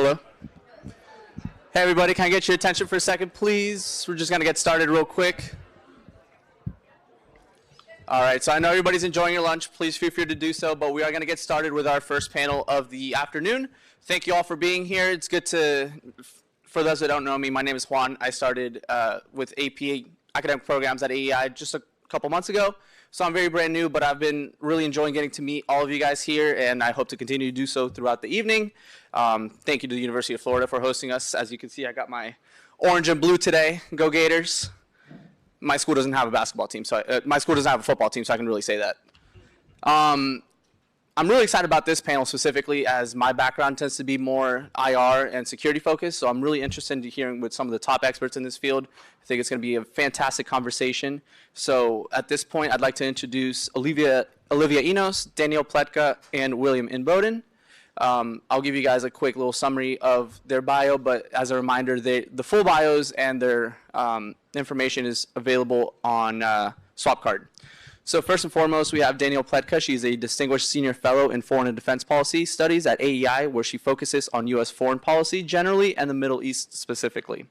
Hello? Hey everybody, can I get your attention for a second, please? We're just gonna get started real quick. All right, so I know everybody's enjoying your lunch. Please feel free to do so, but we are gonna get started with our first panel of the afternoon. Thank you all for being here. It's good to, for those that don't know me, my name is Juan. I started with AP academic programs at AEI just a couple months ago. So I'm very brand new, but I've been really enjoying getting to meet all of you guys here, and I hope to continue to do so throughout the evening. Thank you to the University of Florida for hosting us. As you can see, I got my orange and blue today. Go Gators. My school doesn't have a basketball team, so my school doesn't have a football team, so I can really say that. I'm really excited about this panel specifically, as my background tends to be more IR and security focused, so I'm really interested in hearing with some of the top experts in this field. I think it's going to be a fantastic conversation. So at this point, I'd like to introduce Olivia Enos, Danielle Pletka, and William Inboden. I'll give you guys a quick little summary of their bio, but as a reminder, the full bios and their information is available on SwapCard. So first and foremost, we have Danielle Pletka. She's a distinguished senior fellow in foreign and defense policy studies at AEI, where she focuses on U.S. foreign policy generally and the Middle East specifically.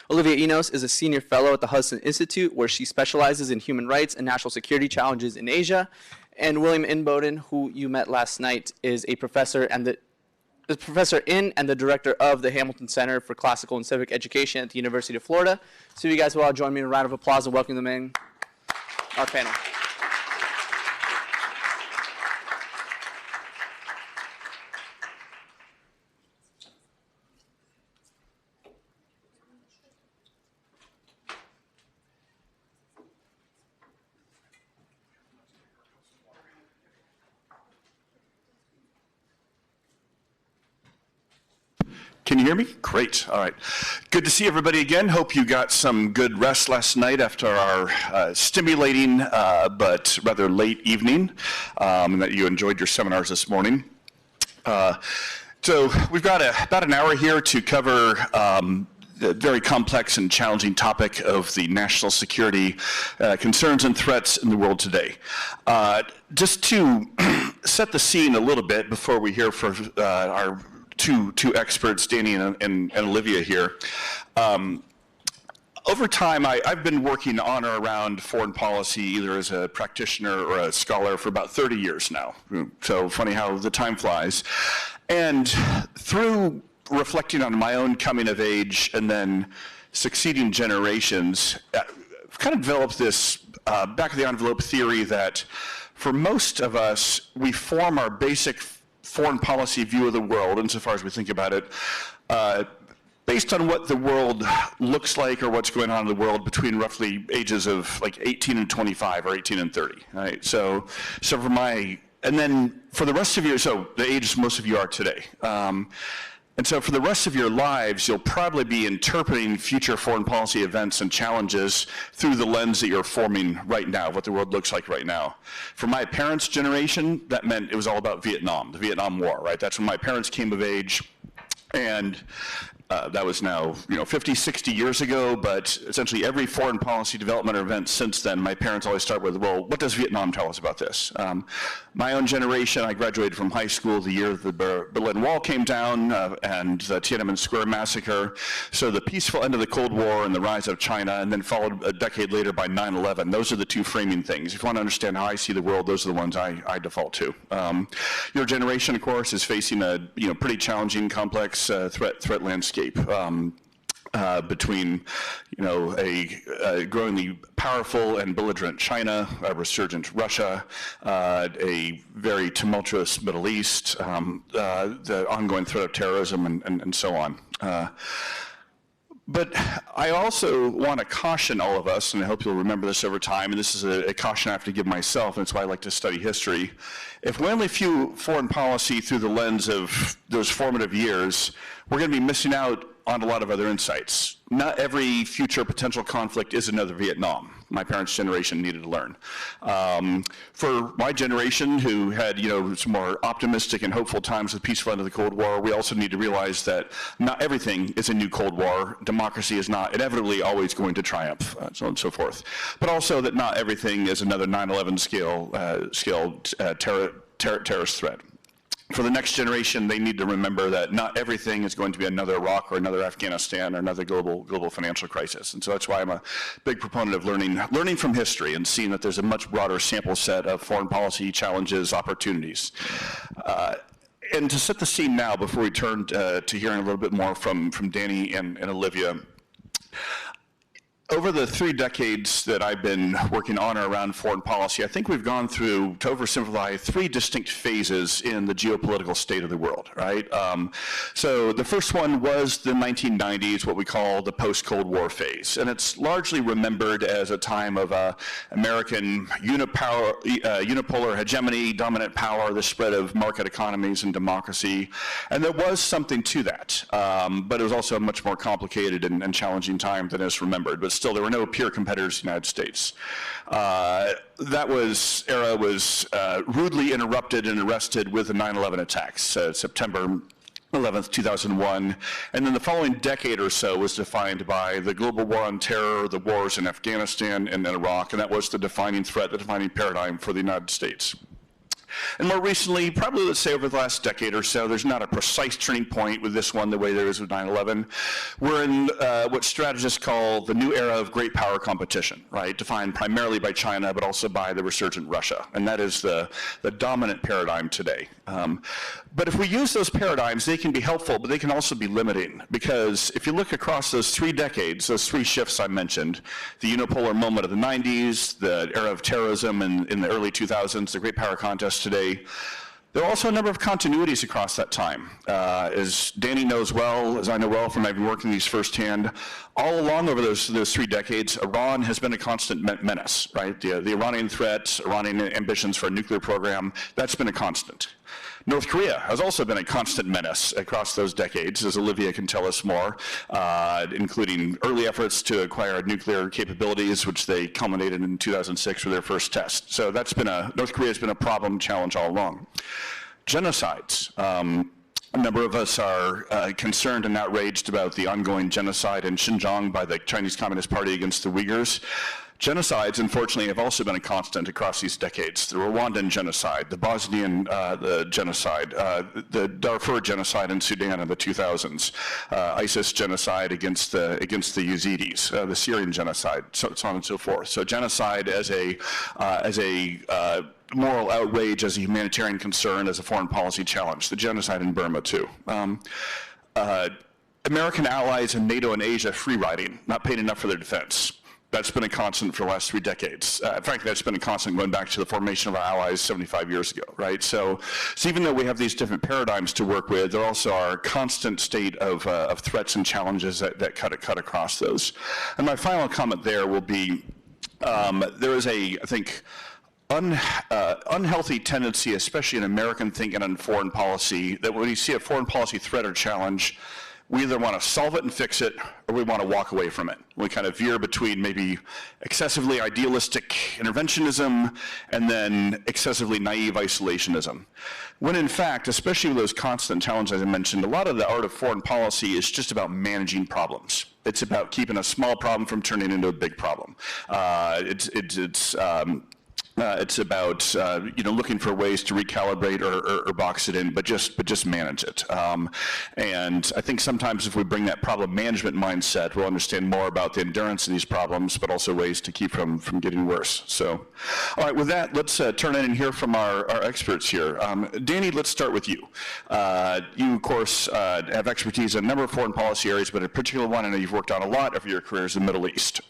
Olivia Enos is a senior fellow at the Hudson Institute, where she specializes in human rights and national security challenges in Asia. And William Inboden, who you met last night, is a professor and the director of the Hamilton Center for Classical and Civic Education at the University of Florida. So you guys will all join me in a round of applause and welcome them in our panel. Can you hear me? Great. All right. Good to see everybody again. Hope you got some good rest last night after our stimulating but rather late evening, and that you enjoyed your seminars this morning. So we've got about an hour here to cover the very complex and challenging topic of the national security concerns and threats in the world today. Just to set the scene a little bit before we hear from our two experts, Danny and Olivia here. Over time, I've been working on or around foreign policy, either as a practitioner or a scholar, for about 30 years now. So funny how the time flies. And through reflecting on my own coming of age and then succeeding generations, I've kind of developed this back of the envelope theory that for most of us, we form our basic foreign policy view of the world, insofar as we think about it, based on what the world looks like or what's going on in the world between roughly ages of like 18 and 25 or 18 and 30, right? So for and then for the rest of you, so the age most of you are today. And so for the rest of your lives, you'll probably be interpreting future foreign policy events and challenges through the lens that you're forming right now, what the world looks like right now. For my parents' generation, that meant it was all about Vietnam, the Vietnam War, right? That's when my parents came of age, and that was now 50, 60 years ago, but essentially every foreign policy development or event since then, my parents always start with, well, what does Vietnam tell us about this? My own generation, I graduated from high school the year the Berlin Wall came down and the Tiananmen Square massacre. So the peaceful end of the Cold War and the rise of China, and then followed a decade later by 9/11. Those are the two framing things. If you want to understand how I see the world, those are the ones I default to. Your generation, of course, is facing a pretty challenging, complex threat landscape. Between a growingly powerful and belligerent China, a resurgent Russia, a very tumultuous Middle East, the ongoing threat of terrorism, and so on. But I also want to caution all of us, and I hope you'll remember this over time, and this is a caution I have to give myself, and that's why I like to study history. If we only view foreign policy through the lens of those formative years, we're going to be missing out on a lot of other insights. Not every future potential conflict is another Vietnam. My parents' generation needed to learn. For my generation, who had some more optimistic and hopeful times with peaceful end of the Cold War, we also need to realize that not everything is a new Cold War. Democracy is not inevitably always going to triumph, so on and so forth. But also that not everything is another 9/11 scale terrorist threat. for the next generation, they need to remember that not everything is going to be another Iraq or another Afghanistan or another global financial crisis. And so that's why I'm a big proponent of learning from history and seeing that there's a much broader sample set of foreign policy challenges, opportunities. And to set the scene now, before we turn to hearing a little bit more from Danny and Olivia, over the 3 decades that I've been working on or around foreign policy, I think we've gone through, to oversimplify, 3 distinct phases in the geopolitical state of the world, right? So the first one was the 1990s, what we call the post-Cold War phase. And it's largely remembered as a time of American unipolar hegemony, dominant power, the spread of market economies and democracy. And there was something to that. But it was also a much more complicated and challenging time than is remembered. But still, there were no peer competitors in the United States. That era was rudely interrupted and arrested with the 9/11 attacks, September 11th, 2001. And then the following decade or so was defined by the global war on terror, the wars in Afghanistan and in Iraq, and that was the defining threat, the defining paradigm for the United States. And more recently, probably let's say over the last decade or so, there's not a precise turning point with this one the way there is with 9/11. We're in what strategists call the new era of great power competition, right? Defined primarily by China, but also by the resurgent Russia. And that is the dominant paradigm today. But if we use those paradigms, they can be helpful, but they can also be limiting. Because if you look across those 3 decades, those 3 shifts I mentioned, the unipolar moment of the 90s, the era of terrorism in the early 2000s, the great power contest today, there are also a number of continuities across that time. As Danny knows well, as I know well from having worked in these firsthand, all along over those 3 decades, Iran has been a constant menace, right? The Iranian threat, Iranian ambitions for a nuclear program, that's been a constant. North Korea has also been a constant menace across those decades, as Olivia can tell us more, including early efforts to acquire nuclear capabilities, which they culminated in 2006 with their first test. So North Korea has been a problem challenge all along. Genocides. A number of us are concerned and outraged about the ongoing genocide in Xinjiang by the Chinese Communist Party against the Uyghurs. Genocides, unfortunately, have also been a constant across these decades. The Rwandan genocide, the Bosnian genocide, the Darfur genocide in Sudan in the 2000s, ISIS genocide against the Yazidis, the Syrian genocide, so on and so forth. So genocide as a moral outrage, as a humanitarian concern, as a foreign policy challenge. The genocide in Burma, too. American allies in NATO and Asia free riding, not paying enough for their defense. That's been a constant for the last 3 decades. Frankly, that's been a constant going back to the formation of our allies 75 years ago, right? So even though we have these different paradigms to work with, there also are a constant state of threats and challenges that cut across those. And my final comment there will be, there is I think, unhealthy tendency, especially in American thinking on foreign policy, that when you see a foreign policy threat or challenge, we either want to solve it and fix it, or we want to walk away from it. We kind of veer between maybe excessively idealistic interventionism and then excessively naive isolationism. When in fact, especially with those constant challenges I mentioned, a lot of the art of foreign policy is just about managing problems. It's about keeping a small problem from turning into a big problem. It's about looking for ways to recalibrate or box it in, but just manage it. And I think sometimes if we bring that problem management mindset, we'll understand more about the endurance of these problems, but also ways to keep from getting worse. So, all right, with that, let's turn in and hear from our experts here. Danny, let's start with you. You, of course, have expertise in a number of foreign policy areas, but a particular one I know you've worked on a lot of your career is the Middle East.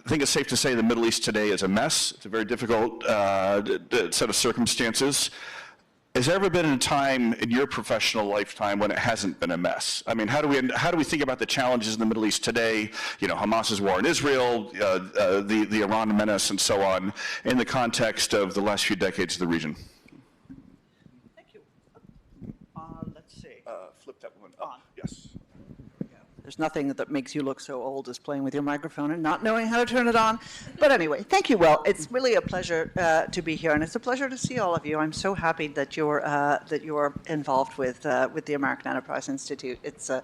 I think it's safe to say the Middle East today is a mess. It's a very difficult set of circumstances. Has there ever been a time in your professional lifetime when it hasn't been a mess? I mean, how do we think about the challenges in the Middle East today? Hamas's war in Israel, the Iran menace, and so on, in the context of the last few decades of the region? Thank you. Let's see. Flip that one up. Yes. There's nothing that makes you look so old as playing with your microphone and not knowing how to turn it on. But anyway, thank you, Will. It's really a pleasure to be here, and it's a pleasure to see all of you. I'm so happy that you're involved with the American Enterprise Institute. It's a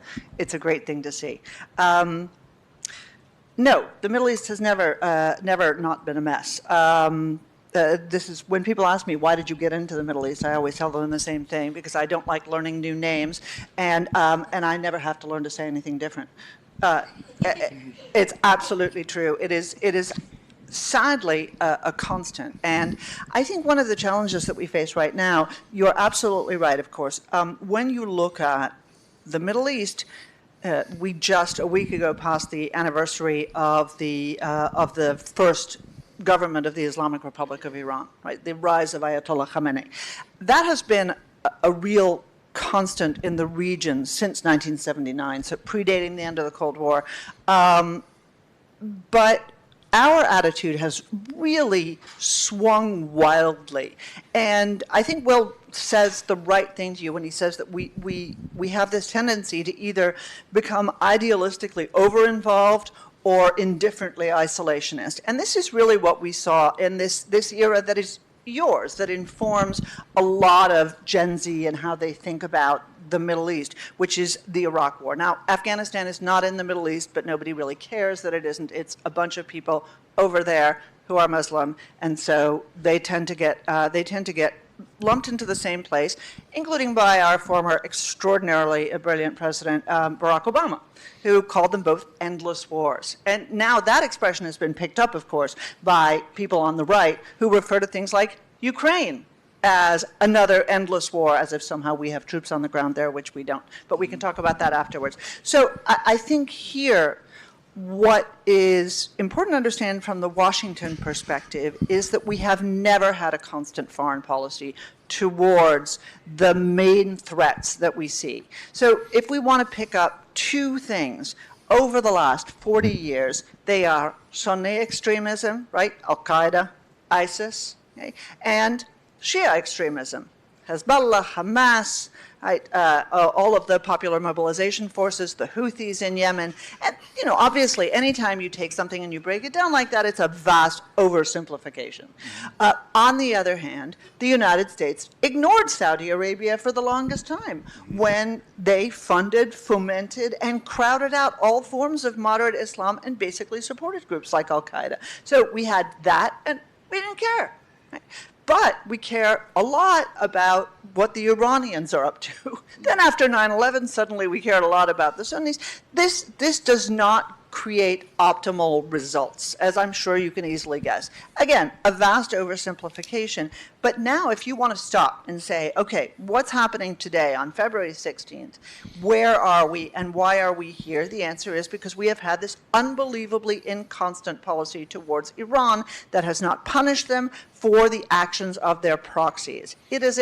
great thing to see. No, the Middle East has never not been a mess. this is when people ask me, why did you get into the Middle East? I always tell them the same thing, because I don't like learning new names, and I never have to learn to say anything different. It's absolutely true. It is sadly a constant. And I think one of the challenges that we face right now, you're absolutely right, of course. When you look at the Middle East, we just a week ago passed the anniversary of the first government of the Islamic Republic of Iran, right? The rise of Ayatollah Khamenei. That has been a real constant in the region since 1979, so predating the end of the Cold War. But our attitude has really swung wildly. And I think Will says the right thing to you when he says that we have this tendency to either become idealistically over-involved or indifferently isolationist. And this is really what we saw in this era that is yours, that informs a lot of Gen Z and how they think about the Middle East, which is the Iraq War. Now, Afghanistan is not in the Middle East, but nobody really cares that it isn't. It's a bunch of people over there who are Muslim, and so they tend to get lumped into the same place, including by our former extraordinarily brilliant president, Barack Obama, who called them both endless wars. And now that expression has been picked up, of course, by people on the right who refer to things like Ukraine as another endless war, as if somehow we have troops on the ground there, which we don't. But we can talk about that afterwards. So I think here, what is important to understand from the Washington perspective is that we have never had a constant foreign policy towards the main threats that we see. So if we want to pick up two things over the last 40 years, they are Sunni extremism, right? Al-Qaeda, ISIS, okay? And Shia extremism, Hezbollah, Hamas, right? All of the popular mobilization forces, the Houthis in Yemen. And, you know, obviously, anytime you take something and you break it down like that, it's a vast oversimplification. On the other hand, the United States ignored Saudi Arabia for the longest time when they funded, fomented, and crowded out all forms of moderate Islam and basically supported groups like Al-Qaeda. So we had that, and we didn't care. Right? But we care a lot about what the Iranians are up to. Then after 9/11, suddenly we cared a lot about the Sunnis. This does not create optimal results, as I'm sure you can easily guess. Again, a vast oversimplification. But now if you want to stop and say, okay, what's happening today on February 16th? Where are we and why are we here? The answer is because we have had this unbelievably inconstant policy towards Iran that has not punished them for the actions of their proxies. It is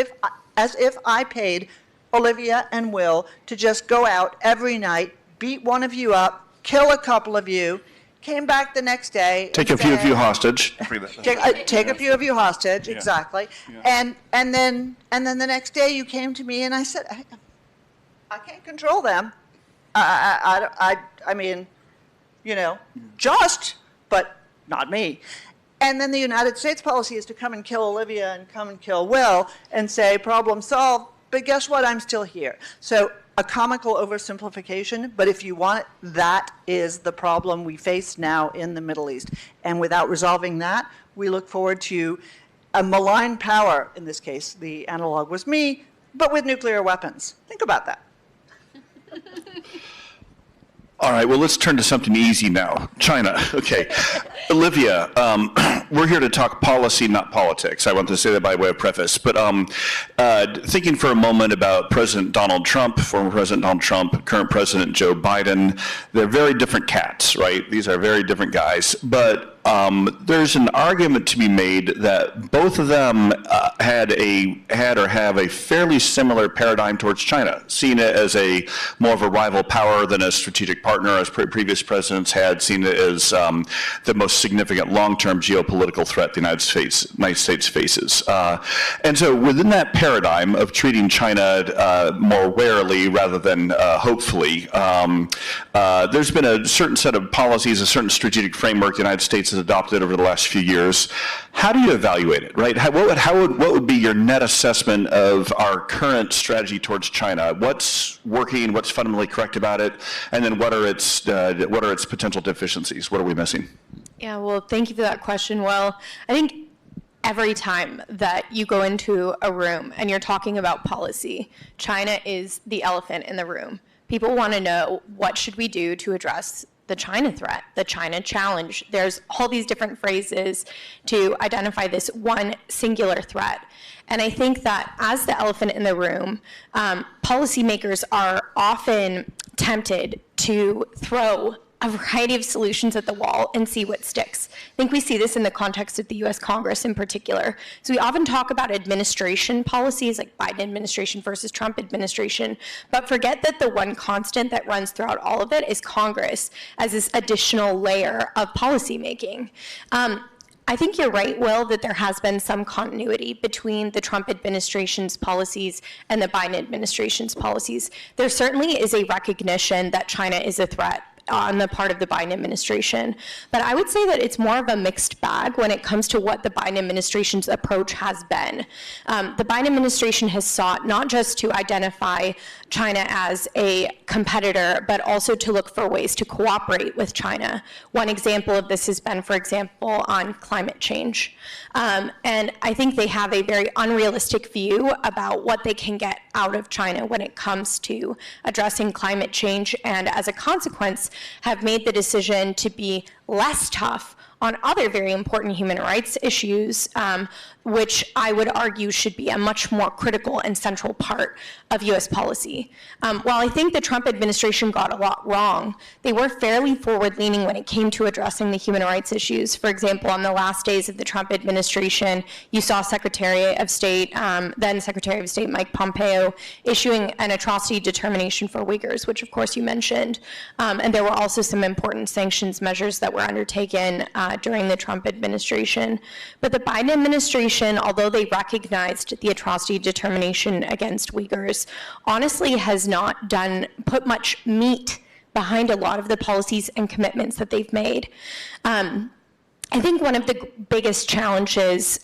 as if I paid Olivia and Will to just go out every night, beat one of you up, kill a couple of you, came back the next day. Take a few of you hostage. Take a few of you hostage, yeah. Exactly. Yeah. And then the next day you came to me and I said, I can't control them. I mean, you know, just, but not me. And then the United States policy is to come and kill Olivia and come and kill Will and say, problem solved, but guess what, I'm still here. So a comical oversimplification, but if you want it, that is the problem we face now in the Middle East. And without resolving that, we look forward to a malign power, in this case, the analog was me, but with nuclear weapons. Think about that. All right, well, let's turn to something easy now. China, okay. Olivia, we're here to talk policy, not politics. I want to say that by way of preface. But thinking for a moment about President Donald Trump, former President Donald Trump, current President Joe Biden, they're very different cats, right? These are very different guys. But there's an argument to be made that both of them had or have a fairly similar paradigm towards China, seeing it as a more of a rival power than a strategic partner, as previous presidents had seen it as the most significant long-term geopolitical threat the United States faces. And so within that paradigm of treating China more warily rather than hopefully, there's been a certain set of policies, a certain strategic framework the United States has adopted over the last few years. How do you evaluate it, right? What would be your net assessment of our current strategy towards China? What's working, what's fundamentally correct about it, and then what are its potential deficiencies? What are we missing? Yeah, well, thank you for that question. Well, I think every time that you go into a room and you're talking about policy, China is the elephant in the room. People want to know, what should we do to address the China threat, the China challenge? There's all these different phrases to identify this one singular threat. And I think that as the elephant in the room, policymakers are often tempted to throw a variety of solutions at the wall and see what sticks. I think we see this in the context of the US Congress in particular. So we often talk about administration policies, like Biden administration versus Trump administration, but forget that the one constant that runs throughout all of it is Congress as this additional layer of policymaking. I think you're right, Will, that there has been some continuity between the Trump administration's policies and the Biden administration's policies. There certainly is a recognition that China is a threat on the part of the Biden administration. But I would say that it's more of a mixed bag when it comes to what the Biden administration's approach has been. The Biden administration has sought not just to identify China as a competitor, but also to look for ways to cooperate with China. One example of this has been, for example, on climate change. And I think they have a very unrealistic view about what they can get out of China when it comes to addressing climate change, and as a consequence, have made the decision to be less tough on other very important human rights issues, which I would argue should be a much more critical and central part of US policy. While I think the Trump administration got a lot wrong, they were fairly forward-leaning when it came to addressing the human rights issues. For example, on the last days of the Trump administration, you saw Secretary of State, then Secretary of State Mike Pompeo, issuing an atrocity determination for Uyghurs, which of course you mentioned. And there were also some important sanctions measures that were undertaken during the Trump administration. But the Biden administration, although they recognized the atrocity determination against Uyghurs, honestly has not put much meat behind a lot of the policies and commitments that they've made. I think one of the biggest challenges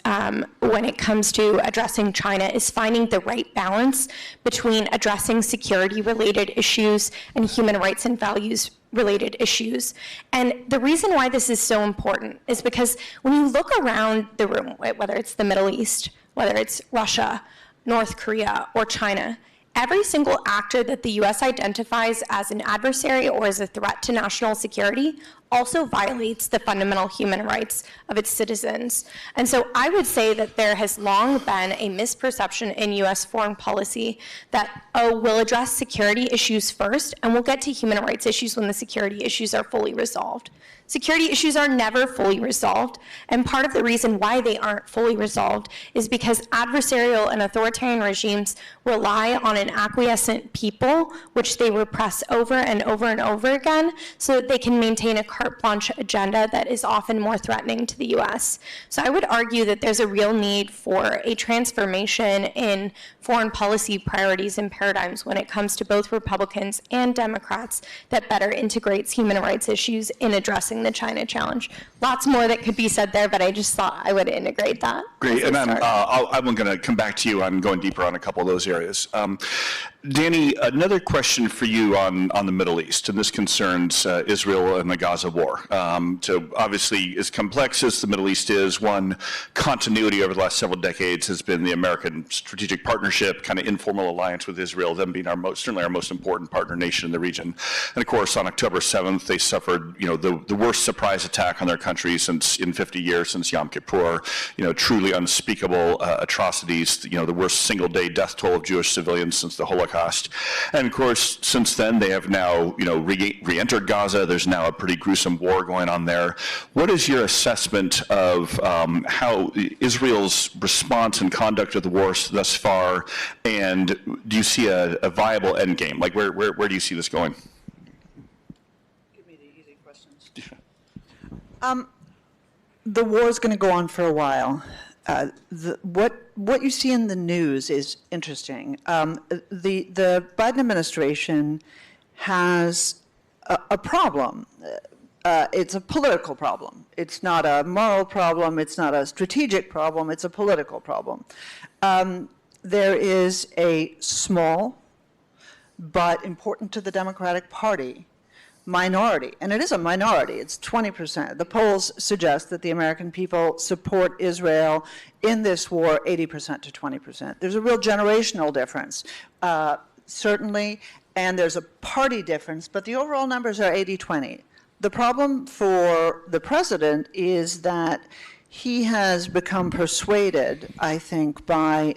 when it comes to addressing China is finding the right balance between addressing security-related issues and human rights and values-related issues. And the reason why this is so important is because when you look around the room, whether it's the Middle East, whether it's Russia, North Korea, or China, every single actor that the US identifies as an adversary or as a threat to national security also violates the fundamental human rights of its citizens. And so I would say that there has long been a misperception in US foreign policy that, oh, we'll address security issues first and we'll get to human rights issues when the security issues are fully resolved. Security issues are never fully resolved, and part of the reason why they aren't fully resolved is because adversarial and authoritarian regimes rely on an acquiescent people, which they repress over and over and over again, so that they can maintain a carte blanche agenda that is often more threatening to the US. So I would argue that there's a real need for a transformation in foreign policy priorities and paradigms when it comes to both Republicans and Democrats that better integrates human rights issues in addressing the China challenge. Lots more that could be said there, but I just thought I would integrate that. Great, and I'm going to come back to you on going deeper on a couple of those areas. Danny, another question for you on the Middle East, and this concerns Israel and the Gaza war. So obviously, as complex as the Middle East is, one continuity over the last several decades has been the American strategic partnership, kind of informal alliance with Israel, them being certainly our most important partner nation in the region. And of course, on October 7th, they suffered, the worst surprise attack on their country in 50 years, since Yom Kippur. Truly unspeakable atrocities. The worst single-day death toll of Jewish civilians since the Holocaust. And of course, since then, they have now, re-entered Gaza. There's now a pretty gruesome war going on there. What is your assessment of how Israel's response and conduct of the war thus far, and do you see a viable end game? Like, where do you see this going? Give me the easy questions. The war is going to go on for a while. What you see in the news is interesting. The Biden administration has a problem. It's a political problem. It's not a moral problem. It's not a strategic problem. It's a political problem. There is a small but important to the Democratic Party minority, and it is a minority, it's 20%. The polls suggest that the American people support Israel in this war 80% to 20%. There's a real generational difference, certainly, and there's a party difference, but the overall numbers are 80-20. The problem for the president is that he has become persuaded, I think, by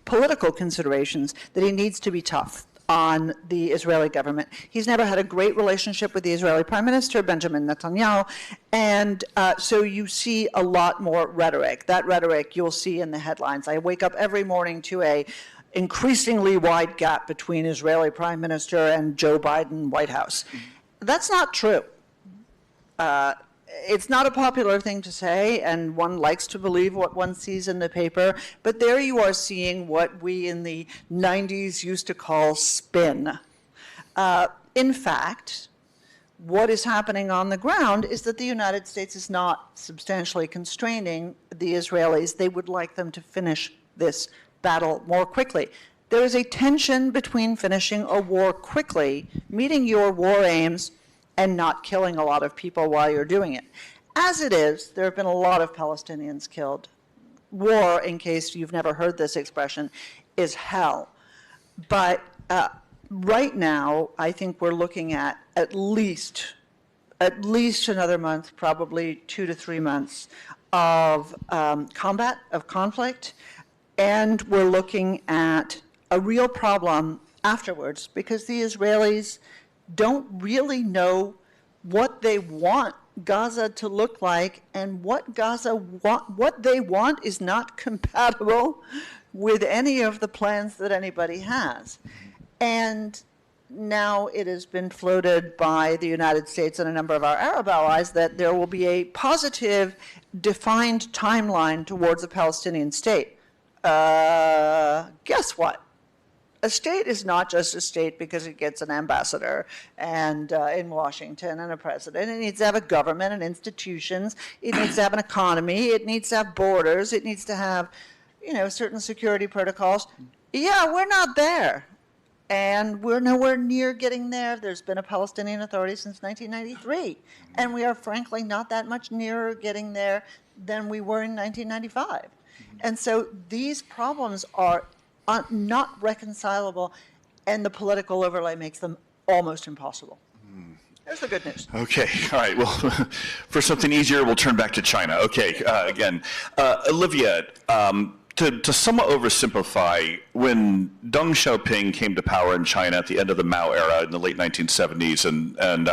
political considerations that he needs to be tough on the Israeli government. He's never had a great relationship with the Israeli Prime Minister, Benjamin Netanyahu, and so you see a lot more rhetoric. That rhetoric you'll see in the headlines. I wake up every morning to a increasingly wide gap between Israeli Prime Minister and Joe Biden White House. That's not true. It's not a popular thing to say, and one likes to believe what one sees in the paper, but there you are seeing what we in the 90s used to call spin. In fact, what is happening on the ground is that the United States is not substantially constraining the Israelis. They would like them to finish this battle more quickly. There is a tension between finishing a war quickly, meeting your war aims, and not killing a lot of people while you're doing it. As it is, there have been a lot of Palestinians killed. War, in case you've never heard this expression, is hell. But right now, I think we're looking at least another month, probably 2 to 3 months of combat, of conflict, and we're looking at a real problem afterwards because the Israelis don't really know what they want Gaza to look like, and what they want is not compatible with any of the plans that anybody has. And now it has been floated by the United States and a number of our Arab allies that there will be a positive, defined timeline towards a Palestinian state. Guess what? A state is not just a state because it gets an ambassador and in Washington and a president. It needs to have a government and institutions. It needs to have an economy. It needs to have borders. It needs to have, certain security protocols. Yeah, we're not there. And we're nowhere near getting there. There's been a Palestinian Authority since 1993. And we are frankly not that much nearer getting there than we were in 1995. And so these problems are not reconcilable, and the political overlay makes them almost impossible. There's the good news. Okay, all right, well, for something easier, we'll turn back to China. Okay, again, Olivia, to somewhat oversimplify, when Deng Xiaoping came to power in China at the end of the Mao era in the late 1970s and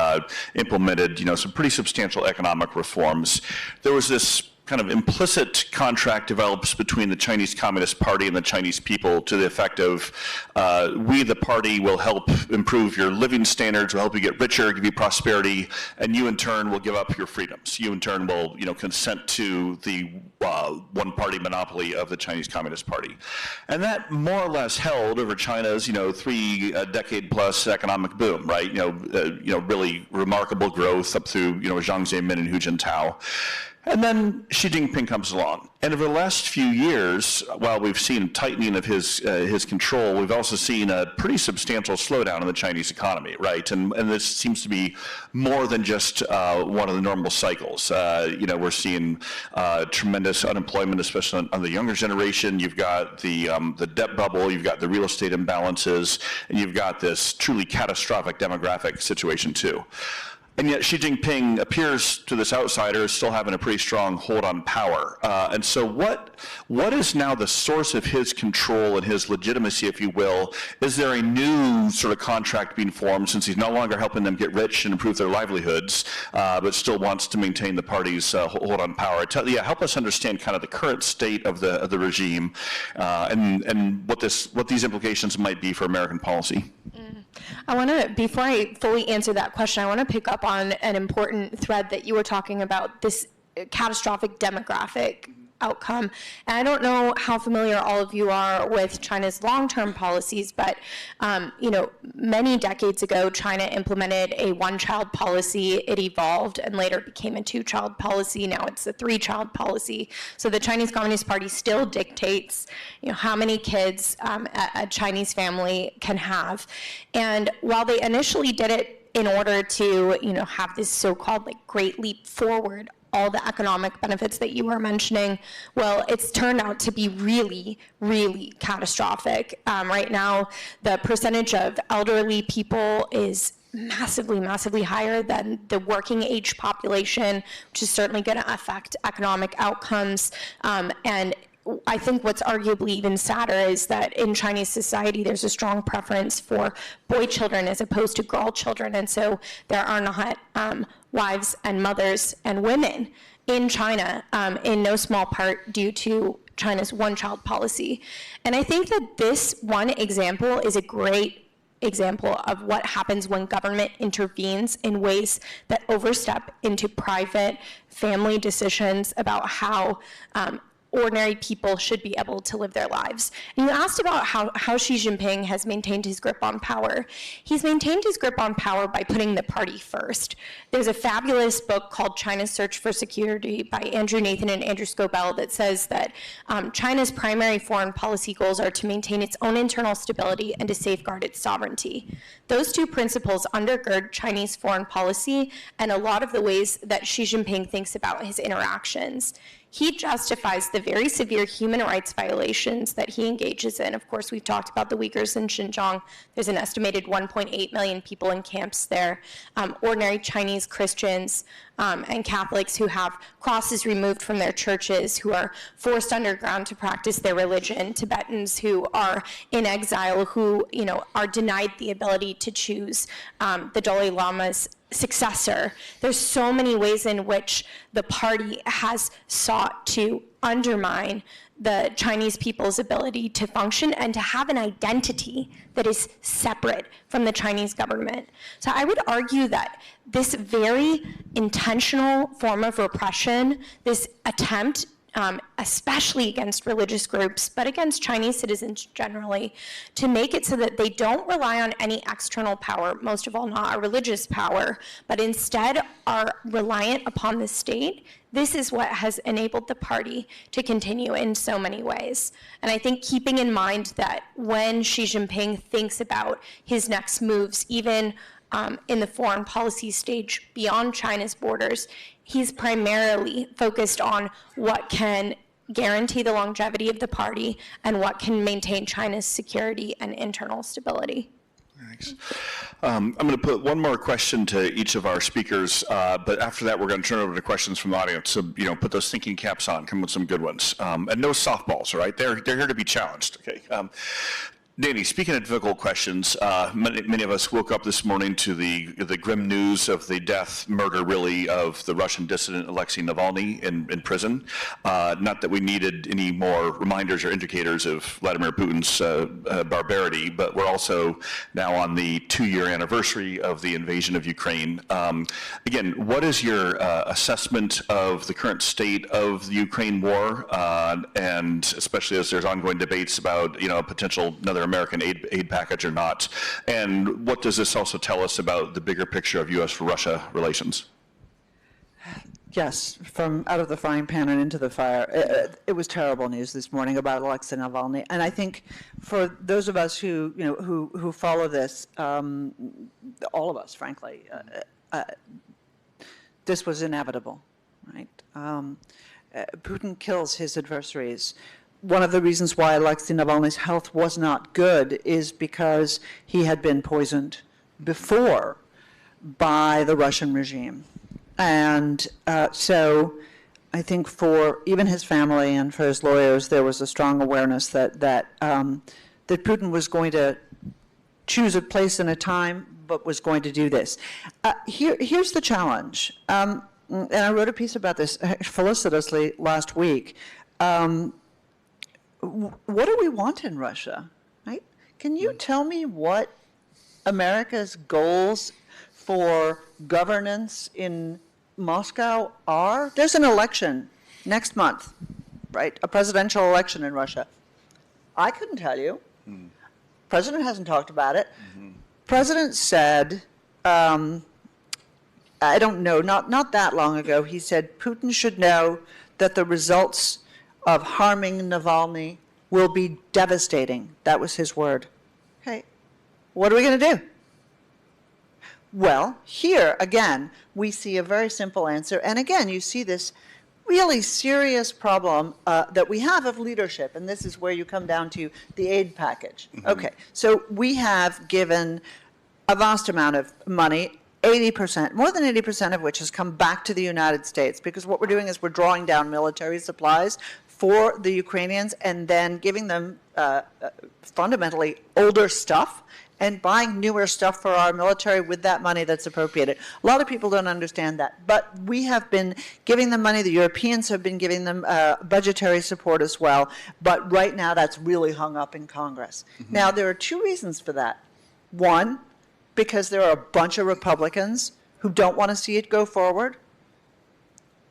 implemented, some pretty substantial economic reforms, there was this kind of implicit contract develops between the Chinese Communist Party and the Chinese people to the effect of, we, the party, will help improve your living standards, will help you get richer, give you prosperity, and you in turn will give up your freedoms. You in turn will, consent to the one-party monopoly of the Chinese Communist Party. And that more or less held over China's, 3-decade-plus economic boom, right? Really remarkable growth up through, Jiang Zemin and Hu Jintao. And then Xi Jinping comes along. And over the last few years, while we've seen tightening of his control, we've also seen a pretty substantial slowdown in the Chinese economy, right? And this seems to be more than just one of the normal cycles. We're seeing tremendous unemployment, especially on the younger generation. You've got the debt bubble, you've got the real estate imbalances, and you've got this truly catastrophic demographic situation too. And yet Xi Jinping appears to this outsider as still having a pretty strong hold on power. And so what is now the source of his control and his legitimacy, if you will? Is there a new sort of contract being formed since he's no longer helping them get rich and improve their livelihoods, but still wants to maintain the party's hold on power? Help us understand kind of the current state of the regime and what these implications might be for American policy. I want to, before I fully answer that question, I want to pick up on an important thread that you were talking about, this catastrophic demographic outcome. And I don't know how familiar all of you are with China's long-term policies, but many decades ago, China implemented a one-child policy. It evolved and later became a two-child policy. Now it's a three-child policy. So the Chinese Communist Party still dictates, how many kids a Chinese family can have. And while they initially did it in order to, have this so-called like great leap forward, all the economic benefits that you were mentioning, well, it's turned out to be really, really catastrophic. Right now, the percentage of elderly people is massively, massively higher than the working age population, which is certainly going to affect economic outcomes. And I think what's arguably even sadder is that in Chinese society, there's a strong preference for boy children as opposed to girl children. And so there are not wives and mothers and women in China, in no small part due to China's one-child policy. And I think that this one example is a great example of what happens when government intervenes in ways that overstep into private family decisions about how ordinary people should be able to live their lives. And you asked about how Xi Jinping has maintained his grip on power. He's maintained his grip on power by putting the party first. There's a fabulous book called China's Search for Security by Andrew Nathan and Andrew Scobell that says that China's primary foreign policy goals are to maintain its own internal stability and to safeguard its sovereignty. Those two principles undergird Chinese foreign policy and a lot of the ways that Xi Jinping thinks about his interactions. He justifies the very severe human rights violations that he engages in. Of course, we've talked about the Uyghurs in Xinjiang. There's an estimated 1.8 million people in camps there. Ordinary Chinese Christians and Catholics who have crosses removed from their churches, who are forced underground to practice their religion, Tibetans who are in exile, who are denied the ability to choose the Dalai Lama's successor. There's so many ways in which the party has sought to undermine the Chinese people's ability to function and to have an identity that is separate from the Chinese government. So I would argue that this very intentional form of repression, this attempt, especially against religious groups, but against Chinese citizens generally, to make it so that they don't rely on any external power, most of all not a religious power, but instead are reliant upon the state. This is what has enabled the party to continue in so many ways. And I think keeping in mind that when Xi Jinping thinks about his next moves, even in the foreign policy stage beyond China's borders, he's primarily focused on what can guarantee the longevity of the party and what can maintain China's security and internal stability. Thanks. I'm going to put one more question to each of our speakers, but after that, we're going to turn over to questions from the audience. So, put those thinking caps on, come with some good ones. And no softballs, all right? They're here to be challenged, okay? Danny, speaking of difficult questions, many of us woke up this morning to the grim news of the murder, really, of the Russian dissident Alexei Navalny in prison. Not that we needed any more reminders or indicators of Vladimir Putin's barbarity, but we're also now on the 2-year anniversary of the invasion of Ukraine. Again, what is your assessment of the current state of the Ukraine war, and especially as there's ongoing debates about, potential another American aid package or not? And what does this also tell us about the bigger picture of U.S.-Russia relations? Yes, from out of the frying pan and into the fire. It was terrible news this morning about Alexei Navalny, and I think for those of us who who follow this, all of us, frankly, this was inevitable, right? Putin kills his adversaries. One of the reasons why Alexei Navalny's health was not good is because he had been poisoned before by the Russian regime. And so I think for even his family and for his lawyers, there was a strong awareness that Putin was going to choose a place and a time, but was going to do this. Here's the challenge. And I wrote a piece about this felicitously last week. What do we want in Russia, right? Can you tell me what America's goals for governance in Moscow are? There's an election next month, right? A presidential election in Russia. I couldn't tell you. President hasn't talked about it. President said, I don't know, not that long ago, he said Putin should know that the results of harming Navalny will be devastating. That was his word. Okay, what are we going to do? Well, here, again, we see a very simple answer. And again, you see this really serious problem that we have of leadership. And this is where you come down to the aid package. Okay, so we have given a vast amount of money, 80%, more than 80% of which has come back to the United States, because what we're doing is we're drawing down military supplies for the Ukrainians and then giving them fundamentally older stuff and buying newer stuff for our military with that money that's appropriated. A lot of people don't understand that, but we have been giving them money. The Europeans have been giving them budgetary support as well, but right now that's really hung up in Congress. Now, there are two reasons for that. One, because there are a bunch of Republicans who don't want to see it go forward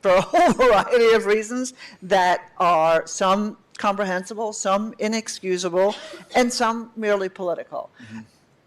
for a whole variety of reasons that are some comprehensible, some inexcusable, and some merely political.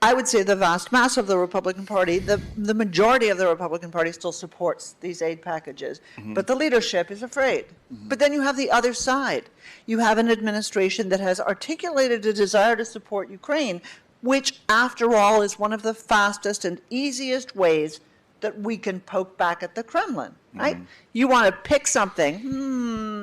I would say the vast mass of the Republican Party, the majority of the Republican Party still supports these aid packages, but the leadership is afraid. But then you have the other side. You have an administration that has articulated a desire to support Ukraine, which, after all, is one of the fastest and easiest ways that we can poke back at the Kremlin, right? You want to pick something,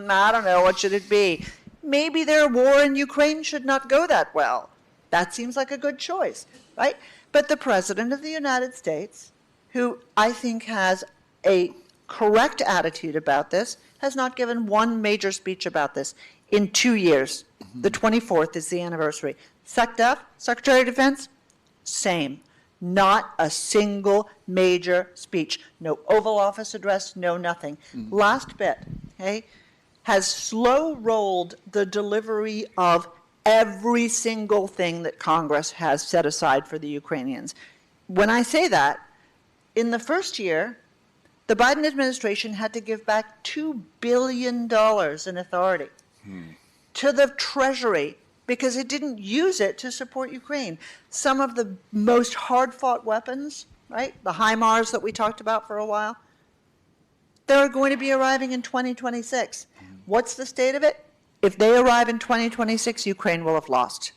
I don't know, what should it be? Maybe their war in Ukraine should not go that well. That seems like a good choice, right? But the President of the United States, who I think has a correct attitude about this, has not given one major speech about this in 2 years. The 24th is the anniversary. SecDef, Secretary of Defense, same. Not a single major speech. No Oval Office address, no nothing. Last bit, okay, has slow-rolled the delivery of every single thing that Congress has set aside for the Ukrainians. When I say that, in the first year, the Biden administration had to give back $2 billion in authority to the Treasury because it didn't use it to support Ukraine. Some of the most hard-fought weapons, right, the HIMARS that we talked about for a while, they're going to be arriving in 2026. What's the state of it? If they arrive in 2026, Ukraine will have lost.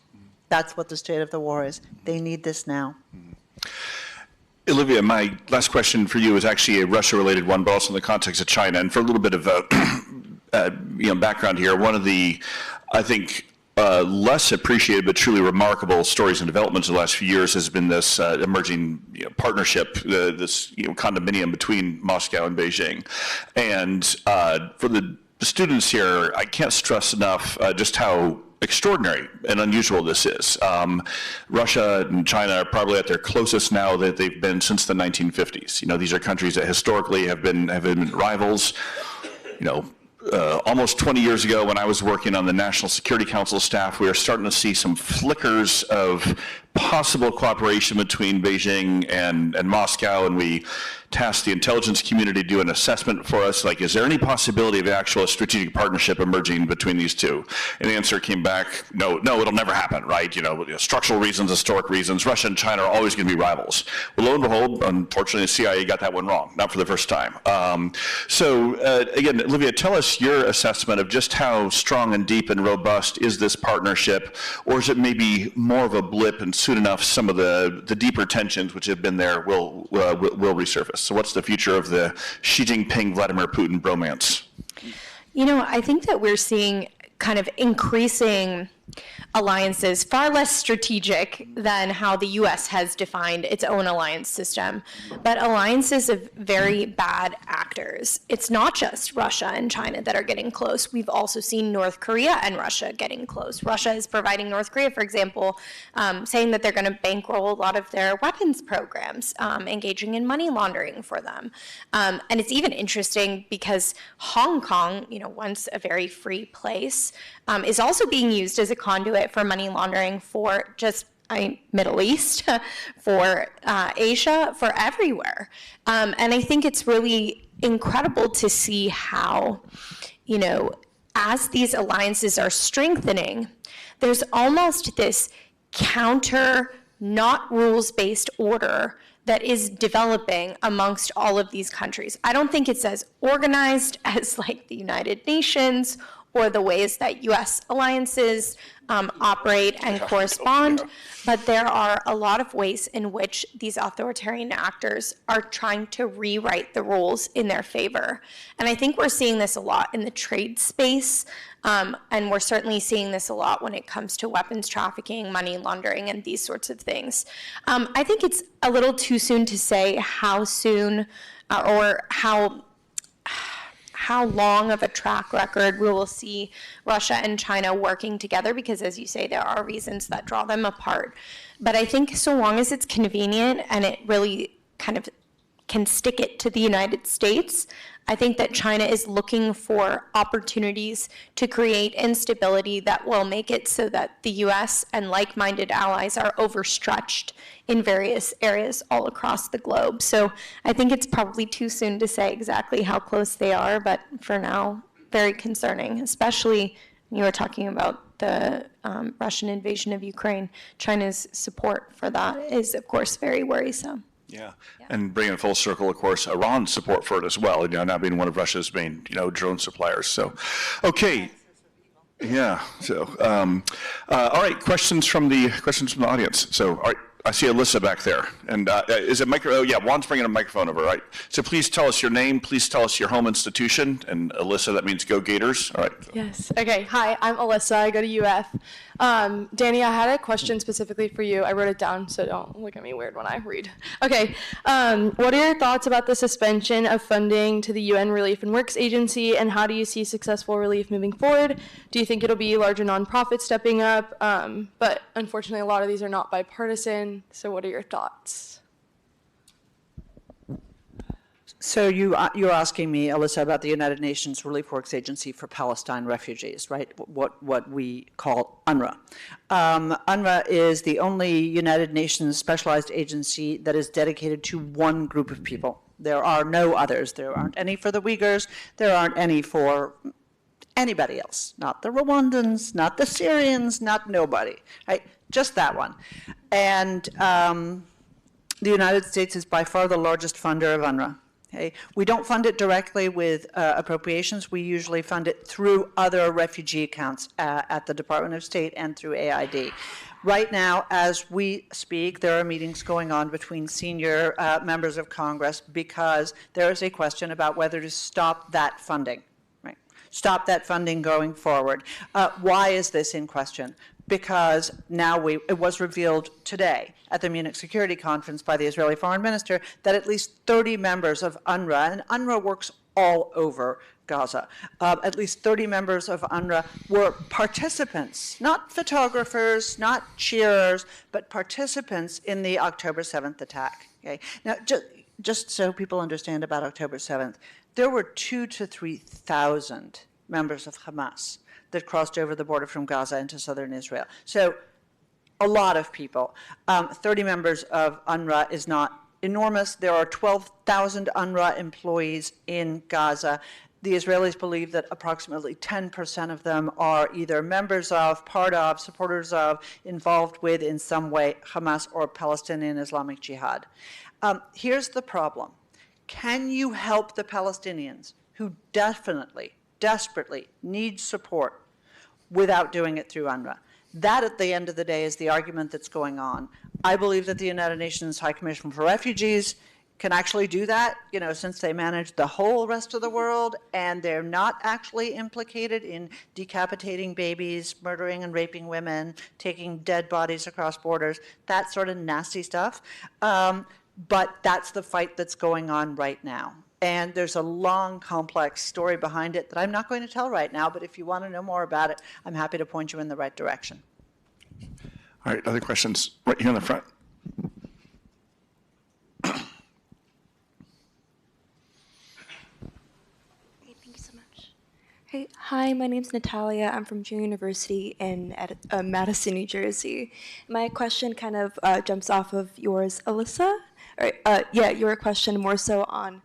That's what the state of the war is. They need this now. Olivia, my last question for you is actually a Russia-related one, but also in the context of China. And for a little bit of background here, one of the, I think, less appreciated but truly remarkable stories and developments in the last few years has been this emerging partnership, this condominium between Moscow and Beijing. And for the students here, I can't stress enough just how extraordinary and unusual this is. Russia and China are probably at their closest now that they've been since the 1950s. These are countries that historically have been rivals. Almost 20 years ago, when I was working on the National Security Council staff, we were starting to see some flickers of possible cooperation between Beijing and Moscow, and we tasked the intelligence community to do an assessment for us, like, is there any possibility of actual strategic partnership emerging between these two? And the answer came back, no, it'll never happen, right? Structural reasons, historic reasons, Russia and China are always going to be rivals. Well, lo and behold, unfortunately, the CIA got that one wrong, not for the first time. Again, Olivia, tell us your assessment of just how strong and deep and robust is this partnership, or is it maybe more of a blip, and soon enough some of the deeper tensions which have been there will resurface? So what's the future of the Xi Jinping, Vladimir Putin bromance? I think that we're seeing kind of increasing alliances, far less strategic than how the U.S. has defined its own alliance system, but alliances of very bad actors. It's not just Russia and China that are getting close. We've also seen North Korea and Russia getting close. Russia is providing North Korea, for example, saying that they're going to bankroll a lot of their weapons programs, engaging in money laundering for them. And it's even interesting because Hong Kong, once a very free place, is also being used as a conduit for money laundering for just Middle East, for Asia, for everywhere. And I think it's really incredible to see how, as these alliances are strengthening, there's almost this counter, not rules-based order that is developing amongst all of these countries. I don't think it's as organized as like the United Nations or the ways that U.S. alliances operate and correspond, but there are a lot of ways in which these authoritarian actors are trying to rewrite the rules in their favor. And I think we're seeing this a lot in the trade space, and we're certainly seeing this a lot when it comes to weapons trafficking, money laundering, and these sorts of things. I think it's a little too soon to say how soon or how long of a track record we will see Russia and China working together, because as you say, there are reasons that draw them apart. But I think so long as it's convenient and it really kind of can stick it to the United States, I think that China is looking for opportunities to create instability that will make it so that the US and like-minded allies are overstretched in various areas all across the globe. So I think it's probably too soon to say exactly how close they are, but for now, very concerning, especially when you were talking about the Russian invasion of Ukraine. China's support for that is, of course, very worrisome. Yeah, and bringing it full circle, of course, Iran's support for it as well, now being one of Russia's main, drone suppliers. So, okay. Yeah, so, all right, questions from the audience. So, all right, I see Alyssa back there. And is it oh yeah, Juan's bringing a microphone over, right? So please tell us your name, please tell us your home institution, and Alyssa, that means go Gators, all right. Yes, okay, hi, I'm Alyssa, I go to UF. Danny, I had a question specifically for you. I wrote it down, so don't look at me weird when I read. Okay, what are your thoughts about the suspension of funding to the UN Relief and Works Agency, and how do you see successful relief moving forward? Do you think it'll be larger nonprofits stepping up? But unfortunately, a lot of these are not bipartisan, so what are your thoughts? So you're asking me, Alyssa, about the United Nations Relief Works Agency for Palestine Refugees, right? What we call UNRWA. UNRWA is the only United Nations specialized agency that is dedicated to one group of people. There are no others. There aren't any for the Uyghurs. There aren't any for anybody else. Not the Rwandans, not the Syrians, not nobody, right? Just that one. And the United States is by far the largest funder of UNRWA. Okay. We don't fund it directly with appropriations. We usually fund it through other refugee accounts at the Department of State and through AID. Right now, as we speak, there are meetings going on between senior members of Congress because there is a question about whether to stop that funding, right? Stop that funding going forward. Why is this in question? Because now it was revealed today at the Munich Security Conference by the Israeli Foreign Minister that at least 30 members of UNRWA, and UNRWA works all over Gaza, at least 30 members of UNRWA were participants, not photographers, not cheerers, but participants in the October 7th attack. Okay? Now, just so people understand about October 7th, there were 2,000 to 3,000 members of Hamas that crossed over the border from Gaza into southern Israel. So a lot of people. 30 members of UNRWA is not enormous. There are 12,000 UNRWA employees in Gaza. The Israelis believe that approximately 10% of them are either members of, part of, supporters of, involved with in some way Hamas or Palestinian Islamic Jihad. Here's the problem. Can you help the Palestinians who definitely, desperately need support without doing it through UNRWA? That, at the end of the day, is the argument that's going on. I believe that the United Nations High Commission for Refugees can actually do that, since they manage the whole rest of the world, and they're not actually implicated in decapitating babies, murdering and raping women, taking dead bodies across borders, that sort of nasty stuff. But that's the fight that's going on right now. And there's a long, complex story behind it that I'm not going to tell right now, but if you want to know more about it, I'm happy to point you in the right direction. All right, other questions? Right here in the front. Thank you so much. Hey, hi, my name's Natalia. I'm from Junior University in Madison, New Jersey. My question kind of jumps off of yours, Alyssa. Your question more so on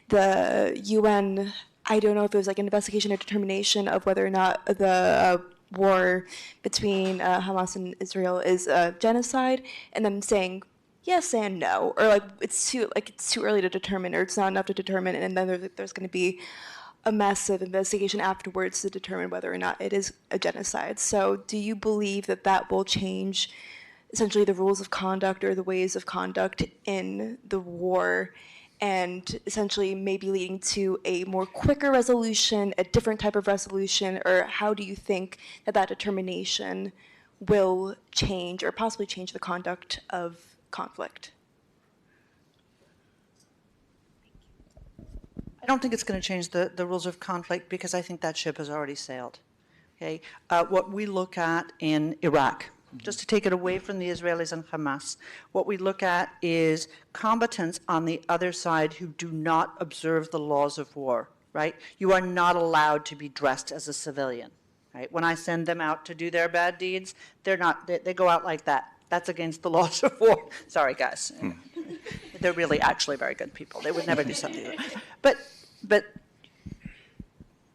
the UN. I don't know if it was like an investigation or determination of whether or not the war between Hamas and Israel is genocide, and then saying yes and no, or it's too early to determine, or it's not enough to determine, and then there's going to be a massive investigation afterwards to determine whether or not it is a genocide. So do you believe that that will change essentially the rules of conduct or the ways of conduct in the war, and essentially maybe leading to a more quicker resolution, a different type of resolution, or how do you think that that determination will change or possibly change the conduct of conflict? I don't think it's going to change the rules of conflict because I think that ship has already sailed. Okay, what we look at in Iraq, just to take it away from the Israelis and Hamas, what we look at is combatants on the other side who do not observe the laws of war, right? You are not allowed to be dressed as a civilian, right? When I send them out to do their bad deeds, they're not, they go out like that. That's against the laws of war. Sorry, guys. They're really actually very good people. They would never do something like that. But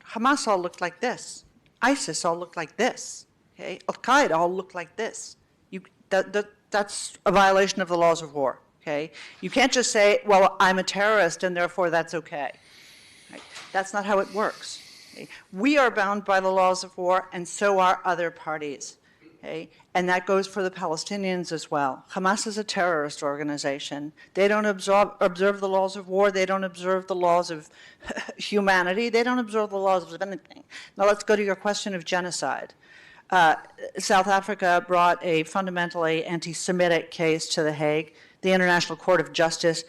Hamas all looked like this. ISIS all looked like this. Okay? Al-Qaeda all looked like this. That's a violation of the laws of war. Okay? You can't just say, well, I'm a terrorist and therefore that's okay. Right? That's not how it works. Okay? We are bound by the laws of war, and so are other parties. Okay? And that goes for the Palestinians as well. Hamas is a terrorist organization. They don't observe the laws of war. They don't observe the laws of humanity. They don't observe the laws of anything. Now let's go to your question of genocide. South Africa brought a fundamentally anti-Semitic case to The Hague. The International Court of Justice,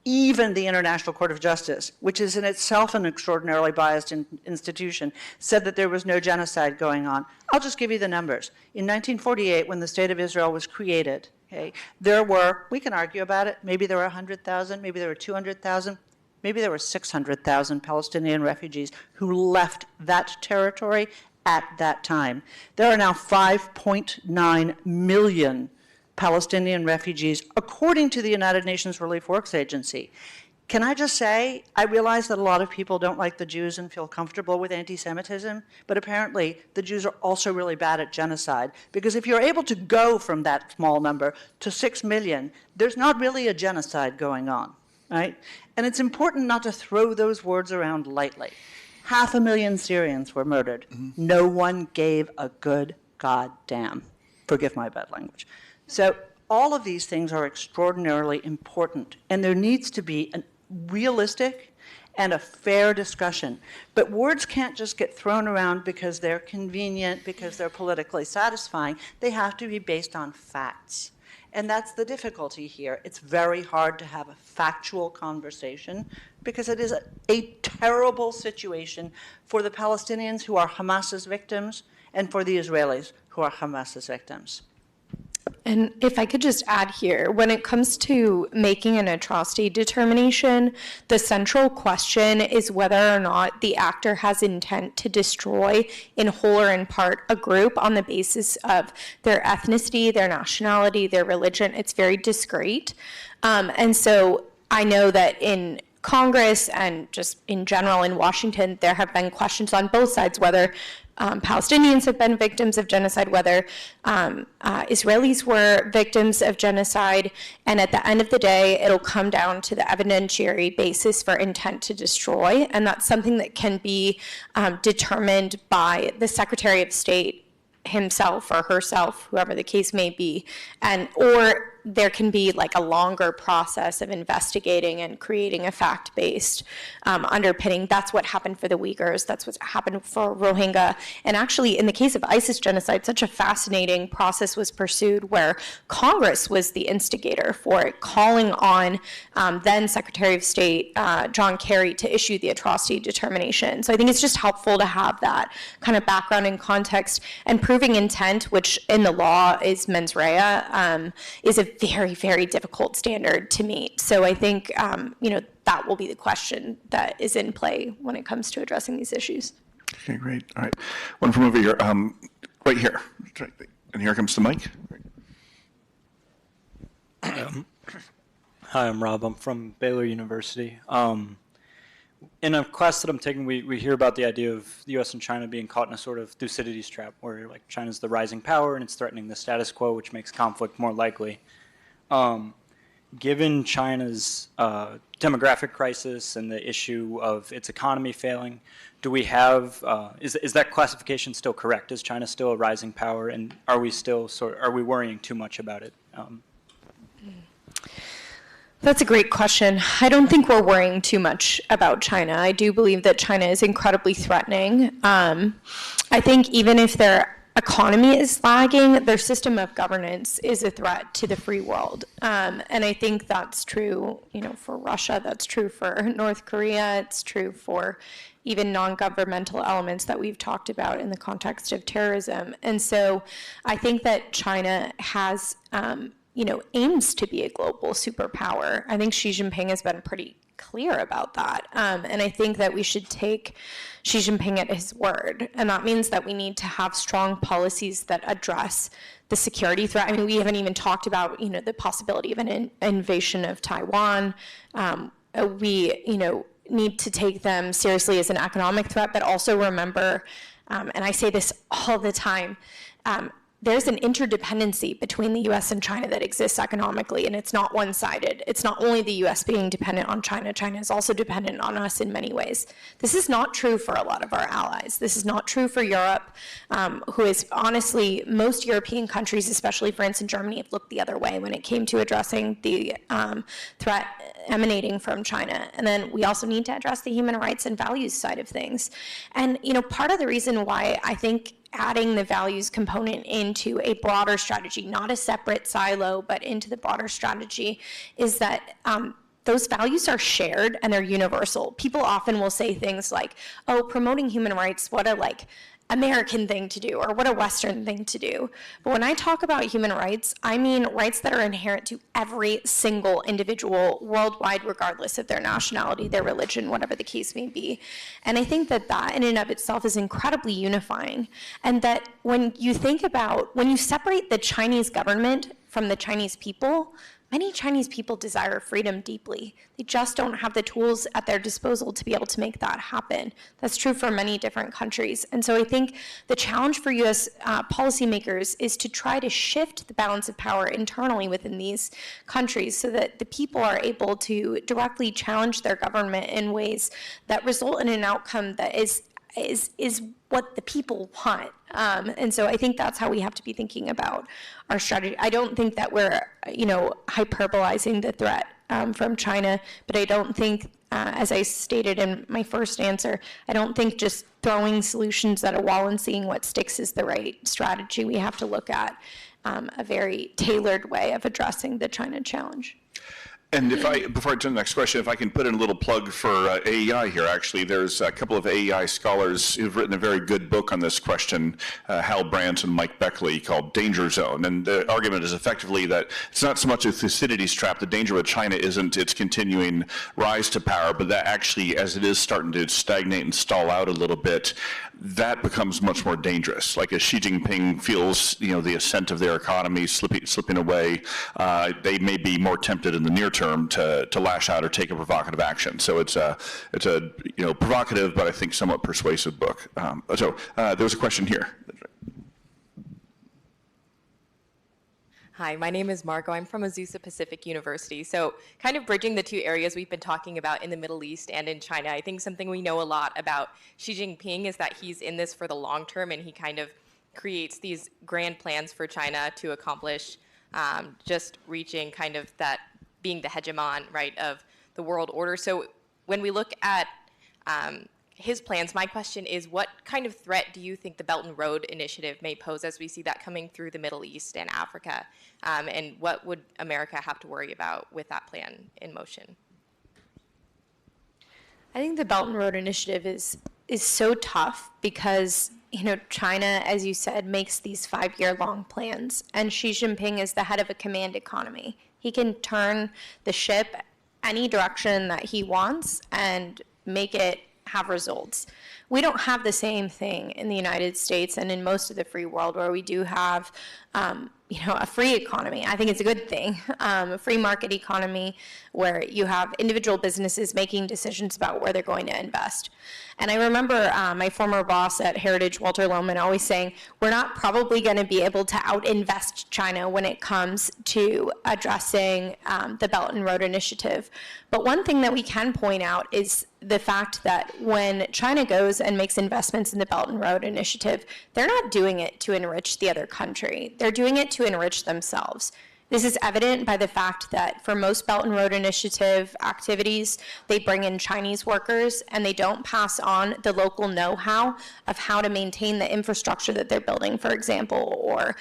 even the International Court of Justice, which is in itself an extraordinarily biased institution, said that there was no genocide going on. I'll just give you the numbers. In 1948, when the State of Israel was created, okay, there were, we can argue about it, maybe there were 100,000, maybe there were 200,000, maybe there were 600,000 Palestinian refugees who left that territory at that time. There are now 5.9 million Palestinian refugees, according to the United Nations Relief Works Agency. Can I just say, I realize that a lot of people don't like the Jews and feel comfortable with anti-Semitism, but apparently the Jews are also really bad at genocide, because if you're able to go from that small number to 6 million, there's not really a genocide going on, right? And it's important not to throw those words around lightly. 500,000 Syrians were murdered. No one gave a good goddamn. Forgive my bad language. So all of these things are extraordinarily important, and there needs to be a realistic and a fair discussion. But words can't just get thrown around because they're convenient, because they're politically satisfying. They have to be based on facts. And that's the difficulty here. It's very hard to have a factual conversation because it is a terrible situation for the Palestinians who are Hamas's victims and for the Israelis who are Hamas's victims. And if I could just add here, when it comes to making an atrocity determination, the central question is whether or not the actor has intent to destroy in whole or in part a group on the basis of their ethnicity, their nationality, their religion. It's very discrete. And so I know that in Congress and just in general in Washington, there have been questions on both sides, whether Palestinians have been victims of genocide, whether Israelis were victims of genocide, and at the end of the day, it'll come down to the evidentiary basis for intent to destroy, and that's something that can be determined by the Secretary of State himself or herself, whoever the case may be, or there can be like a longer process of investigating and creating a fact-based underpinning. That's what happened for the Uyghurs. That's what happened for Rohingya. And actually, in the case of ISIS genocide, such a fascinating process was pursued where Congress was the instigator for it, calling on then Secretary of State John Kerry to issue the atrocity determination. So I think it's just helpful to have that kind of background and context. And proving intent, which in the law is mens rea, is a very, very difficult standard to meet. So I think, that will be the question that is in play when it comes to addressing these issues. Okay, great. All right. One from over here, right here. And here comes the mic. Hi, I'm Rob. I'm from Baylor University. In a class that I'm taking, we hear about the idea of the U.S. and China being caught in a sort of Thucydides trap, where like China's the rising power and it's threatening the status quo, which makes conflict more likely. given China's demographic crisis and the issue of its economy failing, do we have, is that classification still correct? Is China still a rising power, and are we still are we worrying too much about it? That's a great question. I don't think we're worrying too much about China. I do believe that China is incredibly threatening. I think even if their economy is lagging, their system of governance is a threat to the free world. And I think that's true, for Russia, that's true for North Korea, it's true for even non-governmental elements that we've talked about in the context of terrorism. And so I think that China has, aims to be a global superpower. I think Xi Jinping has been pretty clear about that. And I think that we should take Xi Jinping at his word. And that means that we need to have strong policies that address the security threat. I mean, we haven't even talked about, the possibility of an invasion of Taiwan. We, need to take them seriously as an economic threat, but also remember, and I say this all the time, there's an interdependency between the US and China that exists economically, and it's not one-sided. It's not only the US being dependent on China, China is also dependent on us in many ways. This is not true for a lot of our allies. This is not true for Europe, who is honestly, most European countries, especially France and Germany, have looked the other way when it came to addressing the threat emanating from China. And then we also need to address the human rights and values side of things. And, part of the reason why I think adding the values component into a broader strategy, not a separate silo, but into the broader strategy, is that those values are shared and they're universal. People often will say things like, oh, promoting human rights, what a American thing to do, or what a Western thing to do. But when I talk about human rights, I mean rights that are inherent to every single individual worldwide, regardless of their nationality, their religion, whatever the case may be. And I think that that in and of itself is incredibly unifying. And that when you separate the Chinese government from the Chinese people, many Chinese people desire freedom deeply. They just don't have the tools at their disposal to be able to make that happen. That's true for many different countries. And so I think the challenge for US policymakers is to try to shift the balance of power internally within these countries so that the people are able to directly challenge their government in ways that result in an outcome that is what the people want. And so I think that's how we have to be thinking about our strategy. I don't think that we're, hyperbolizing the threat from China, but I don't think, as I stated in my first answer, I don't think just throwing solutions at a wall and seeing what sticks is the right strategy. We have to look at a very tailored way of addressing the China challenge. And before I turn to the next question, if I can put in a little plug for AEI here, actually, there's a couple of AEI scholars who've written a very good book on this question, Hal Brandt and Mike Beckley, called Danger Zone. And the argument is effectively that it's not so much a Thucydides trap. The danger with China isn't its continuing rise to power, but that actually, as it is starting to stagnate and stall out a little bit, that becomes much more dangerous. Like as Xi Jinping feels, the ascent of their economy slipping away, they may be more tempted in the near term to lash out or take a provocative action. So it's a provocative, but I think somewhat persuasive book. So there was a question here. Hi, my name is Margot. I'm from Azusa Pacific University. So kind of bridging the two areas we've been talking about in the Middle East and in China, I think something we know a lot about Xi Jinping is that he's in this for the long term, and he kind of creates these grand plans for China to accomplish just reaching kind of that being the hegemon, right, of the world order. So when we look at his plans, my question is, what kind of threat do you think the Belt and Road Initiative may pose as we see that coming through the Middle East and Africa? And what would America have to worry about with that plan in motion? I think the Belt and Road Initiative is so tough because, China, as you said, makes these 5-year-long plans, and Xi Jinping is the head of a command economy. He can turn the ship any direction that he wants and make it have results. We don't have the same thing in the United States and in most of the free world, where we do have a free economy. I think it's a good thing, a free market economy where you have individual businesses making decisions about where they're going to invest. And I remember my former boss at Heritage, Walter Lohman, always saying, we're not probably going to be able to out-invest China when it comes to addressing the Belt and Road Initiative. But one thing that we can point out is the fact that when China goes and makes investments in the Belt and Road Initiative, they're not doing it to enrich the other country. They're doing it to enrich themselves. This is evident by the fact that for most Belt and Road Initiative activities, they bring in Chinese workers and they don't pass on the local know-how of how to maintain the infrastructure that they're building, for example, or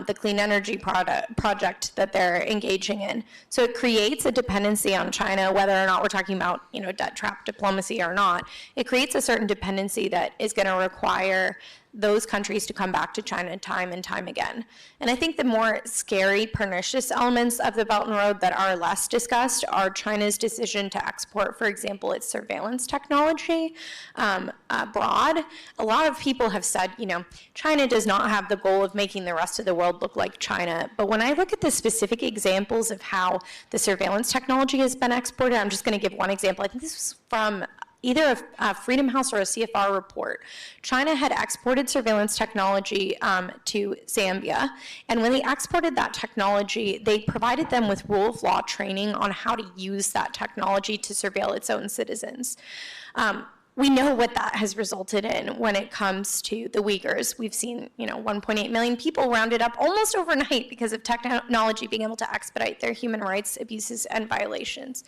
the clean energy project that they're engaging in. So it creates a dependency on China, whether or not we're talking about debt trap diplomacy or not. It creates a certain dependency that is going to require those countries to come back to China time and time again. And I think the more scary, pernicious elements of the Belt and Road that are less discussed are China's decision to export, for example, its surveillance technology abroad. A lot of people have said, China does not have the goal of making the rest of the world look like China. But when I look at the specific examples of how the surveillance technology has been exported, I'm just going to give one example. I think this was from either a Freedom House or a CFR report. China had exported surveillance technology to Zambia, and when they exported that technology, they provided them with rule of law training on how to use that technology to surveil its own citizens. We know what that has resulted in when it comes to the Uyghurs. We've seen, 1.8 million people rounded up almost overnight because of technology being able to expedite their human rights abuses and violations.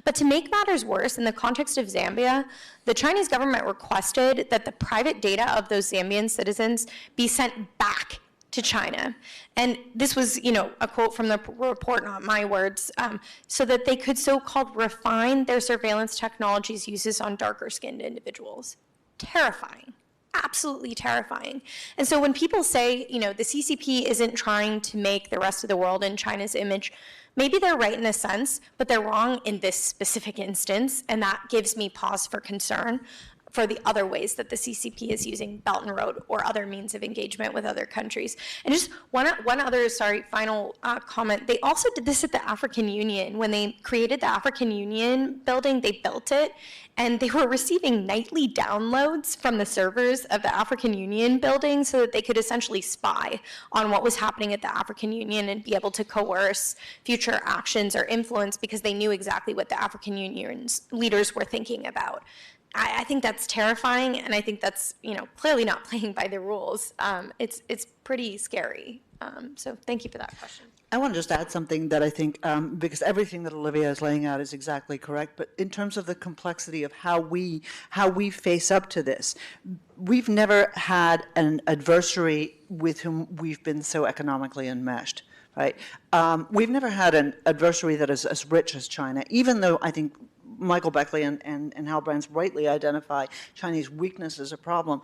But to make matters worse, in the context of Zambia, the Chinese government requested that the private data of those Zambian citizens be sent back to China. And this was, a quote from the report, not my words, so that they could so-called refine their surveillance technology's uses on darker-skinned individuals. Terrifying. Absolutely terrifying. And so when people say, the CCP isn't trying to make the rest of the world in China's image, maybe they're right in a sense, but they're wrong in this specific instance, and that gives me pause for concern for the other ways that the CCP is using Belt and Road or other means of engagement with other countries. And just one other, final comment. They also did this at the African Union. When they created the African Union building, they built it, and they were receiving nightly downloads from the servers of the African Union building so that they could essentially spy on what was happening at the African Union and be able to coerce future actions or influence because they knew exactly what the African Union's leaders were thinking about. I think that's terrifying, and I think that's clearly not playing by the rules. It's pretty scary. So thank you for that question. I want to just add something that I think, because everything that Olivia is laying out is exactly correct, but in terms of the complexity of how we face up to this, we've never had an adversary with whom we've been so economically enmeshed. Right? We've never had an adversary that is as rich as China, even though I think Michael Beckley and Hal Brands rightly identify Chinese weakness as a problem.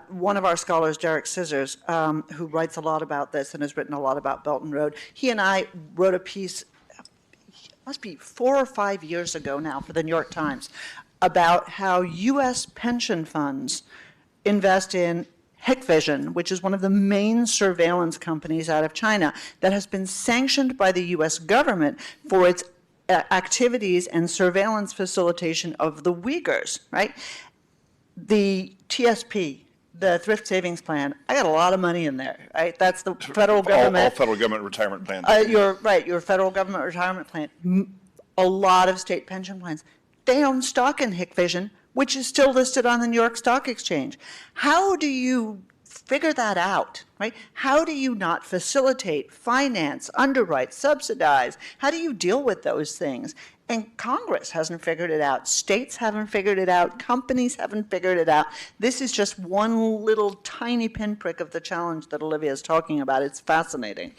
One of our scholars, Derek Scissors, who writes a lot about this and has written a lot about Belt and Road, he and I wrote a piece, must be 4 or 5 years ago now, for the New York Times, about how U.S. pension funds invest in Hikvision, which is one of the main surveillance companies out of China that has been sanctioned by the U.S. government for its activities and surveillance facilitation of the Uyghurs, right? The TSP, the Thrift Savings Plan, I got a lot of money in there, right? That's the federal government. All federal government retirement plans. You're right, your federal government retirement plan. A lot of state pension plans. They own stock in Hikvision, which is still listed on the New York Stock Exchange. How do you figure that out, right? How do you not facilitate, finance, underwrite, subsidize? How do you deal with those things? And Congress hasn't figured it out. States haven't figured it out. Companies haven't figured it out. This is just one little tiny pinprick of the challenge that Olivia is talking about. It's fascinating.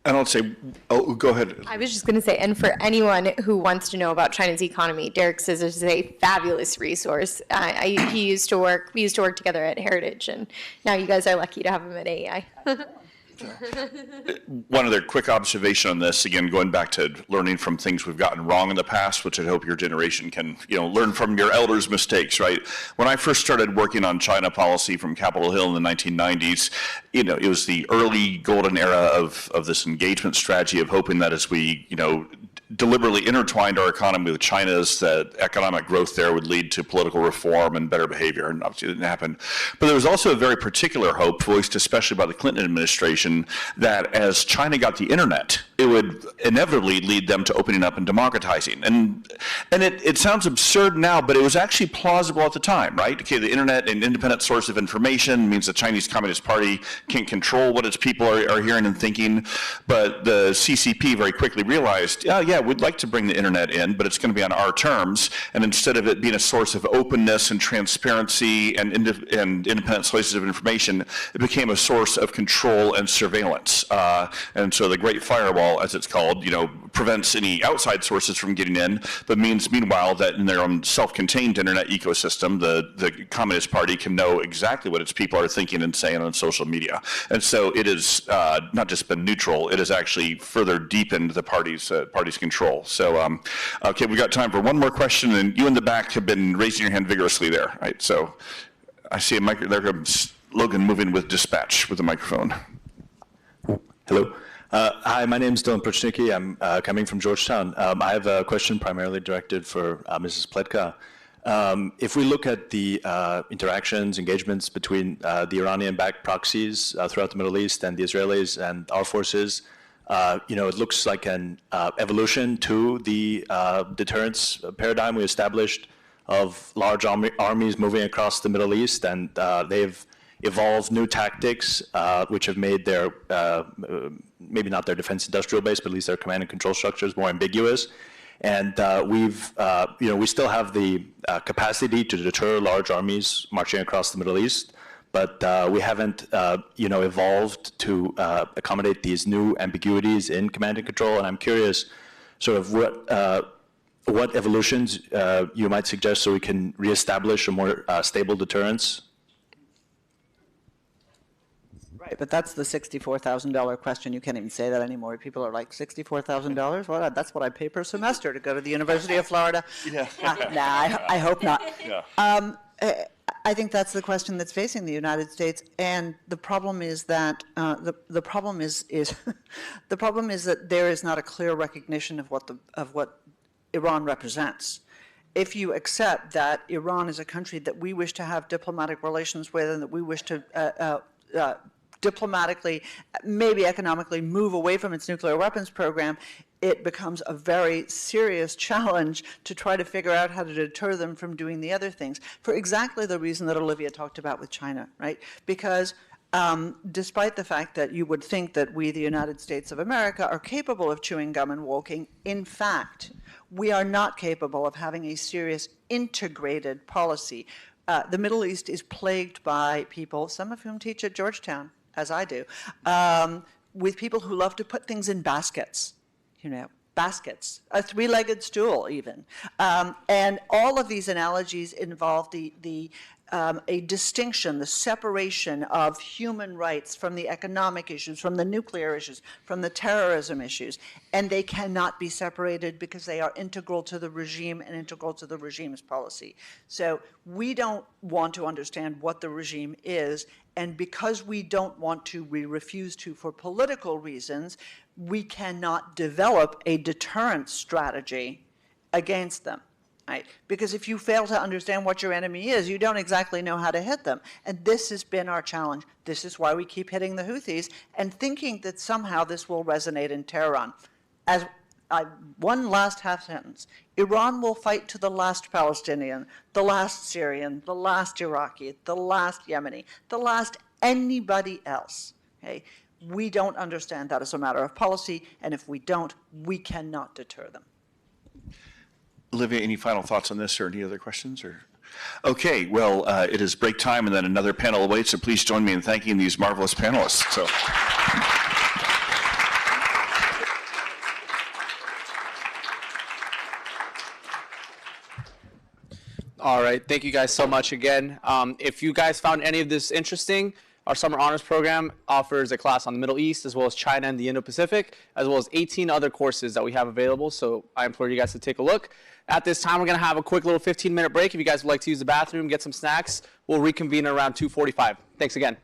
And I'll say, oh, go ahead. I was just going to say, and for anyone who wants to know about China's economy, Derek Scissors is a fabulous resource. We used to work together at Heritage, and now you guys are lucky to have him at AEI. One other quick observation on this, again, going back to learning from things we've gotten wrong in the past, which I hope your generation can, learn from your elders' mistakes, right? When I first started working on China policy from Capitol Hill in the 1990s, it was the early golden era of this engagement strategy of hoping that as we, deliberately intertwined our economy with China's, that economic growth there would lead to political reform and better behavior, and obviously it didn't happen. But there was also a very particular hope, voiced especially by the Clinton administration, that as China got the internet, it would inevitably lead them to opening up and democratizing. And it sounds absurd now, but it was actually plausible at the time, right? Okay, the internet, an independent source of information, means the Chinese Communist Party can control what its people are hearing and thinking. But the CCP very quickly realized, oh yeah, we'd like to bring the internet in, but it's going to be on our terms. And instead of it being a source of openness and transparency and independent sources of information, it became a source of control and surveillance. And so the Great Firewall, as it's called, prevents any outside sources from getting in, but means meanwhile that in their own self-contained internet ecosystem, the Communist Party can know exactly what its people are thinking and saying on social media. And so it has not just been neutral, it has actually further deepened the party's control. So, okay, we got time for one more question, and you in the back have been raising your hand vigorously there, right? So I see there comes Logan moving with dispatch with the microphone. Hello. Hi, my name is Dylan Prochnicki. I'm coming from Georgetown. I have a question primarily directed for Mrs. Pletka. If we look at the interactions, engagements between the Iranian-backed proxies throughout the Middle East and the Israelis and our forces, it looks like an evolution to the deterrence paradigm we established of large armies moving across the Middle East, and they've evolved new tactics which have made their, maybe not their defense industrial base, but at least their command and control structures more ambiguous. And we still have the capacity to deter large armies marching across the Middle East, but we haven't, evolved to accommodate these new ambiguities in command and control. And I'm curious, sort of what evolutions you might suggest so we can reestablish a more stable deterrence. Right, but that's the $64,000 question. You can't even say that anymore. People are like, $64,000? Well, that's what I pay per semester to go to the University of Florida. Yeah. I hope not. Yeah. I think that's the question that's facing the United States, and the problem is that the problem is the problem is that there is not a clear recognition of what Iran represents. If you accept that Iran is a country that we wish to have diplomatic relations with and that we wish to diplomatically, maybe economically, move away from its nuclear weapons program, it becomes a very serious challenge to try to figure out how to deter them from doing the other things, for exactly the reason that Olivia talked about with China, right? Because despite the fact that you would think that we, the United States of America, are capable of chewing gum and walking, in fact, we are not capable of having a serious integrated policy. The Middle East is plagued by people, some of whom teach at Georgetown, as I do, with people who love to put things in baskets, baskets, a three-legged stool even. And all of these analogies involve a distinction, the separation of human rights from the economic issues, from the nuclear issues, from the terrorism issues. And they cannot be separated because they are integral to the regime and integral to the regime's policy. So we don't want to understand what the regime is, and because we don't want to, we refuse to for political reasons, we cannot develop a deterrence strategy against them. Right? Because if you fail to understand what your enemy is, you don't exactly know how to hit them. And this has been our challenge. This is why we keep hitting the Houthis and thinking that somehow this will resonate in Tehran. As one last half sentence, Iran will fight to the last Palestinian, the last Syrian, the last Iraqi, the last Yemeni, the last anybody else. Okay? We don't understand that as a matter of policy, and if we don't, we cannot deter them. Olivia, any final thoughts on this or any other questions? Okay, well, it is break time and then another panel awaits, so please join me in thanking these marvelous panelists. So. All right, thank you guys so much again. If you guys found any of this interesting, Our summer honors program offers a class on the Middle East, as well as China and the Indo-Pacific, as well as 18 other courses that we have available. So I implore you guys to take a look. At this time, we're going to have a quick little 15-minute break. If you guys would like to use the bathroom, get some snacks, we'll reconvene around 2:45. Thanks again.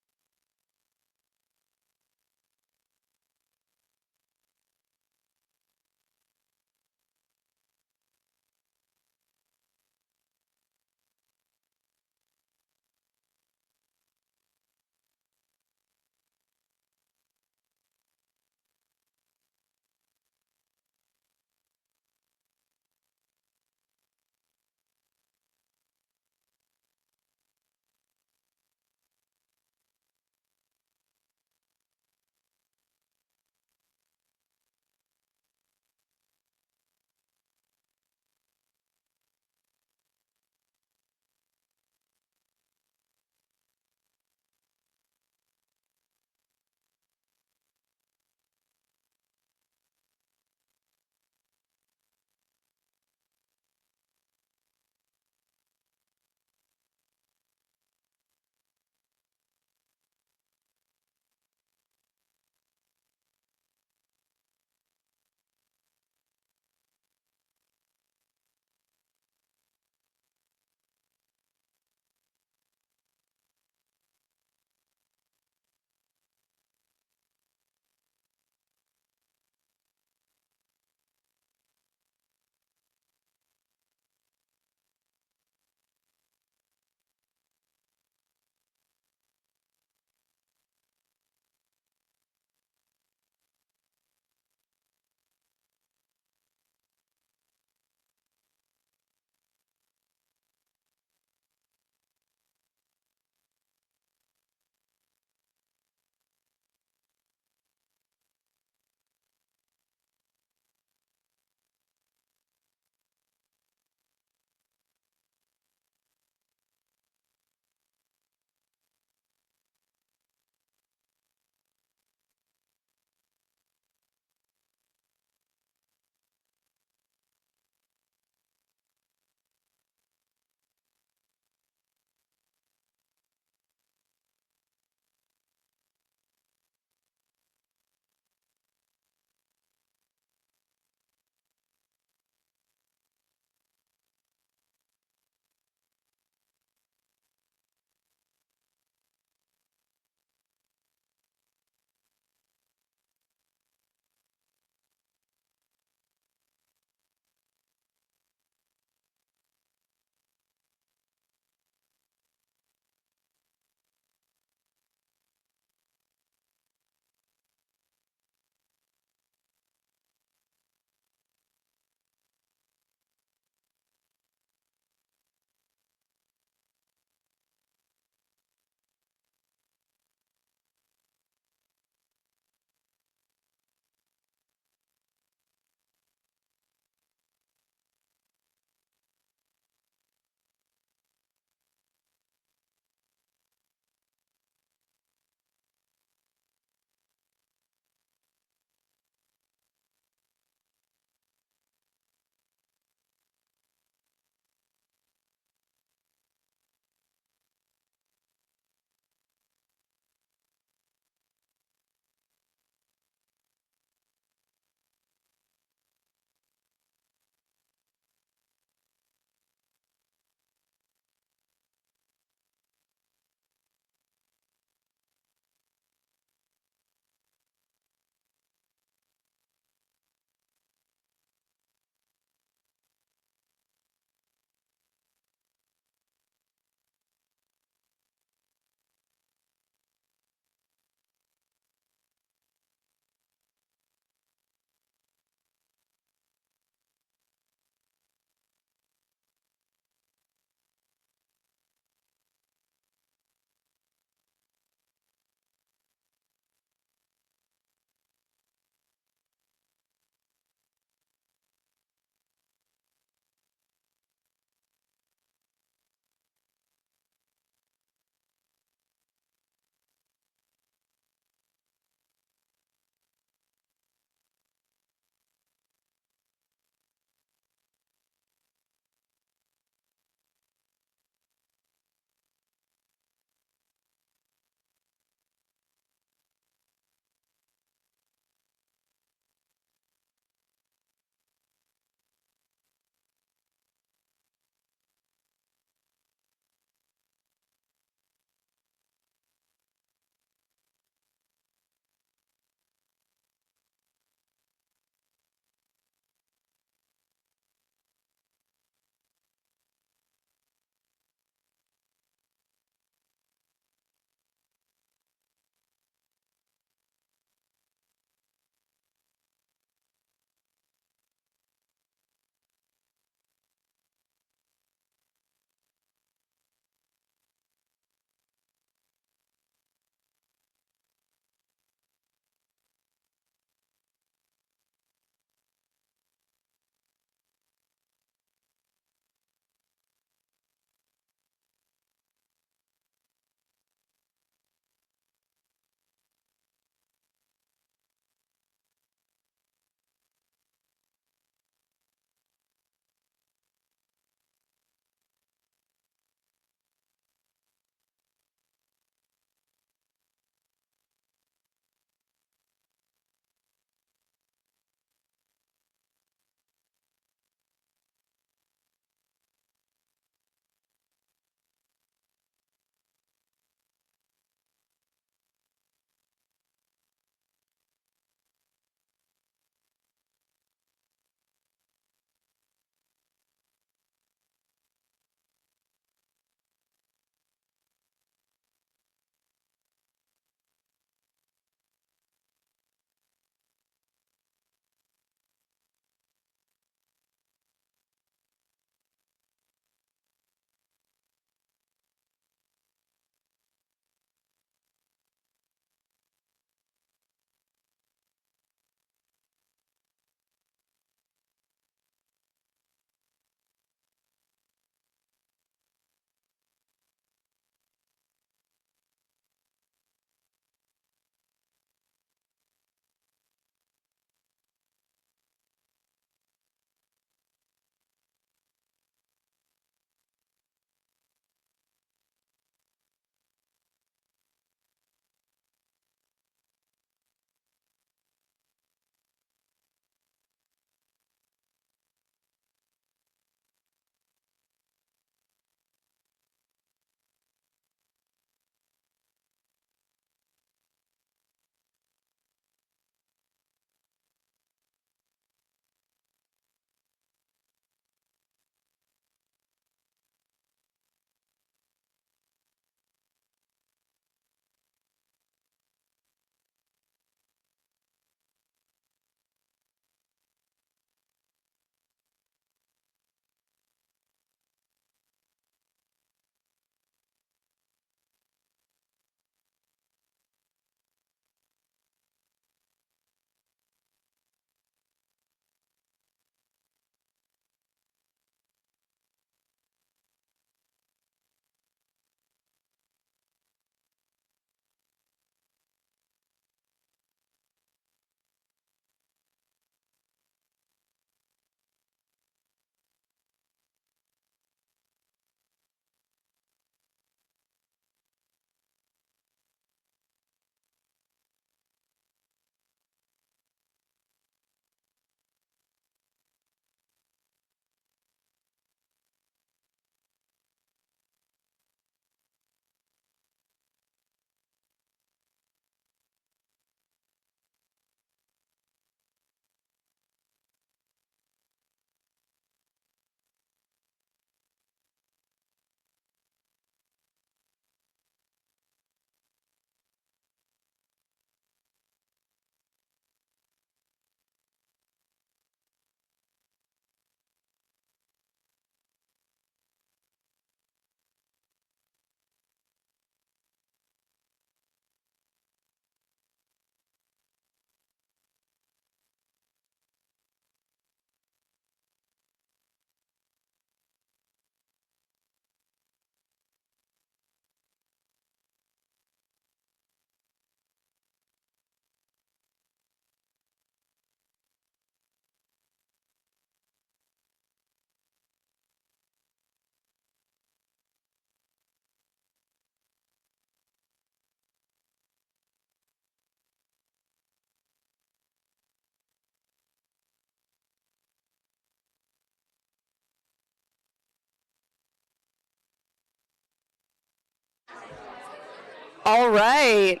All right.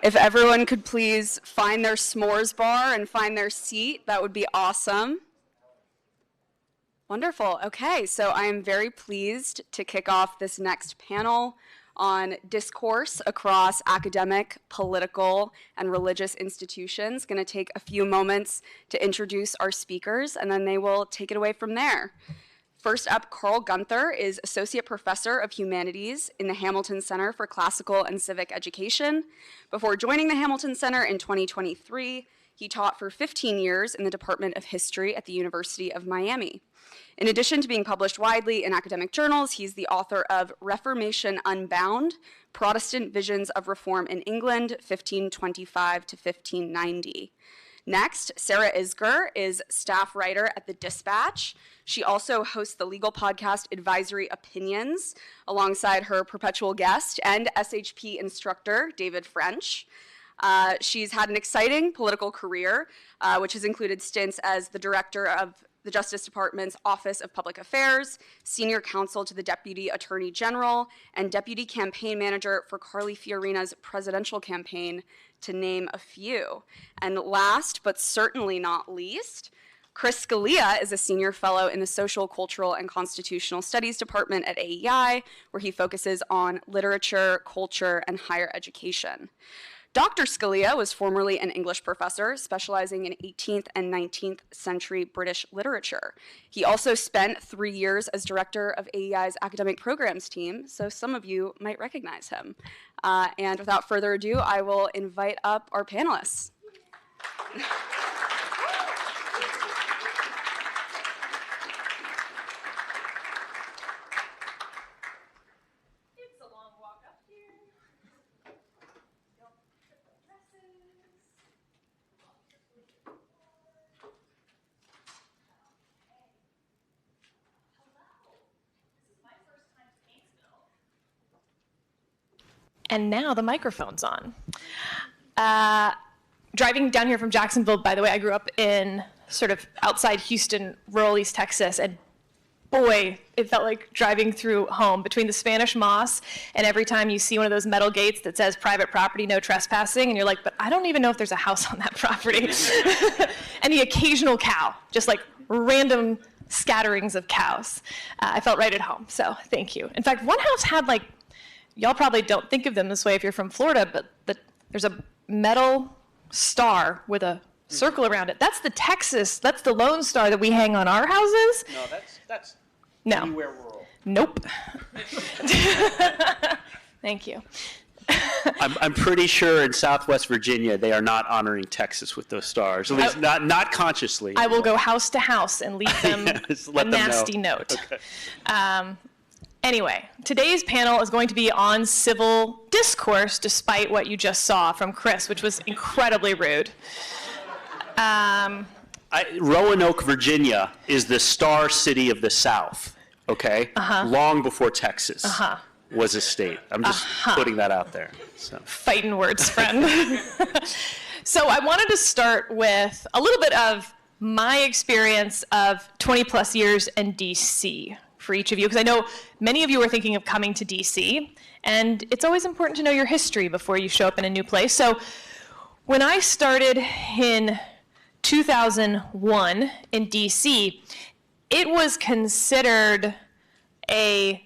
If everyone could please find their s'mores bar and find their seat, that would be awesome. Wonderful. Okay, so I am very pleased to kick off this next panel on discourse across academic, political, and religious institutions. Going to take a few moments to introduce our speakers, and then they will take it away from there. First up, Karl Gunther is Associate Professor of Humanities in the Hamilton Center for Classical and Civic Education. Before joining the Hamilton Center in 2023, he taught for 15 years in the Department of History at the University of Miami. In addition to being published widely in academic journals, he's the author of Reformation Unbound, Protestant Visions of Reform in England, 1525 to 1590. Next, Sarah Isgur is staff writer at The Dispatch. She also hosts the legal podcast Advisory Opinions alongside her perpetual guest and SHP instructor, David French. She's had an exciting political career, which has included stints as the director of the Justice Department's Office of Public Affairs, senior counsel to the Deputy Attorney General, and deputy campaign manager for Carly Fiorina's presidential campaign, to name a few. And last, but certainly not least, Chris Scalia is a senior fellow in the Social, Cultural, and Constitutional Studies Department at AEI, where he focuses on literature, culture, and higher education. Dr. Scalia was formerly an English professor specializing in 18th and 19th century British literature. He also spent 3 years as director of AEI's academic programs team, so some of you might recognize him. And without further ado, I will invite up our panelists. And now the microphone's on. Driving down here from Jacksonville, by the way, I grew up in sort of outside Houston, rural East Texas, and boy, it felt like driving through home between the Spanish moss and every time you see one of those metal gates that says private property, no trespassing, and you're like, but I don't even know if there's a house on that property. And the occasional cow, just like random scatterings of cows. I felt right at home, so thank you. In fact, one house had like, y'all probably don't think of them this way if you're from Florida, but there's a metal star with a circle around it. That's that's the Lone Star that we hang on our houses. No, that's no. Anywhere rural. Nope. Thank you. I'm pretty sure in Southwest Virginia they are not honoring Texas with those stars, at least not consciously. I will go house to house and leave them a nasty note. Okay. Anyway, today's panel is going to be on civil discourse, despite what you just saw from Chris, which was incredibly rude. Roanoke, Virginia is the star city of the South, okay? Long before Texas was a state. I'm just putting that out there. So. Fighting words, friend. So I wanted to start with a little bit of my experience of 20 plus years in DC. For each of you, because I know many of you are thinking of coming to DC, and it's always important to know your history before you show up in a new place. So when I started in 2001 in DC, it was considered an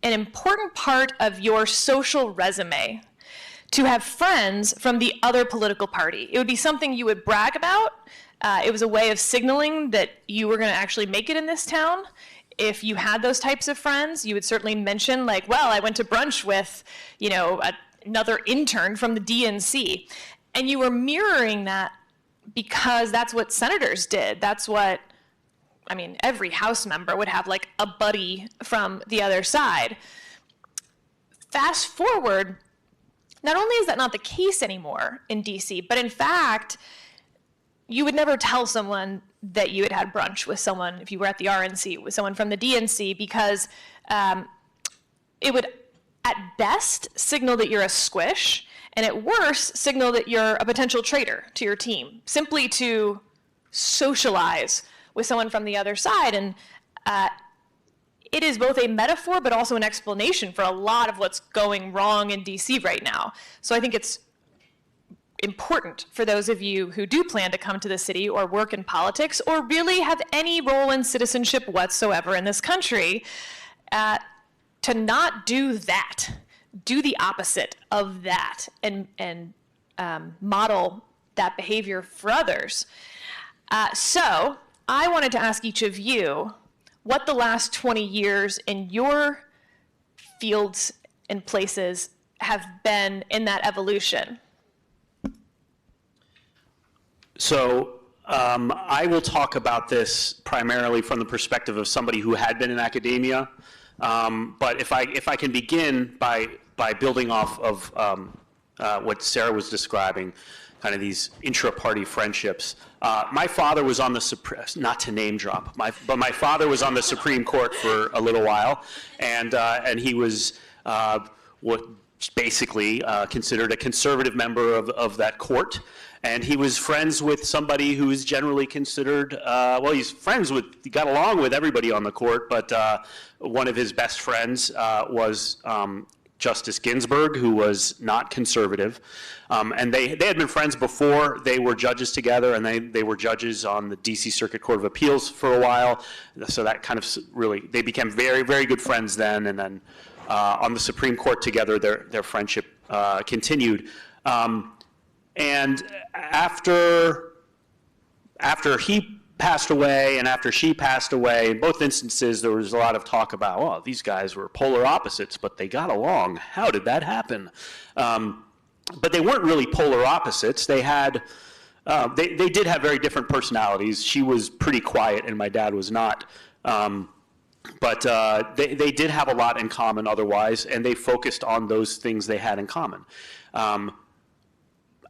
important part of your social resume to have friends from the other political party. It would be something you would brag about. It was a way of signaling that you were going to actually make it in this town. If you had those types of friends, you would certainly mention, like, well, I went to brunch with, you know, another intern from the DNC. And you were mirroring that because that's what senators did. That's what, I mean, every House member would have, like, a buddy from the other side. Fast forward, not only is that not the case anymore in DC, but in fact, you would never tell someone that you had had brunch with someone, if you were at the RNC, with someone from the DNC, because it would, at best, signal that you're a squish, and at worst, signal that you're a potential traitor to your team, simply to socialize with someone from the other side. And it is both a metaphor but also an explanation for a lot of what's going wrong in DC right now. So I think it's important for those of you who do plan to come to the city or work in politics or really have any role in citizenship whatsoever in this country, to not do that, do the opposite of that, and model that behavior for others. So I wanted to ask each of you what the last 20 years in your fields and places have been in that evolution. So I will talk about this primarily from the perspective of somebody who had been in academia. But if I can begin by building off of what Sarah was describing, kind of these intra-party friendships. My father was on the not to name drop, but my father was on the Supreme Court for a little while, and he was what basically considered a conservative member of that court. And he was friends with somebody who is generally considered, well, he got along with everybody on the court, but one of his best friends was Justice Ginsburg, who was not conservative. And they had been friends before they were judges together, and they were judges on the DC Circuit Court of Appeals for a while. So that kind of really, they became very, very good friends then, and then on the Supreme Court together, their friendship continued. And after he passed away and after she passed away, in both instances, there was a lot of talk about, well, these guys were polar opposites, but they got along. How did that happen? But they weren't really polar opposites. They had, they did have very different personalities. She was pretty quiet and my dad was not. But they did have a lot in common otherwise, and they focused on those things they had in common.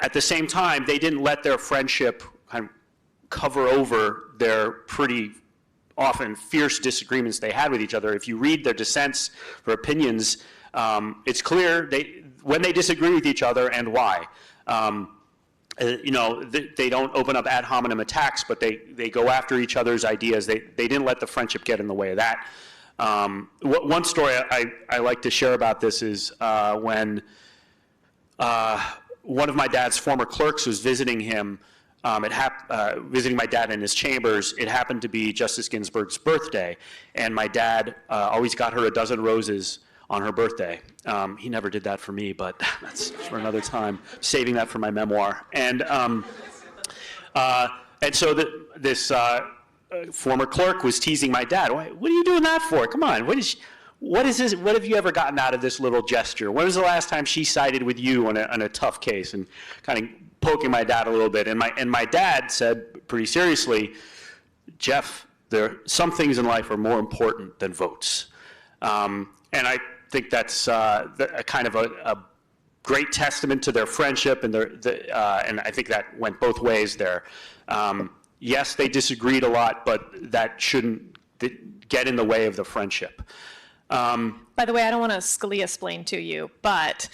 At the same time, they didn't let their friendship kind of cover over their pretty often fierce disagreements they had with each other. If you read their dissents or opinions, it's clear when they disagree with each other and why. You know, they don't open up ad hominem attacks, but they go after each other's ideas. They didn't let the friendship get in the way of that. One story I like to share about this is when one of my dad's former clerks was visiting him, visiting my dad in his chambers. It happened to be Justice Ginsburg's birthday, and my dad always got her a dozen roses on her birthday. He never did that for me, but that's for another time. Saving that for my memoir. And so this former clerk was teasing my dad. What are you doing that for? Come on, what is this? What have you ever gotten out of this little gesture? When was the last time she sided with you on a tough case? And kind of poking my dad a little bit. And my dad said pretty seriously, Jeff, some things in life are more important than votes. And I think that's a kind of a great testament to their friendship, and and I think that went both ways there. Yes, they disagreed a lot, but that shouldn't get in the way of the friendship. By the way, I don't want to Scalia-splain to you, but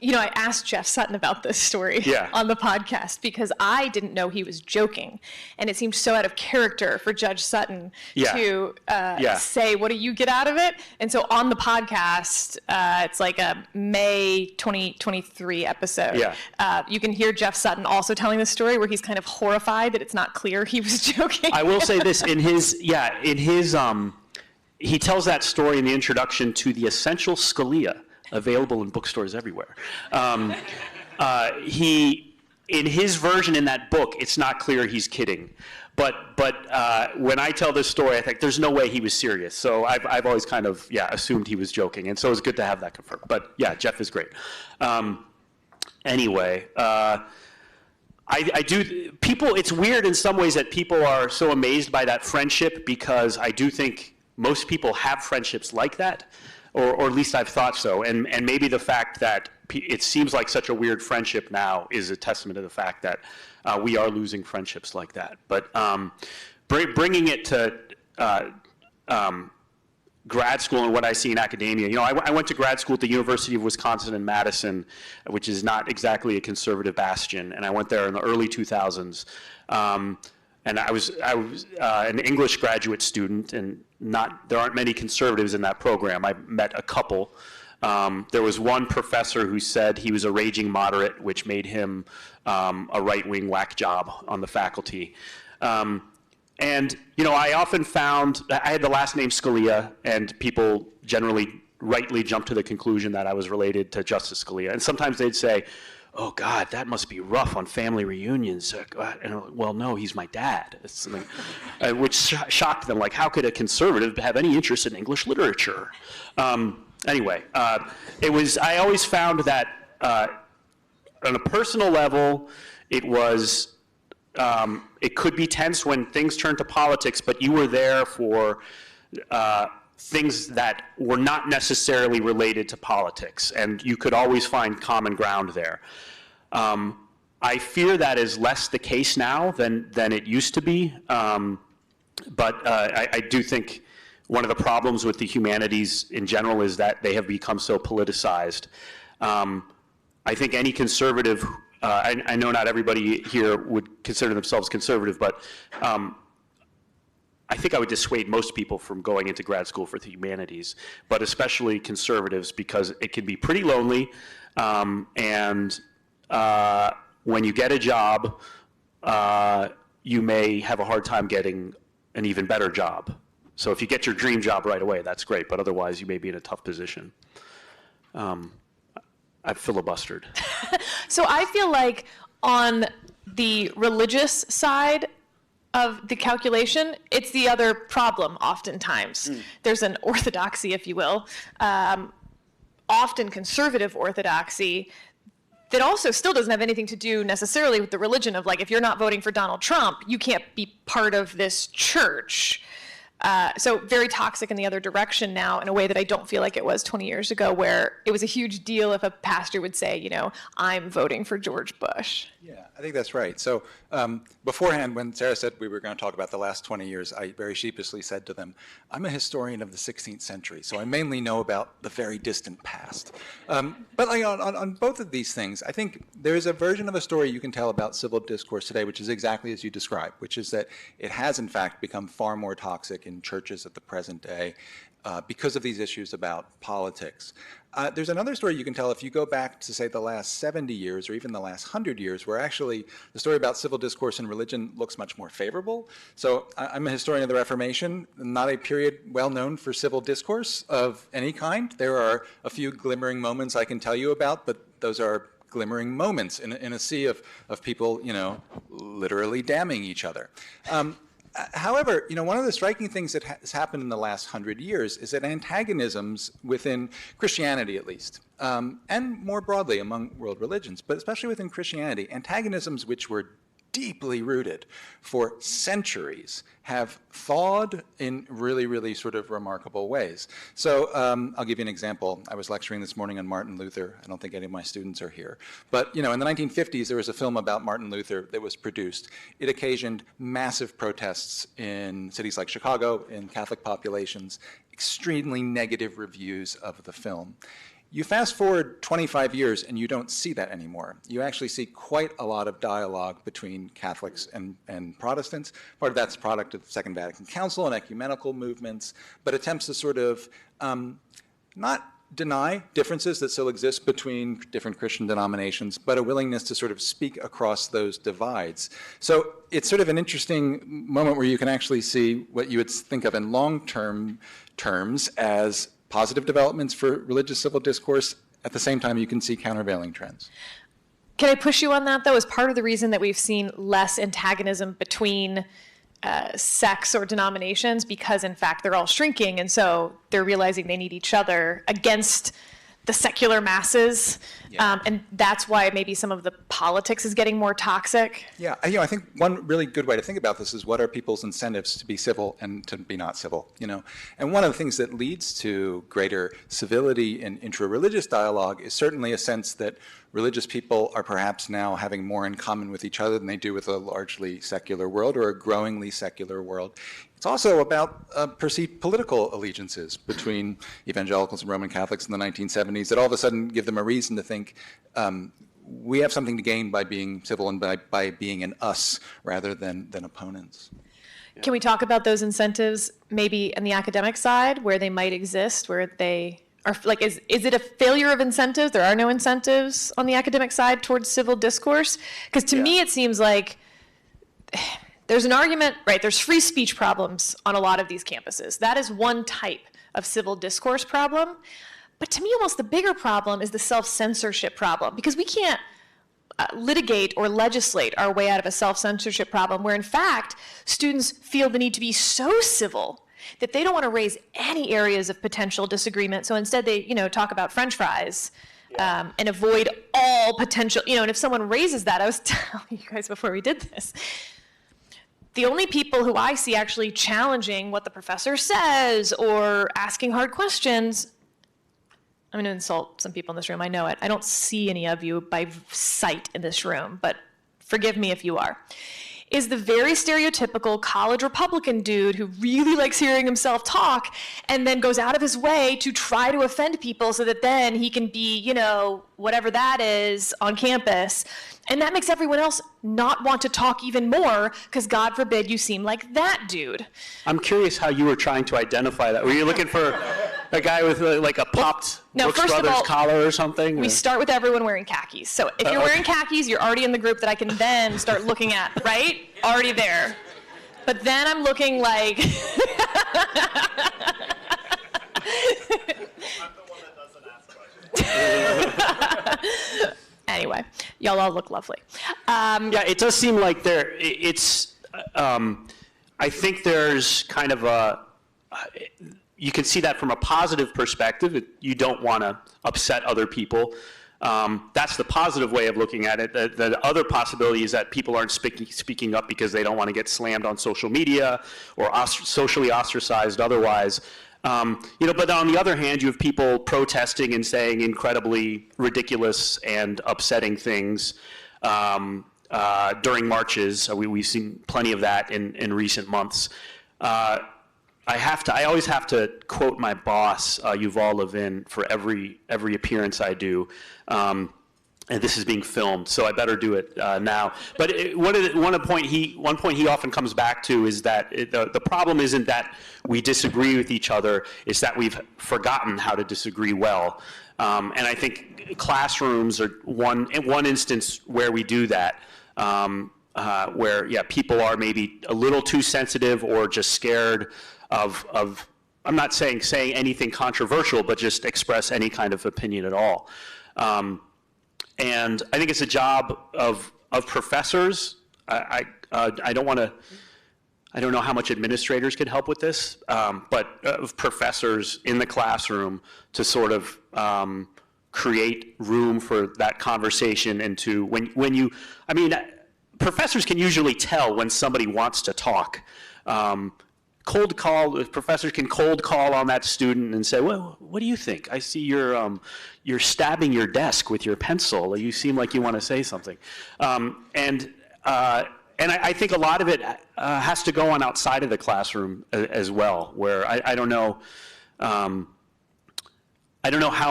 you know, I asked Jeff Sutton about this story on the podcast because I didn't know he was joking, and it seemed so out of character for Judge Sutton to say, "What do you get out of it?" And so on the podcast, it's like a May 2023 episode. You can hear Jeff Sutton also telling the story where he's kind of horrified that it's not clear he was joking. I will say this he tells that story in the introduction to The Essential Scalia, available in bookstores everywhere. In his version in that book, it's not clear he's kidding. But when I tell this story, I think there's no way he was serious. So I've always kind of, assumed he was joking. And so it's good to have that confirmed. But yeah, Jeff is great. Anyway, it's weird in some ways that people are so amazed by that friendship, because I do think most people have friendships like that. Or at least I've thought so, and maybe the fact that it seems like such a weird friendship now is a testament to the fact that we are losing friendships like that. But bringing it to grad school and what I see in academia, you know, I went to grad school at the University of Wisconsin in Madison, which is not exactly a conservative bastion, and I went there in the early 2000s. and I was an English graduate student, and there aren't many conservatives in that program. I met a couple. There was one professor who said he was a raging moderate, which made him a right-wing whack job on the faculty. And, you know, I often found, I had the last name Scalia, and people generally rightly jumped to the conclusion that I was related to Justice Scalia. And sometimes they'd say, oh, God, that must be rough on family reunions. And I'm like, well, no, he's my dad. It's something, which shocked them. Like, how could a conservative have any interest in English literature? Anyway, I always found that on a personal level, it could be tense when things turn to politics, but you were there for things that were not necessarily related to politics, and you could always find common ground there. I fear that is less the case now than it used to be, but I do think one of the problems with the humanities in general is that they have become so politicized. I think any conservative, I know not everybody here would consider themselves conservative, but I think I would dissuade most people from going into grad school for the humanities, but especially conservatives, because it can be pretty lonely, and when you get a job, you may have a hard time getting an even better job. So if you get your dream job right away, that's great, but otherwise you may be in a tough position. I've filibustered. So I feel like on the religious side of the calculation, it's the other problem oftentimes. There's an orthodoxy, if you will, often conservative orthodoxy, that also still doesn't have anything to do necessarily with the religion of, like, if you're not voting for Donald Trump, you can't be part of this church. So very toxic in the other direction now in a way that I don't feel like it was 20 years ago, where it was a huge deal if a pastor would say, you know, I'm voting for George Bush. Yeah, I think that's right. So beforehand, when Sarah said we were going to talk about the last 20 years, I very sheepishly said to them, I'm a historian of the 16th century, so I mainly know about the very distant past. But like on both of these things, I think there's a version of a story you can tell about civil discourse today, which is exactly as you described, which is that it has in fact become far more toxic in churches at the present day because of these issues about politics. There's another story you can tell if you go back to, say, the last 70 years or even the last 100 years, where actually the story about civil discourse and religion looks much more favorable. So I'm a historian of the Reformation, not a period well known for civil discourse of any kind. There are a few glimmering moments I can tell you about, but those are glimmering moments in a sea of people, you know, literally damning each other. However, you know, one of the striking things that has happened in the last 100 years is that antagonisms within Christianity, at least, and more broadly among world religions, but especially within Christianity, antagonisms which were deeply rooted for centuries have thawed in really, really sort of remarkable ways. So I'll give you an example. I was lecturing this morning on Martin Luther. I don't think any of my students are here. But, you know, in the 1950s, there was a film about Martin Luther that was produced. It occasioned massive protests in cities like Chicago, in Catholic populations, extremely negative reviews of the film. You fast forward 25 years and you don't see that anymore. You actually see quite a lot of dialogue between Catholics and Protestants. Part of that's a product of the Second Vatican Council and ecumenical movements, but attempts to sort of not deny differences that still exist between different Christian denominations, but a willingness to sort of speak across those divides. So it's sort of an interesting moment where you can actually see what you would think of in long-term terms as positive developments for religious civil discourse. At the same time, you can see countervailing trends. Can I push you on that, though? Is part of the reason that we've seen less antagonism between sects or denominations because, in fact, they're all shrinking, and so they're realizing they need each other against the secular masses, and that's why maybe some of the politics is getting more toxic? Yeah, you know, I think one really good way to think about this is what are people's incentives to be civil and to be not civil, you know? And one of the things that leads to greater civility in intra-religious dialogue is certainly a sense that religious people are perhaps now having more in common with each other than they do with a largely secular world or a growingly secular world. It's also about perceived political allegiances between evangelicals and Roman Catholics in the 1970s that all of a sudden give them a reason to think we have something to gain by being civil and by being an us rather than opponents. Can we talk about those incentives maybe on the academic side where they might exist, where they are like, is it a failure of incentives? There are no incentives on the academic side towards civil discourse? Because to me, it seems like there's an argument, right? There's free speech problems on a lot of these campuses. That is one type of civil discourse problem. But to me, almost the bigger problem is the self-censorship problem, because we can't litigate or legislate our way out of a self-censorship problem where, in fact, students feel the need to be so civil that they don't want to raise any areas of potential disagreement. So instead they, talk about French fries and avoid all potential, and if someone raises that, I was telling you guys before we did this, the only people who I see actually challenging what the professor says or asking hard questions, I'm going to insult some people in this room, I know it. I don't see any of you by sight in this room, but forgive me if you are, is the very stereotypical college Republican dude who really likes hearing himself talk and then goes out of his way to try to offend people so that then he can be, whatever that is on campus. And that makes everyone else not want to talk even more because, God forbid, you seem like that dude. I'm curious how you were trying to identify that. Were you looking for a guy with like a popped Brooks Brothers collar or something? We start with everyone wearing khakis. So if you're wearing khakis, you're already in the group that I can then start looking at, right? Already there. But then I'm looking like... I'm the one that doesn't ask questions. Anyway, y'all all look lovely. Yeah, it does seem like I think there's kind of you can see that from a positive perspective. You don't want to upset other people. That's the positive way of looking at it. The other possibility is that people aren't speaking up because they don't want to get slammed on social media or socially ostracized otherwise. But on the other hand, you have people protesting and saying incredibly ridiculous and upsetting things during marches. We've seen plenty of that in recent months. I always have to quote my boss, Yuval Levin, for every appearance I do. And this is being filmed, so I better do it now. But one point he often comes back to is that the problem isn't that we disagree with each other; it's that we've forgotten how to disagree well. And I think classrooms are one instance where we do that, where people are maybe a little too sensitive or just scared of I'm not saying anything controversial, but just express any kind of opinion at all. And I think it's a job of professors. I don't know how much administrators could help with this, but of professors in the classroom to sort of create room for that conversation and to professors can usually tell when somebody wants to talk. Professors can cold call on that student and say, well, what do you think? I see you're stabbing your desk with your pencil. You seem like you want to say something. And I think a lot of it has to go on outside of the classroom as well, where I don't know how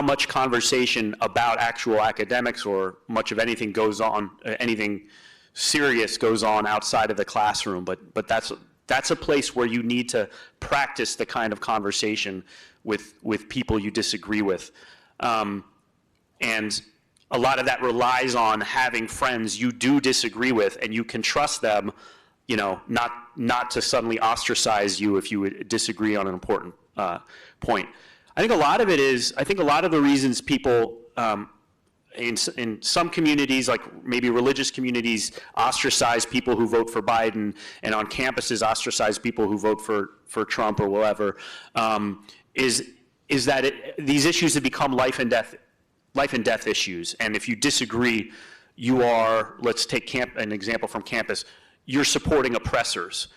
much conversation about actual academics or much of anything goes on, anything serious goes on outside of the classroom, but that's a place where you need to practice the kind of conversation with people you disagree with. And a lot of that relies on having friends you do disagree with and you can trust them, not to suddenly ostracize you if you would disagree on an important point. I think a lot of the reasons people in some communities, like maybe religious communities, ostracize people who vote for Biden, and on campuses ostracize people who vote for Trump or whatever, is that these issues have become life and death issues. And if you disagree, you are, let's take an example from campus, you're supporting oppressors.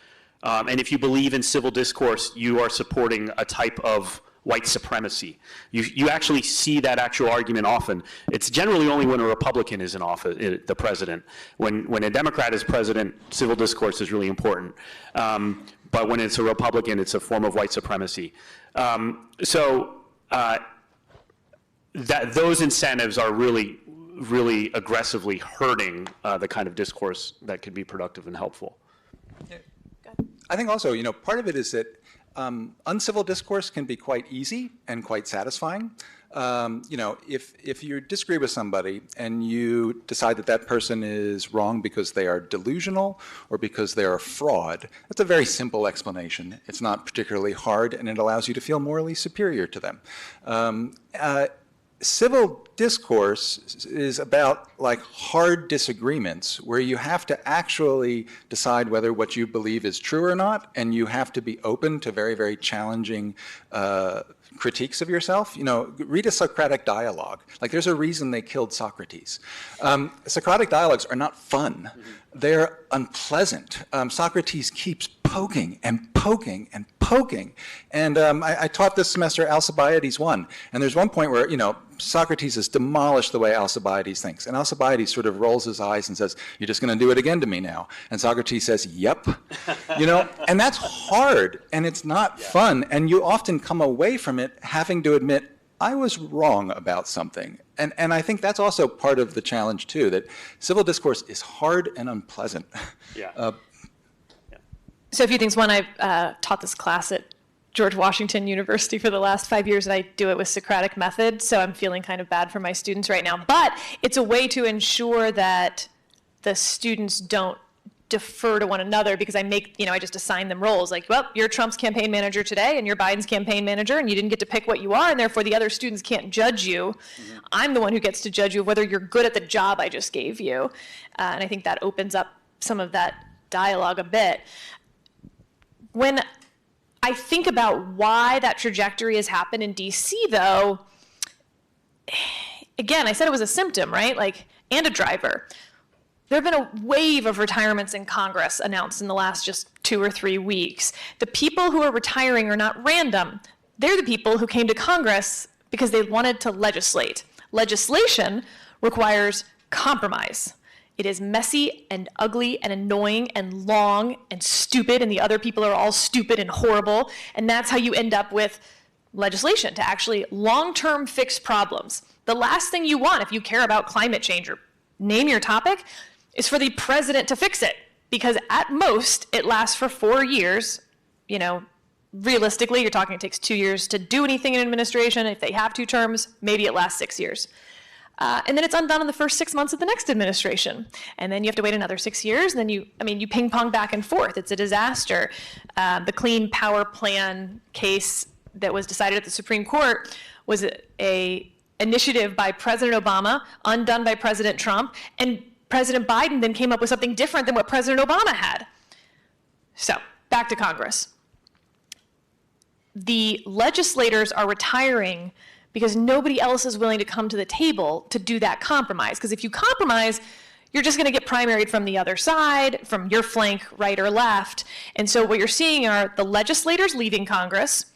And if you believe in civil discourse, you are supporting a type of white supremacy. You actually see that actual argument often. It's generally only when a Republican is in office, the president. When a Democrat is president, civil discourse is really important. But when it's a Republican, it's a form of white supremacy. Those incentives are really really aggressively hurting the kind of discourse that could be productive and helpful. I think also, part of it is that uncivil discourse can be quite easy and quite satisfying. If you disagree with somebody and you decide that that person is wrong because they are delusional or because they're a fraud, that's a very simple explanation. It's not particularly hard, and it allows you to feel morally superior to them. Civil discourse is about like hard disagreements where you have to actually decide whether what you believe is true or not, and you have to be open to very, very challenging critiques of yourself. Read a Socratic dialogue. Like, there's a reason they killed Socrates. Socratic dialogues are not fun. They're unpleasant. Socrates keeps poking and poking and poking. And I taught this semester Alcibiades 1. And there's one point where, Socrates has demolished the way Alcibiades thinks. And Alcibiades sort of rolls his eyes and says, "You're just going to do it again to me now." And Socrates says, "Yep." And that's hard, and it's not fun. And you often come away from it having to admit, I was wrong about something. And I think that's also part of the challenge, too, that civil discourse is hard and unpleasant. Yeah. So a few things. One, I've taught this class at George Washington University for the last 5 years, and I do it with Socratic method, so I'm feeling kind of bad for my students right now. But it's a way to ensure that the students don't defer to one another, because I just assign them roles. Like, well, you're Trump's campaign manager today, and you're Biden's campaign manager, and you didn't get to pick what you are, and therefore the other students can't judge you. Mm-hmm. I'm the one who gets to judge you of whether you're good at the job I just gave you. And I think that opens up some of that dialogue a bit. When I think about why that trajectory has happened in DC, though, again, I said it was a symptom, right? And a driver. There have been a wave of retirements in Congress announced in the last just 2 or 3 weeks. The people who are retiring are not random. They're the people who came to Congress because they wanted to legislate. Legislation requires compromise. It is messy and ugly and annoying and long and stupid, and the other people are all stupid and horrible, and that's how you end up with legislation, to actually long-term fix problems. The last thing you want if you care about climate change, or name your topic, is for the president to fix it, because at most it lasts for 4 years. Realistically, you're talking it takes 2 years to do anything in administration. If they have 2 terms, maybe it lasts 6 years. And then it's undone in the first 6 months of the next administration. And then you have to wait another 6 years, and then you ping pong back and forth. It's a disaster. The Clean Power Plan case that was decided at the Supreme Court was a initiative by President Obama, undone by President Trump, and President Biden then came up with something different than what President Obama had. So, back to Congress. The legislators are retiring because nobody else is willing to come to the table to do that compromise. Because if you compromise, you're just going to get primaried from the other side, from your flank, right or left. And so what you're seeing are the legislators leaving Congress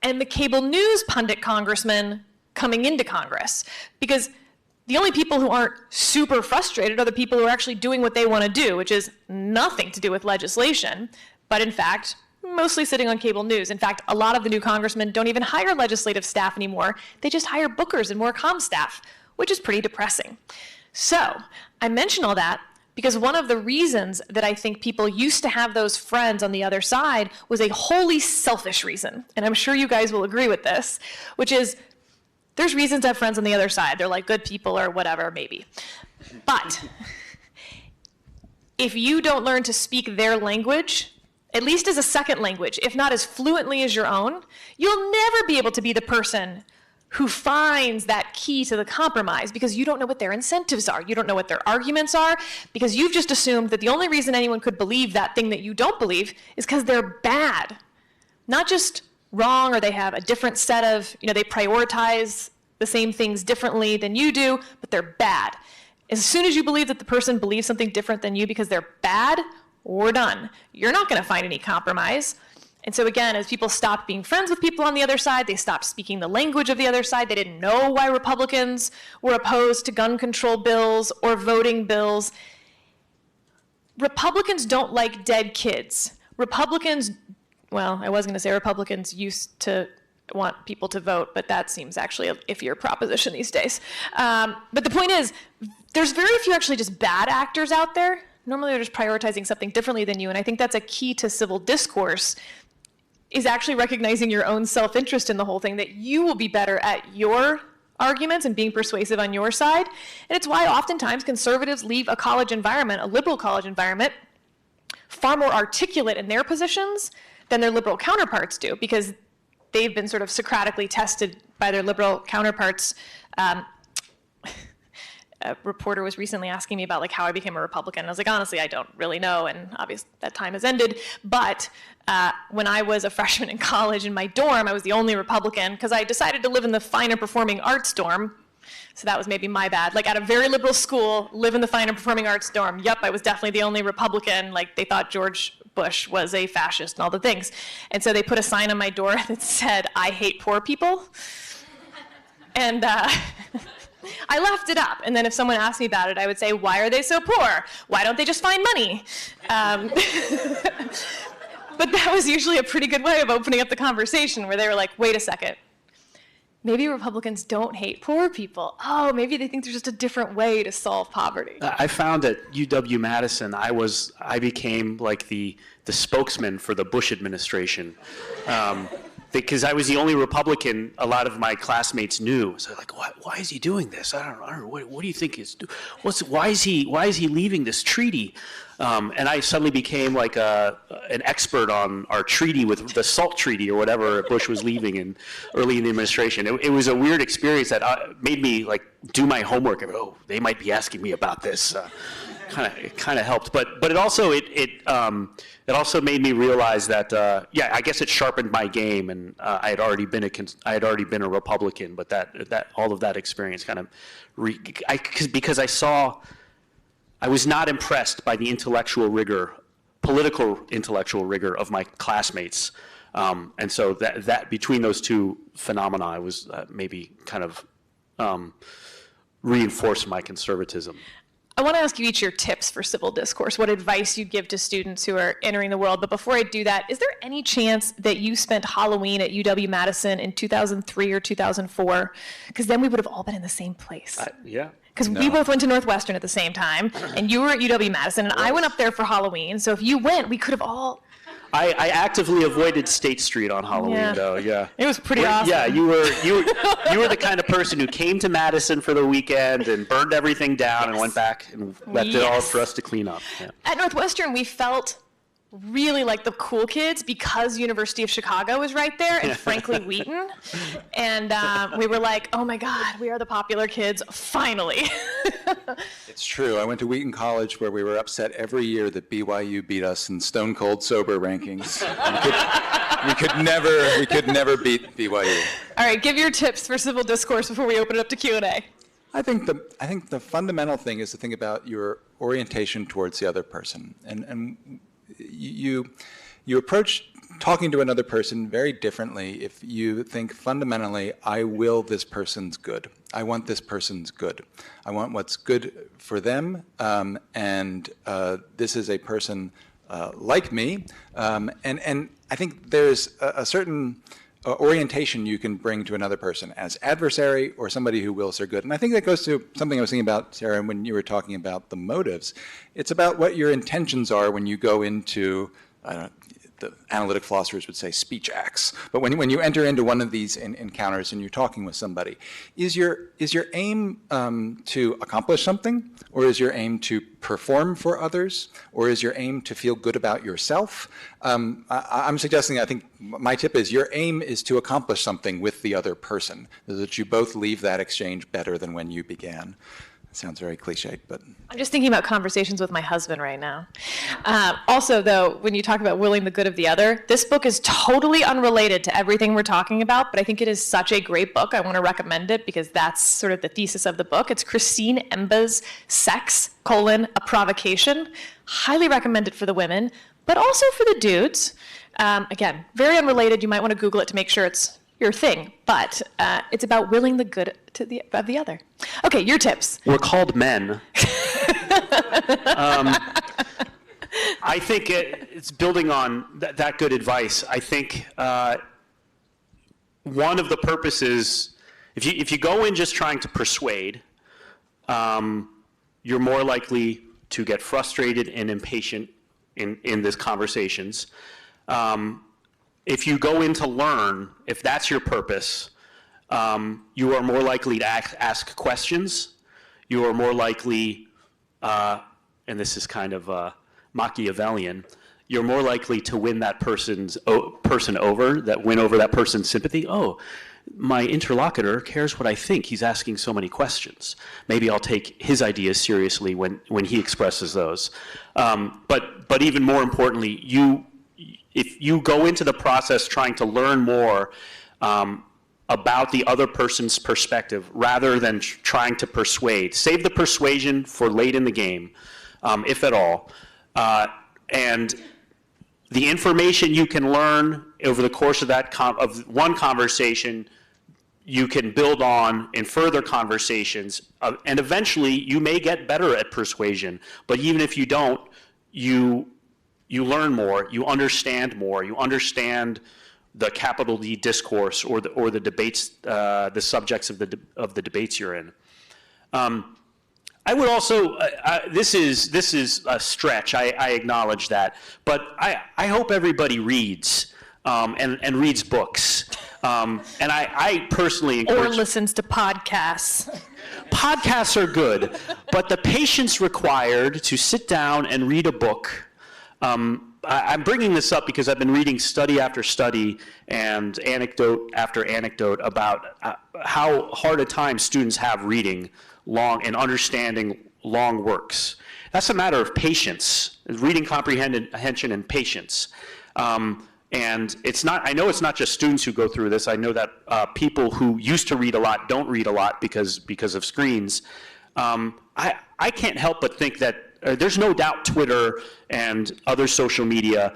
and the cable news pundit congressmen coming into Congress. Because the only people who aren't super frustrated are the people who are actually doing what they want to do, which is nothing to do with legislation, but in fact, mostly sitting on cable news. In fact, a lot of the new congressmen don't even hire legislative staff anymore. They just hire bookers and more comm staff, which is pretty depressing. So I mention all that because one of the reasons that I think people used to have those friends on the other side was a wholly selfish reason. And I'm sure you guys will agree with this, which is there's reasons to have friends on the other side. They're like good people or whatever, maybe. But if you don't learn to speak their language, at least as a second language, if not as fluently as your own, you'll never be able to be the person who finds that key to the compromise, because you don't know what their incentives are. You don't know what their arguments are, because you've just assumed that the only reason anyone could believe that thing that you don't believe is because they're bad. Not just wrong, or they have a different set of, they prioritize the same things differently than you do, but they're bad. As soon as you believe that the person believes something different than you because they're bad, we're done. You're not going to find any compromise. And so again, as people stopped being friends with people on the other side, they stopped speaking the language of the other side. They didn't know why Republicans were opposed to gun control bills or voting bills. Republicans don't like dead kids. Republicans, well, I was going to say Republicans used to want people to vote, but that seems actually a iffier proposition these days. But the point is, there's very few actually just bad actors out there. Normally they're just prioritizing something differently than you, and I think that's a key to civil discourse, is actually recognizing your own self-interest in the whole thing, that you will be better at your arguments and being persuasive on your side. And it's why oftentimes conservatives leave a college environment, a liberal college environment, far more articulate in their positions than their liberal counterparts do, because they've been sort of Socratically tested by their liberal counterparts. A reporter was recently asking me about like how I became a Republican. I was like, honestly, I don't really know, and obviously that time has ended. But when I was a freshman in college in my dorm, I was the only Republican because I decided to live in the fine and performing arts dorm. So that was maybe my bad. Like at a very liberal school, live in the fine and performing arts dorm. Yep, I was definitely the only Republican. Like they thought George Bush was a fascist and all the things. And so they put a sign on my door that said, "I hate poor people." And I left it up, and then if someone asked me about it, I would say, why are they so poor? Why don't they just find money? But that was usually a pretty good way of opening up the conversation, where they were like, wait a second, maybe Republicans don't hate poor people. Oh, maybe they think there's just a different way to solve poverty. I found at UW-Madison, I became like the spokesman for the Bush administration. Because I was the only Republican a lot of my classmates knew. So like, why is he doing this? I don't know. What do you think is? Why is he leaving this treaty? And I suddenly became like an expert on our treaty with the SALT treaty or whatever Bush was leaving early in the administration. It was a weird experience that made me like do my homework. And, oh, they might be asking me about this. It kind of helped, but it also made me realize that I guess it sharpened my game, and I had already been a Republican, but that all of that experience kind of because I was not impressed by the political intellectual rigor of my classmates, and so that between those two phenomena, I was maybe kind of reinforced my conservatism. I want to ask you each your tips for civil discourse, what advice you give to students who are entering the world. But before I do that, is there any chance that you spent Halloween at UW-Madison in 2003 or 2004? Because then we would have all been in the same place. Yeah. Because we both went to Northwestern at the same time, and you were at UW-Madison, and I went up there for Halloween. So if you went, we could have all... I actively avoided State Street on Halloween, though. Yeah, it was pretty awesome. Yeah, you were the kind of person who came to Madison for the weekend and burned everything down and went back and left it all for us to clean up. Yeah. At Northwestern, we felt really like the cool kids because University of Chicago was right there and frankly Wheaton, and we were like, oh my God, we are the popular kids finally. It's true. I went to Wheaton College where we were upset every year that BYU beat us in stone cold sober rankings. We could never beat BYU. All right, give your tips for civil discourse before we open it up to Q&A. I think the fundamental thing is to think about your orientation towards the other person, and you approach talking to another person very differently if you think fundamentally, I will this person's good. I want this person's good. I want what's good for them, and this is a person like me. And I think there's a certain orientation you can bring to another person as adversary or somebody who wills their good. And I think that goes to something I was thinking about, Sarah, when you were talking about the motives. It's about what your intentions are when you go into, the analytic philosophers would say speech acts. But when you enter into one of these encounters and you're talking with somebody, is your aim to accomplish something? Or is your aim to perform for others? Or is your aim to feel good about yourself? I'm suggesting, I think my tip is your aim is to accomplish something with the other person, so that you both leave that exchange better than when you began. Sounds very cliched, but... I'm just thinking about conversations with my husband right now. Also, though, when you talk about willing the good of the other, this book is totally unrelated to everything we're talking about, but I think it is such a great book. I want to recommend it because that's sort of the thesis of the book. It's Christine Emba's Sex, a Provocation. Highly recommend it for the women, but also for the dudes. Again, very unrelated. You might want to Google it to make sure it's your thing, but it's about willing the good of the other. Okay, your tips. We're called men. I think it's building on that good advice. I think one of the purposes, if you go in just trying to persuade, you're more likely to get frustrated and impatient in these conversations. If you go in to learn, if that's your purpose, you are more likely to ask questions. You are more likely, and this is kind of Machiavellian, you're more likely to win that person over, win over that person's sympathy. Oh, my interlocutor cares what I think. He's asking so many questions. Maybe I'll take his ideas seriously when he expresses those. But even more importantly, if you go into the process trying to learn more about the other person's perspective rather than trying to persuade, save the persuasion for late in the game, if at all. And the information you can learn over the course of of one conversation, you can build on in further conversations, and eventually you may get better at persuasion. But even if you don't, you learn more, you understand more, you understand the capital D discourse or the debates, the subjects of the debates you're in. I would also, this is a stretch, I acknowledge that, but I hope everybody reads and reads books. And I personally encourage— Or listens to podcasts. Podcasts are good, but the patience required to sit down and read a book, I'm bringing this up because I've been reading study after study and anecdote after anecdote about how hard a time students have reading long and understanding long works. That's a matter of patience, reading comprehension and patience. And it's not, I know it's not just students who go through this. I know that people who used to read a lot don't read a lot because of screens. I can't help but think that there's no doubt Twitter and other social media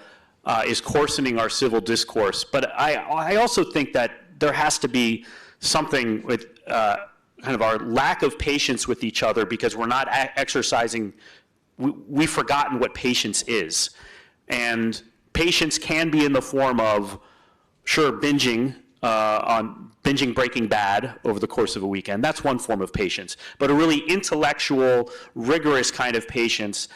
is coarsening our civil discourse. But I also think that there has to be something with kind of our lack of patience with each other because we're not exercising, we've forgotten what patience is. And patience can be in the form of, sure, binging Breaking Bad over the course of a weekend. That's one form of patience. But a really intellectual, rigorous kind of patience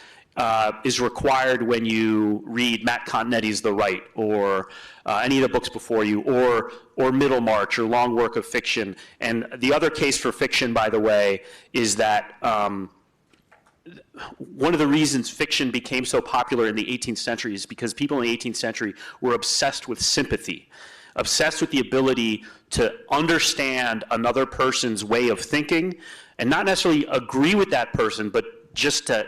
is required when you read Matt Continetti's The Right or any of the books before you, or Middlemarch or long work of fiction. And the other case for fiction, by the way, is that one of the reasons fiction became so popular in the 18th century is because people in the 18th century were obsessed with sympathy, obsessed with the ability to understand another person's way of thinking and not necessarily agree with that person, but just to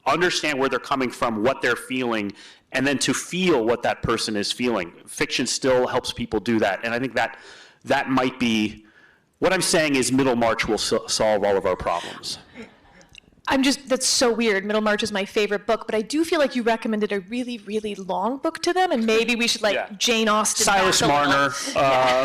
understand where they're coming from, what they're feeling, and then to feel what that person is feeling. Fiction still helps people do that. And I think that might be, what I'm saying is Middlemarch will solve all of our problems. That's so weird. Middlemarch is my favorite book, but I do feel like you recommended a really, really long book to them, and maybe we should Jane Austen. Silas Marner,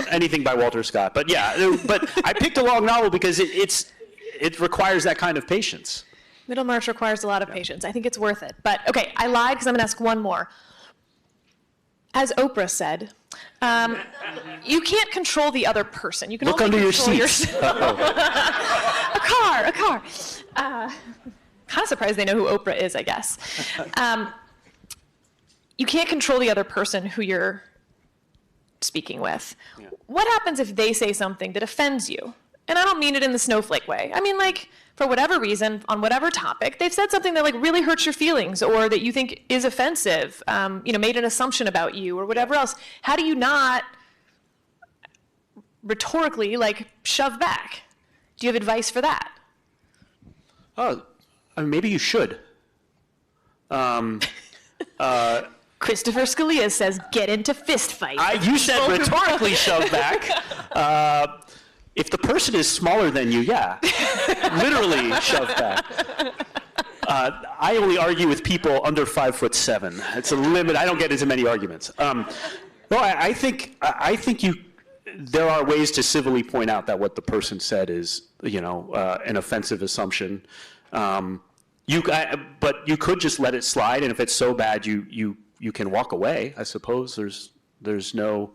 anything by Walter Scott. But yeah, but I picked a long novel because it requires that kind of patience. Middlemarch requires a lot of patience. I think it's worth it. But okay, I lied because I'm gonna ask one more. As Oprah said, you can't control the other person. You can look only under control your seats. A car. Kind of surprised they know who Oprah is, I guess. You can't control the other person who you're speaking with. Yeah. What happens if they say something that offends you? And I don't mean it in the snowflake way. I mean, like, for whatever reason, on whatever topic, they've said something that like really hurts your feelings or that you think is offensive, made an assumption about you or whatever else. How do you not rhetorically shove back? Do you have advice for that? Oh, maybe you should. Christopher Scalia says, get into fist fight. You said rhetorically shove back. If the person is smaller than you, literally shove back. I only argue with people under 5'7". It's a limit. I don't get into many arguments. I think there are ways to civilly point out that what the person said is, an offensive assumption. But you could just let it slide, and if it's so bad, you can walk away. I suppose there's no.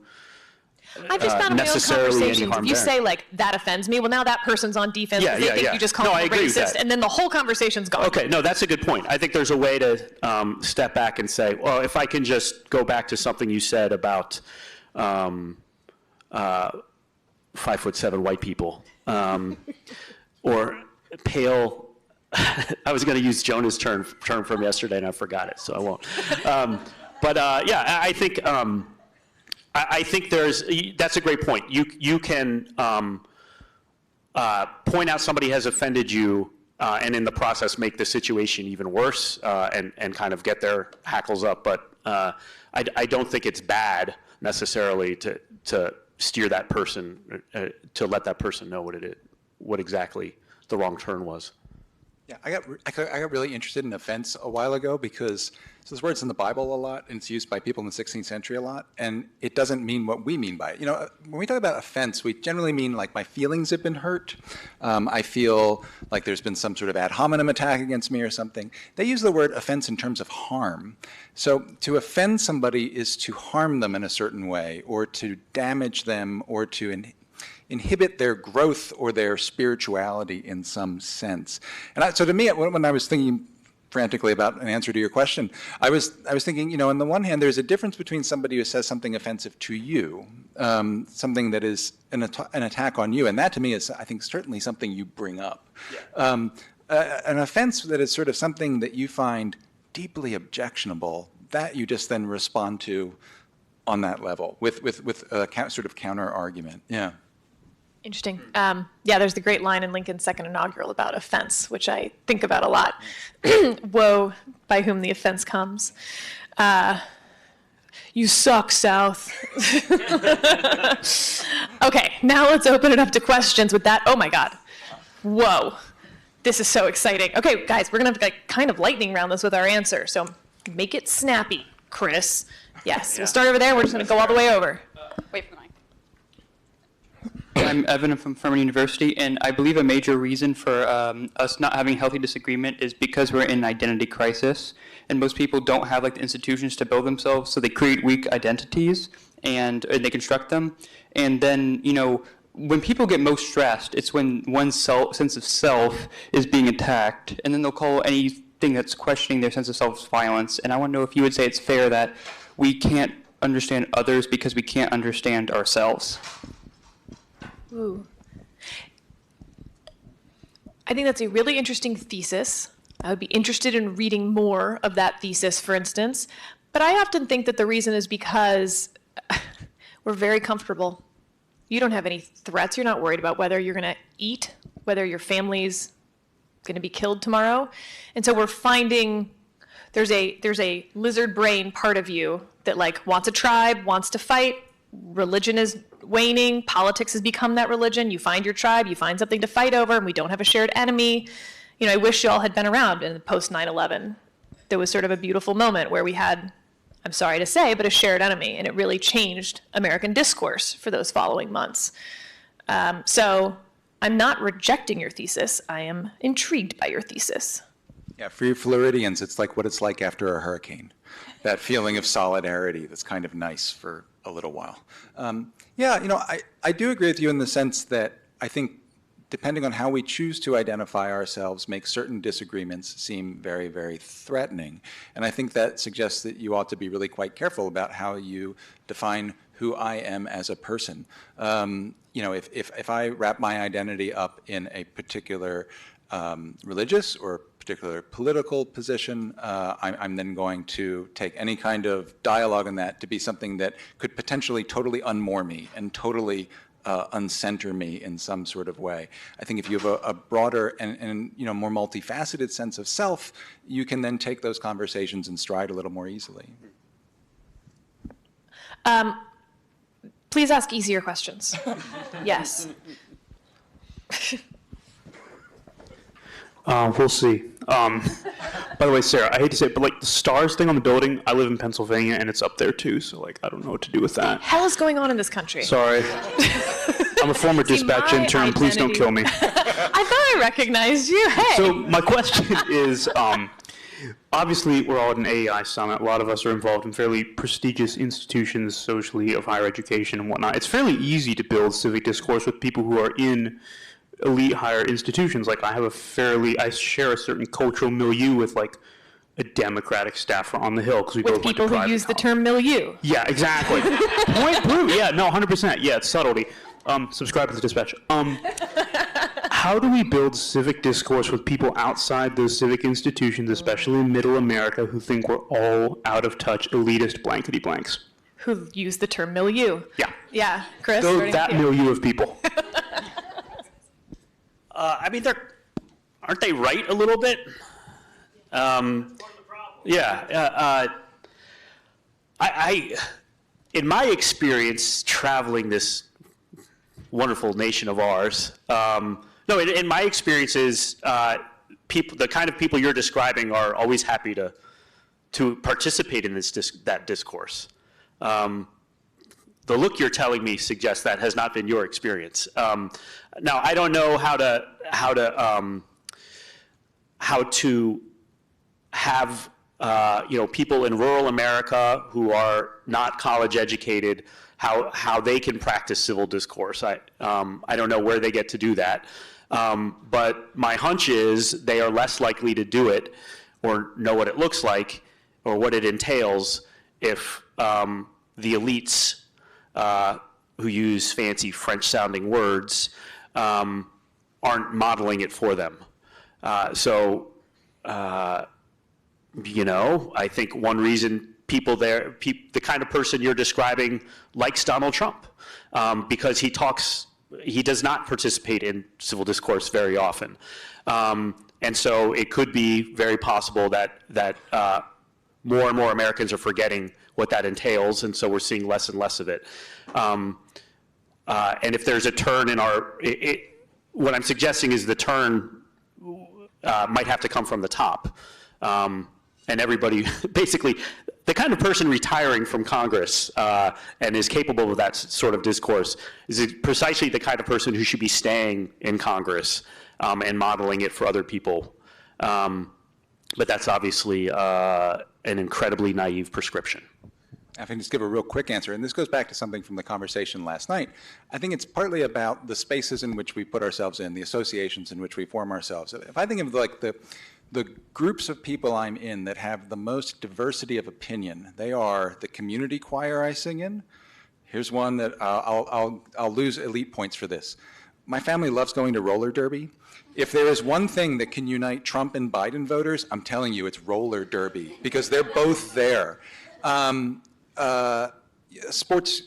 I've just found in my own necessarily any conversations, harm if you there. say like that offends me, well now that person's on defense because they think you just call No, them I a agree with racist, that. and then the whole conversation's gone. Okay, no, that's a good point. I think there's a way to step back and say, well, if I can just go back to something you said about 5'7" white people, or pale. I was going to use Jonah's term from yesterday, and I forgot it, so I won't. I think that's a great point. You can point out somebody has offended you, and in the process make the situation even worse, and kind of get their hackles up. But I don't think it's bad necessarily to steer that person, to let that person know what exactly the wrong turn was. Yeah, I got really interested in offense a while ago because this word's in the Bible a lot, and it's used by people in the 16th century a lot, and it doesn't mean what we mean by it. You know, when we talk about offense, we generally mean like my feelings have been hurt. I feel like there's been some sort of ad hominem attack against me or something. They use the word offense in terms of harm. So to offend somebody is to harm them in a certain way, or to damage them, or to inhibit their growth or their spirituality in some sense. And so to me, when I was thinking frantically about an answer to your question, I was thinking, you know, on the one hand, there's a difference between somebody who says something offensive to you, something that is an attack on you, and that to me is, I think, certainly something you bring up. Yeah. An offense that is sort of something that you find deeply objectionable, that you just then respond to on that level with a sort of counter argument. Yeah. Interesting. Yeah, there's the great line in Lincoln's second inaugural about offense, which I think about a lot. Woe by whom the offense comes. You suck, South. Okay, now let's open it up to questions with that. Oh my God. Whoa. This is so exciting. Okay, guys, we're going to kind of lightning round this with our answer. So make it snappy, Chris. Yes, we'll start over there. We're just going to go all the way over. Wait for the mic. I'm Evan from Furman University, and I believe a major reason for us not having healthy disagreement is because we're in an identity crisis, and most people don't have like the institutions to build themselves, so they create weak identities and they construct them, and then when people get most stressed, it's when one's sense of self is being attacked, and then they'll call anything that's questioning their sense of self violence. And I want to know if you would say it's fair that we can't understand others because we can't understand ourselves. Ooh. I think that's a really interesting thesis. I would be interested in reading more of that thesis, for instance. But I often think that the reason is because we're very comfortable. You don't have any threats. You're not worried about whether you're going to eat, whether your family's going to be killed tomorrow. And so we're finding there's a lizard brain part of you that like wants a tribe, wants to fight. Religion is waning. Politics has become that religion. You find your tribe, you find something to fight over, and we don't have a shared enemy. I wish you all had been around in post 9/11. There was sort of a beautiful moment where we had, I'm sorry to say, but a shared enemy, and it really changed American discourse for those following months. So I'm not rejecting your thesis. I am intrigued by your thesis. Yeah, for you Floridians, it's like what it's like after a hurricane. That feeling of solidarity that's kind of nice for a little while. I do agree with you in the sense that I think depending on how we choose to identify ourselves makes certain disagreements seem very, very threatening. And I think that suggests that you ought to be really quite careful about how you define who I am as a person. If I wrap my identity up in a particular religious or particular political position, I'm then going to take any kind of dialogue on that to be something that could potentially totally unmoor me and totally uncenter me in some sort of way. I think if you have a broader and more multifaceted sense of self, you can then take those conversations in stride a little more easily. Please ask easier questions. Yes. We'll see. By the way, Sarah, I hate to say it, but like the stars thing on the building, I live in Pennsylvania and it's up there too, so like I don't know what to do with that. What the hell is going on in this country? Sorry. I'm a former dispatch intern. Please don't kill me. I thought I recognized you. Hey. So my question is, obviously, we're all at an AEI summit. A lot of us are involved in fairly prestigious institutions socially of higher education and whatnot. It's fairly easy to build civic discourse with people who are in elite higher institutions. Like I share a certain cultural milieu with like a Democratic staffer on the Hill because we With both went to people who private use the college. term milieu. Yeah, exactly. Point proved. Yeah, no, 100%. Yeah, it's subtlety. Subscribe to the Dispatch. How do we build civic discourse with people outside those civic institutions, especially in middle America, who think we're all out of touch, elitist blankety blanks? Who use the term milieu. Yeah. Yeah, Chris? That starting with you. milieu of people. I mean, aren't they right a little bit? I in my experience traveling this wonderful nation of ours, in my experiences, the kind of people you're describing are always happy to participate in that discourse. The look you're telling me suggests that has not been your experience. Now, I don't know how to have people in rural America who are not college educated, how they can practice civil discourse. I don't know where they get to do that. But my hunch is they are less likely to do it or know what it looks like or what it entails if the elites who use fancy French-sounding words aren't modeling it for them. I think one reason people there, the kind of person you're describing likes Donald Trump because he does not participate in civil discourse very often. And so it could be very possible that more and more Americans are forgetting what that entails, and so we're seeing less and less of it. And if there's a turn in what I'm suggesting is the turn might have to come from the top. And everybody, basically, the kind of person retiring from Congress and is capable of that sort of discourse is precisely the kind of person who should be staying in Congress and modeling it for other people. But that's obviously an incredibly naive prescription. I can just give a real quick answer, and this goes back to something from the conversation last night. I think it's partly about the spaces in which we put ourselves in, the associations in which we form ourselves. If I think of like the groups of people I'm in that have the most diversity of opinion, they are the community choir I sing in. Here's one that I'll lose elite points for this. My family loves going to roller derby. If there is one thing that can unite Trump and Biden voters, I'm telling you it's roller derby because they're both there. Sports,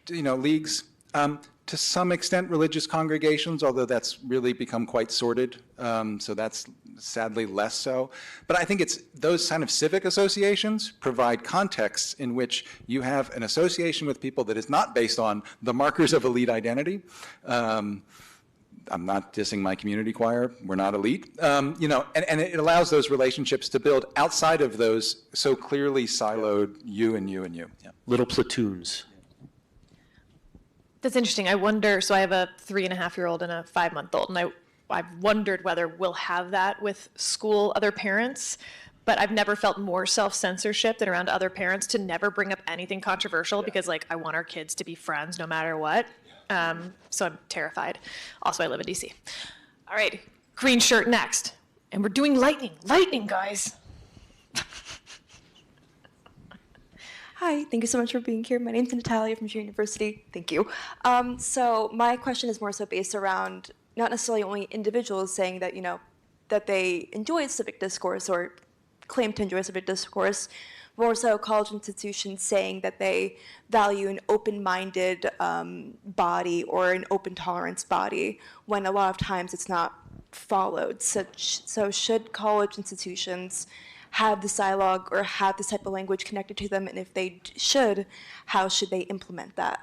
leagues, to some extent religious congregations, although that's really become quite sordid, so that's sadly less so. But I think it's those kind of civic associations provide contexts in which you have an association with people that is not based on the markers of elite identity. I'm not dissing my community choir, we're not elite, and it allows those relationships to build outside of those so clearly siloed you and you and you. Yeah. Little platoons. That's interesting. I wonder, so I have a 3.5-year-old and a 5-month-old, and I've wondered whether we'll have that with school other parents, but I've never felt more self-censorship than around other parents to never bring up anything controversial because I want our kids to be friends no matter what. So I'm terrified. Also, I live in DC. All right, green shirt next. And we're doing lightning. Lightning, guys. Hi, thank you so much for being here. My name's Natalia from Junior University. Thank you. So my question is more so based around not necessarily only individuals saying that, that they enjoy civic discourse or claim to enjoy civic discourse, more so college institutions saying that they value an open-minded body or an open tolerance body, when a lot of times it's not followed. So should college institutions have this dialogue or have this type of language connected to them? And if they should, how should they implement that?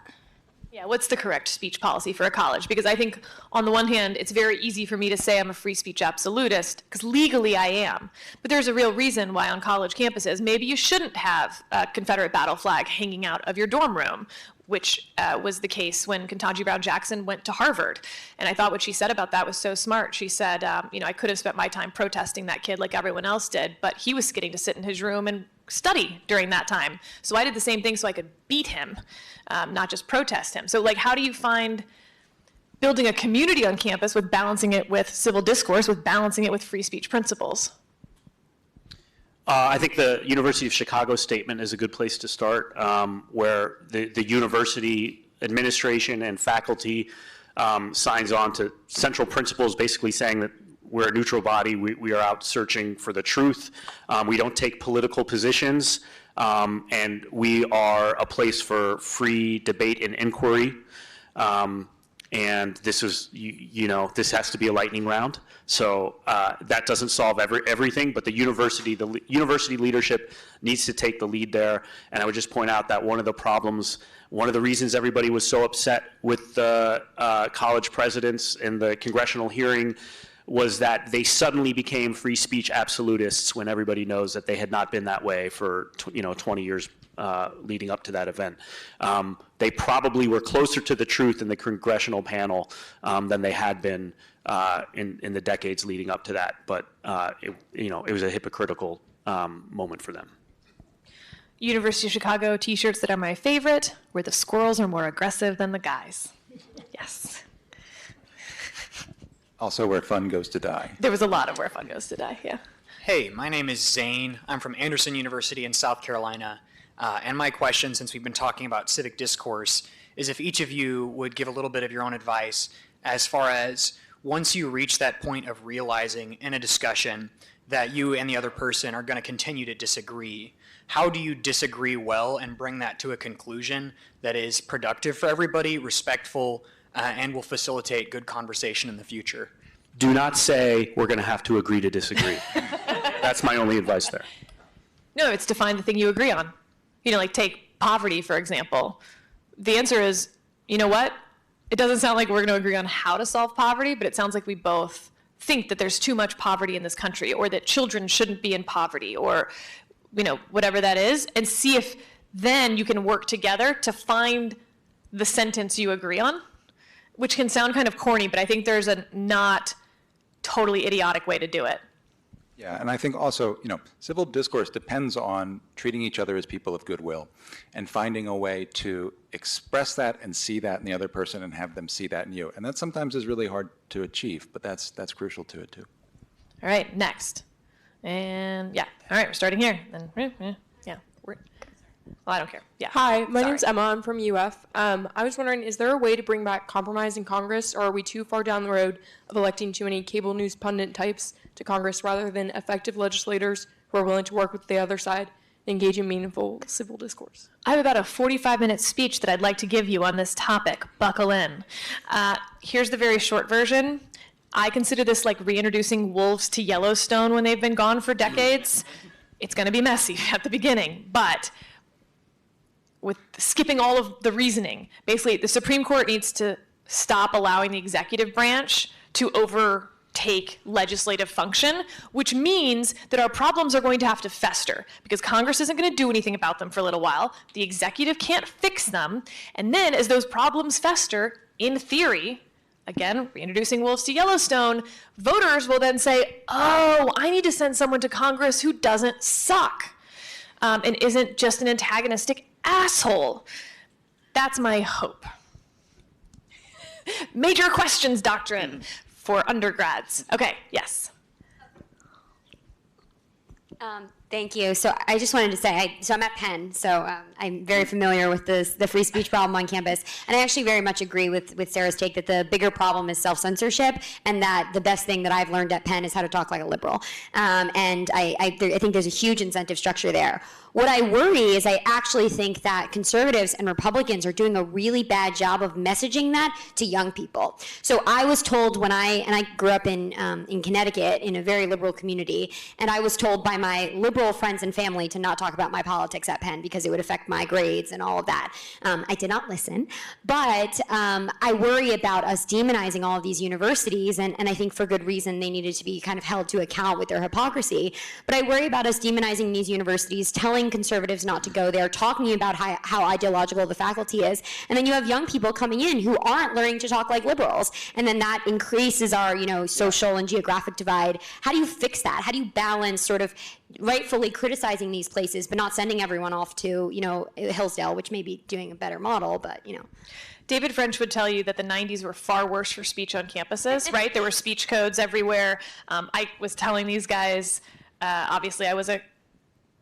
Yeah, what's the correct speech policy for a college? Because I think, on the one hand, it's very easy for me to say I'm a free speech absolutist, because legally I am. But there's a real reason why on college campuses, maybe you shouldn't have a Confederate battle flag hanging out of your dorm room. which was the case when Ketanji Brown Jackson went to Harvard. And I thought what she said about that was so smart. She said, I could have spent my time protesting that kid like everyone else did, but he was getting to sit in his room and study during that time. So I did the same thing so I could beat him, not just protest him. So like, how do you find building a community on campus with balancing it with civil discourse, with balancing it with free speech principles? I think the University of Chicago statement is a good place to start, where the university administration and faculty signs on to central principles, basically saying that we're a neutral body, we are out searching for the truth, we don't take political positions, and we are a place for free debate and inquiry. And this is, this has to be a lightning round. So that doesn't solve everything, but the university leadership needs to take the lead there. And I would just point out that one of the reasons everybody was so upset with the college presidents in the congressional hearing was that they suddenly became free speech absolutists when everybody knows that they had not been that way for 20 years leading up to that event. They probably were closer to the truth in the congressional panel than they had been in the decades leading up to that. But it was a hypocritical moment for them. University of Chicago t-shirts that are my favorite, where the squirrels are more aggressive than the guys. Yes. Also where fun goes to die. There was a lot of where fun goes to die, yeah. Hey, my name is Zane. I'm from Anderson University in South Carolina. And my question, since we've been talking about civic discourse, is if each of you would give a little bit of your own advice as far as once you reach that point of realizing in a discussion that you and the other person are going to continue to disagree, how do you disagree well and bring that to a conclusion that is productive for everybody, respectful, and will facilitate good conversation in the future? Do not say we're going to have to agree to disagree. That's my only advice there. No, it's to find the thing you agree on. Like take poverty, for example. The answer is, you know what? It doesn't sound like we're going to agree on how to solve poverty, but it sounds like we both think that there's too much poverty in this country, or that children shouldn't be in poverty, or whatever that is, and see if then you can work together to find the sentence you agree on, which can sound kind of corny, but I think there's a not totally idiotic way to do it. Yeah, and I think also, civil discourse depends on treating each other as people of goodwill and finding a way to express that and see that in the other person and have them see that in you. And that sometimes is really hard to achieve, but that's crucial to it too. All right, next. And yeah, all right, we're starting here. And yeah, well, I don't care. Yeah. Hi, my name's Emma. I'm from UF. I was wondering, is there a way to bring back compromise in Congress, or are we too far down the road of electing too many cable news pundit types to Congress rather than effective legislators who are willing to work with the other side and engage in meaningful civil discourse? I have about a 45-minute speech that I'd like to give you on this topic. Buckle in. Here's the very short version. I consider this like reintroducing wolves to Yellowstone when they've been gone for decades. It's going to be messy at the beginning, but with skipping all of the reasoning, basically the Supreme Court needs to stop allowing the executive branch to overtake legislative function, which means that our problems are going to have to fester because Congress isn't going to do anything about them for a little while. The executive can't fix them. And then as those problems fester, in theory, again, reintroducing wolves to Yellowstone, voters will then say, oh, I need to send someone to Congress who doesn't suck and isn't just an antagonistic asshole. That's my hope. Major questions doctrine for undergrads. Okay, yes. Thank you. So I just wanted to say, so I'm at Penn, so I'm very familiar with the free speech problem on campus, and I actually very much agree with Sarah's take that the bigger problem is self-censorship, and that the best thing that I've learned at Penn is how to talk like a liberal. And I think there's a huge incentive structure there. What I worry is I actually think that conservatives and Republicans are doing a really bad job of messaging that to young people. So I was told when I grew up in Connecticut in a very liberal community, and I was told by my liberal total friends and family to not talk about my politics at Penn because it would affect my grades and all of that. I did not listen, but I worry about us demonizing all of these universities, and I think for good reason they needed to be kind of held to account with their hypocrisy. But I worry about us demonizing these universities, telling conservatives not to go there, talking about how ideological the faculty is, and then you have young people coming in who aren't learning to talk like liberals, and then that increases our, social and geographic divide. How do you fix that? How do you balance sort of rightfully criticizing these places, but not sending everyone off to, Hillsdale, which may be doing a better model, but, David French would tell you that the 90s were far worse for speech on campuses, right? There were speech codes everywhere. I was telling these guys, obviously I was a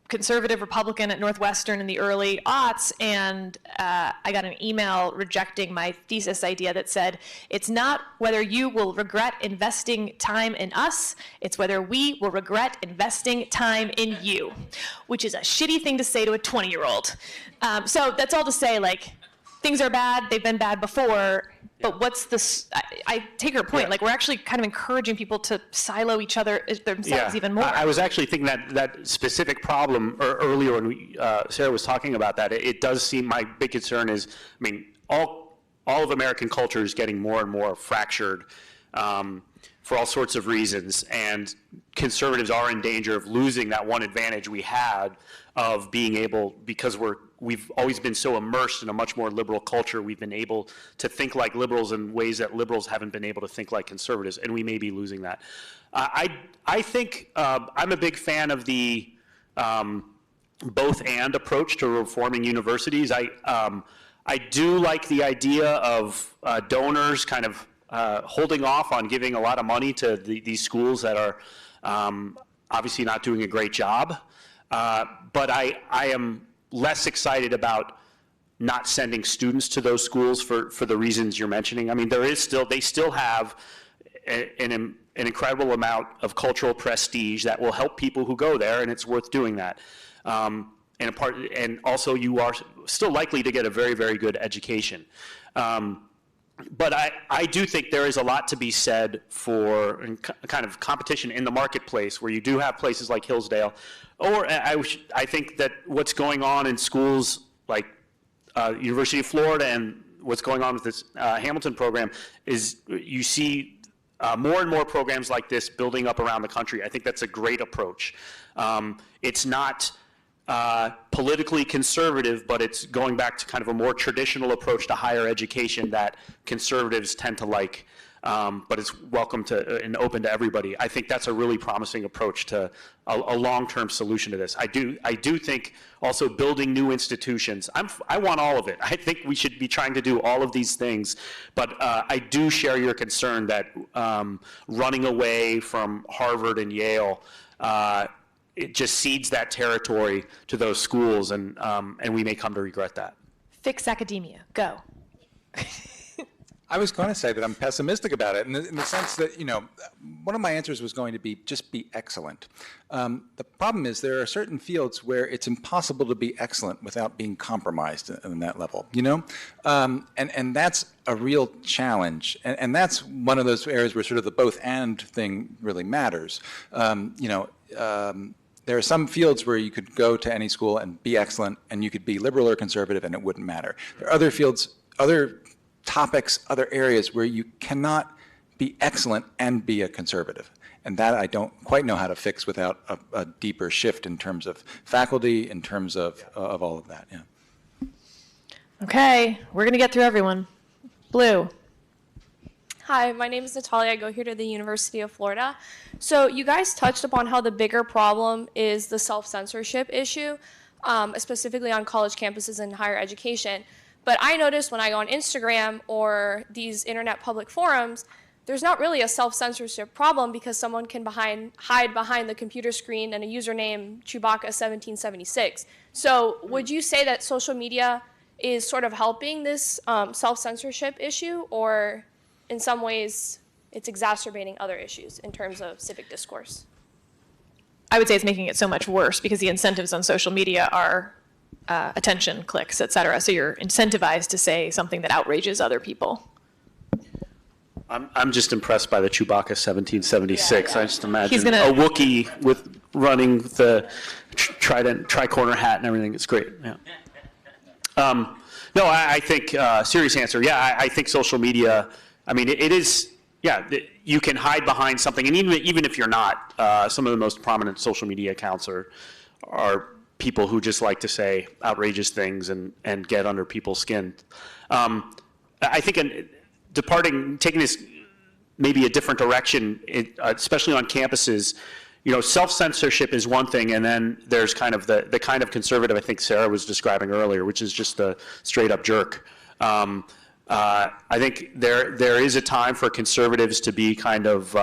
conservative Republican at Northwestern in the early aughts, and I got an email rejecting my thesis idea that said, it's not whether you will regret investing time in us, it's whether we will regret investing time in you, which is a shitty thing to say to a 20-year-old. So that's all to say, things are bad, they've been bad before, but what's this? I take her point. We're actually kind of encouraging people to silo each other themselves even more. I was actually thinking that specific problem earlier when Sarah was talking about that. It does seem, my big concern is, all of American culture is getting more and more fractured for all sorts of reasons, and conservatives are in danger of losing that one advantage we had of being able, because we've always been so immersed in a much more liberal culture, we've been able to think like liberals in ways that liberals haven't been able to think like conservatives, and we may be losing that. I think I'm a big fan of the both and approach to reforming universities. I do like the idea of donors kind of holding off on giving a lot of money to these schools that are obviously not doing a great job. But I am less excited about not sending students to those schools for the reasons you're mentioning. They still have an incredible amount of cultural prestige that will help people who go there, and it's worth doing that. And also you are still likely to get a very, very good education. But I do think there is a lot to be said for kind of competition in the marketplace, where you do have places like Hillsdale, or I think that what's going on in schools like University of Florida and what's going on with this Hamilton program is you see more and more programs like this building up around the country. I think that's a great approach. It's not politically conservative, but it's going back to kind of a more traditional approach to higher education that conservatives tend to like, but it's welcome to and open to everybody. I think that's a really promising approach to a long-term solution to this. I do think also building new institutions, I want all of it. I think we should be trying to do all of these things, but I do share your concern that running away from Harvard and Yale, it just cedes that territory to those schools, and we may come to regret that. Fix academia. Go. I was going to say that I'm pessimistic about it in the sense that, one of my answers was going to be just be excellent. The problem is there are certain fields where it's impossible to be excellent without being compromised in that level, and that's a real challenge. And that's one of those areas where sort of the both and thing really matters. There are some fields where you could go to any school and be excellent, and you could be liberal or conservative, and it wouldn't matter. There are other fields, other topics, other areas where you cannot be excellent and be a conservative. And that I don't quite know how to fix without a deeper shift in terms of faculty, in terms of all of that. Yeah. Okay, we're going to get through everyone. Blue. Hi, my name is Natalia. I go here to the University of Florida. So you guys touched upon how the bigger problem is the self-censorship issue, specifically on college campuses and higher education. But I noticed when I go on Instagram or these internet public forums, there's not really a self-censorship problem because someone can hide behind the computer screen and a username Chewbacca1776. So would you say that social media is sort of helping this self-censorship issue, or in some ways it's exacerbating other issues in terms of civic discourse? I would say it's making it so much worse because the incentives on social media are attention, clicks, et cetera. So you're incentivized to say something that outrages other people. I'm just impressed by the Chewbacca 1776. Yeah. I just imagine a Wookiee with running the tri-corner hat and everything. It's great. Yeah. No, I think, serious answer, yeah, I think social media, I mean, it is, yeah, you can hide behind something, and even if you're not, some of the most prominent social media accounts are people who just like to say outrageous things and get under people's skin. I think taking this maybe a different direction, especially on campuses, you know, self-censorship is one thing, and then there's kind of the kind of conservative I think Sarah was describing earlier, which is just a straight-up jerk. I think there is a time for conservatives to be kind of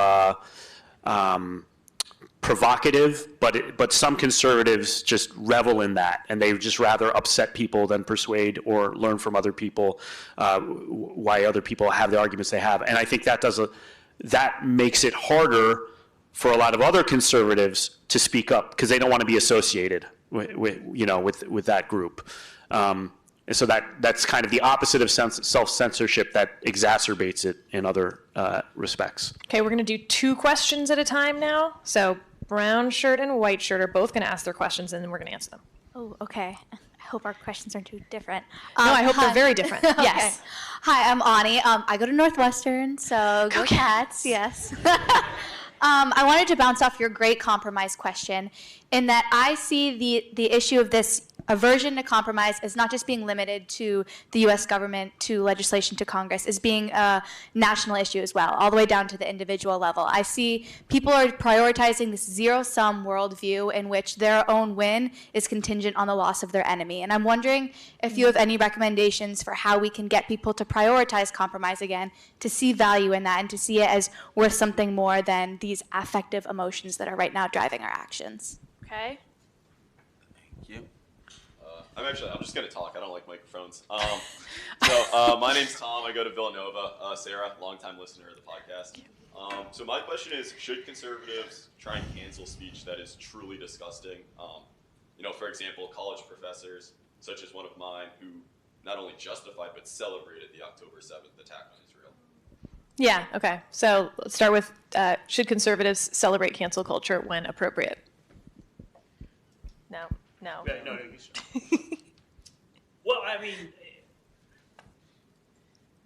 provocative, but some conservatives just revel in that, and they just rather upset people than persuade or learn from other people why other people have the arguments they have. And I think that makes it harder for a lot of other conservatives to speak up because they don't want to be associated with that group. And so that's kind of the opposite of self-censorship that exacerbates it in other respects. Okay, we're going to do 2 questions at a time now. So brown shirt and white shirt are both going to ask their questions, and then we're going to answer them. Oh, okay. I hope our questions aren't too different. No, I hope they're very different. Okay. Yes. Hi, I'm Ani. I go to Northwestern, so go Cats. Yes. I wanted to bounce off your great compromise question in that I see the issue of this aversion to compromise as not just being limited to the U.S. government, to legislation, to Congress, as being a national issue as well, all the way down to the individual level. I see people are prioritizing this zero-sum worldview in which their own win is contingent on the loss of their enemy. And I'm wondering if you have any recommendations for how we can get people to prioritize compromise again, to see value in that, and to see it as worth something more than these affective emotions that are right now driving our actions. Okay. I'm just going to talk. I don't like microphones. My name's Tom. I go to Villanova. Sarah, longtime listener of the podcast. So my question is, should conservatives try and cancel speech that is truly disgusting? For example, college professors, such as one of mine, who not only justified but celebrated the October 7th attack on Israel. Yeah, okay. So let's start with, should conservatives celebrate cancel culture when appropriate? No. Yeah, no. Well, I mean,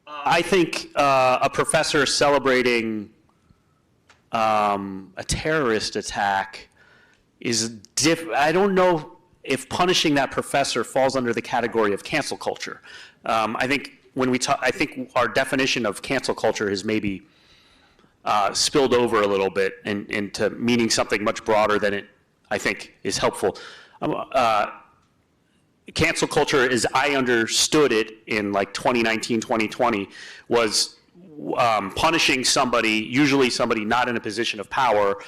I think a professor celebrating a terrorist attack is I don't know if punishing that professor falls under the category of cancel culture. I think when we talk, I think our definition of cancel culture has maybe spilled over a little bit into meaning something much broader than it, I think, is helpful. Cancel culture, as I understood it in like 2019, 2020, was punishing somebody, usually somebody not in a position of power,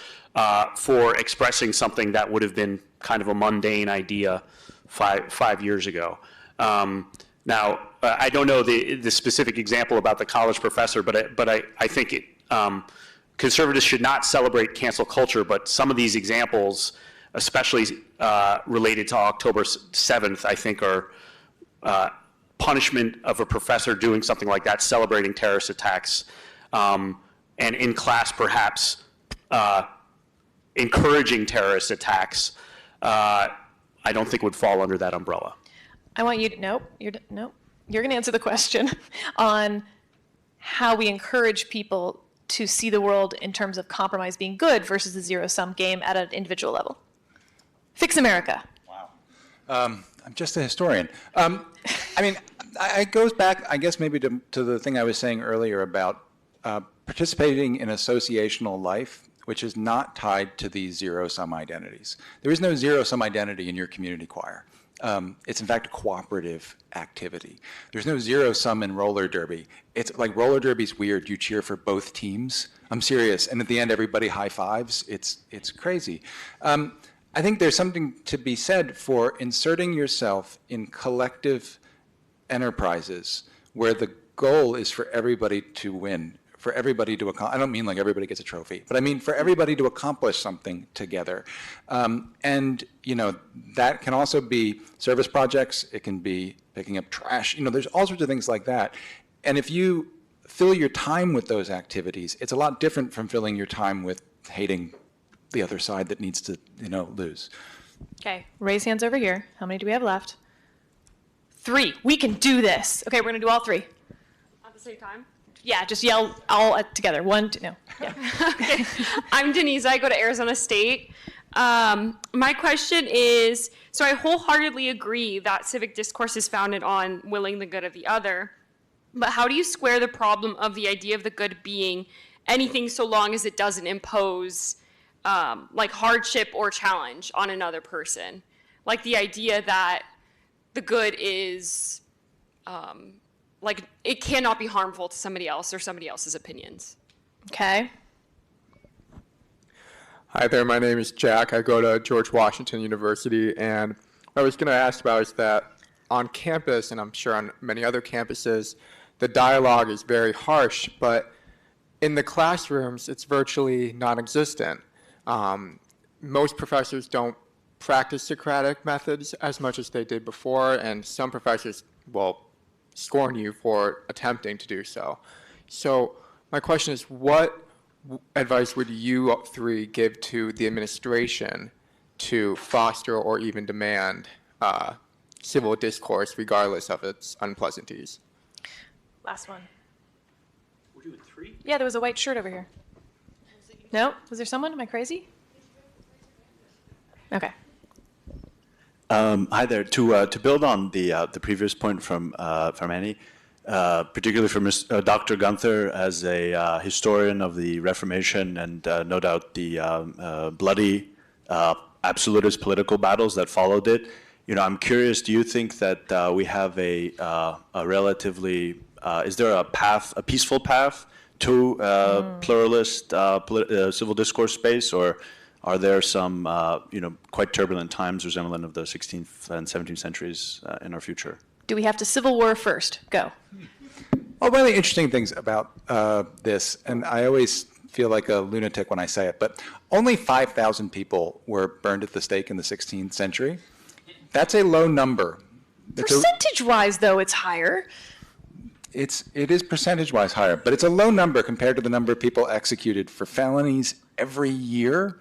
for expressing something that would have been kind of a mundane idea five years ago. Now, I don't know the specific example about the college professor, but I think conservatives should not celebrate cancel culture, but some of these examples, especially related to October 7th, I think are punishment of a professor doing something like that, celebrating terrorist attacks, and in class perhaps encouraging terrorist attacks, I don't think would fall under that umbrella. I want you to, nope, you're going to answer the question on how we encourage people to see the world in terms of compromise being good versus the zero-sum game at an individual level. Fix America. Wow. I'm just a historian. I mean, it goes back, I guess, maybe to the thing I was saying earlier about participating in associational life, which is not tied to these zero-sum identities. There is no zero-sum identity in your community choir. It's in fact a cooperative activity. There's no zero-sum in roller derby. It's like roller derby's weird. You cheer for both teams. I'm serious. And at the end, everybody high fives. It's crazy. I think there's something to be said for inserting yourself in collective enterprises where the goal is for everybody to win, for everybody to accomplish. I don't mean like everybody gets a trophy, but I mean for everybody to accomplish something together. And that can also be service projects. It can be picking up trash. There's all sorts of things like that. And if you fill your time with those activities, it's a lot different from filling your time with hating the other side that needs to, lose. Okay, raise hands over here. How many do we have left? 3. We can do this. Okay, we're going to do all 3. At the same time? Yeah, just yell all together. 1, 2, no. Yeah. Okay. I'm Denise. I go to Arizona State. My question is, so I wholeheartedly agree that civic discourse is founded on willing the good of the other, but how do you square the problem of the idea of the good being anything so long as it doesn't impose like hardship or challenge on another person? Like the idea that the good is like it cannot be harmful to somebody else or somebody else's opinions. Okay. Hi there, my name is Jack. I go to George Washington University, and what I was going to ask about is that on campus, and I'm sure on many other campuses, the dialogue is very harsh, but in the classrooms, it's virtually non-existent. Most professors don't practice Socratic methods as much as they did before, and some professors will scorn you for attempting to do so. So my question is, what advice would you 3 give to the administration to foster or even demand civil discourse regardless of its unpleasantries? Last one. We're doing 3? Yeah, there was a white shirt over here. No? Was there someone? Am I crazy? Okay. Hi there. To build on the previous point from Annie, particularly from Dr. Gunther as a historian of the Reformation and no doubt the bloody absolutist political battles that followed it. I'm curious. Do you think that we have a relatively is there a peaceful path to pluralist civil discourse space, or are there some quite turbulent times resembling of the 16th and 17th centuries in our future? Do we have to civil war first? Go. Well, one of the interesting things about this, and I always feel like a lunatic when I say it, but only 5,000 people were burned at the stake in the 16th century. That's a low number. Percentage-wise, though, it's higher. It is percentage-wise higher, but it's a low number compared to the number of people executed for felonies every year,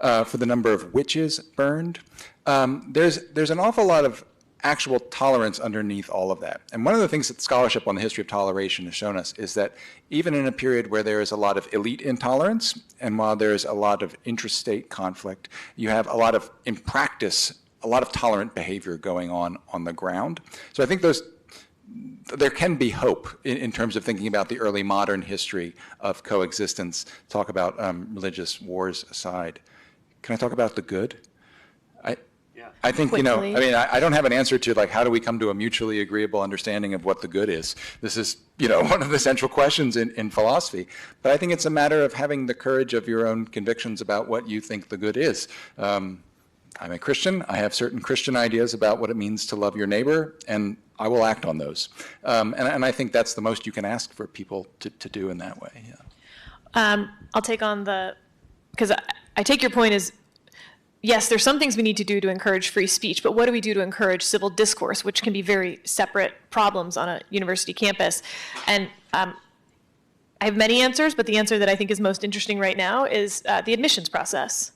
for the number of witches burned. There's an awful lot of actual tolerance underneath all of that. And one of the things that scholarship on the history of toleration has shown us is that even in a period where there is a lot of elite intolerance, and while there's a lot of intrastate conflict, you have a lot of, in practice, a lot of tolerant behavior going on the ground. So I think there can be hope in terms of thinking about the early modern history of coexistence. Talk about religious wars aside. Can I talk about the good? I think, I don't have an answer to like, how do we come to a mutually agreeable understanding of what the good is? This is, one of the central questions in philosophy. But I think it's a matter of having the courage of your own convictions about what you think the good is. I'm a Christian. I have certain Christian ideas about what it means to love your neighbor, and I will act on those. And I think that's the most you can ask for people to do in that way. Yeah. I'll take on because I take your point as, yes, there's some things we need to do to encourage free speech, but what do we do to encourage civil discourse, which can be very separate problems on a university campus? And I have many answers, but the answer that I think is most interesting right now is the admissions process,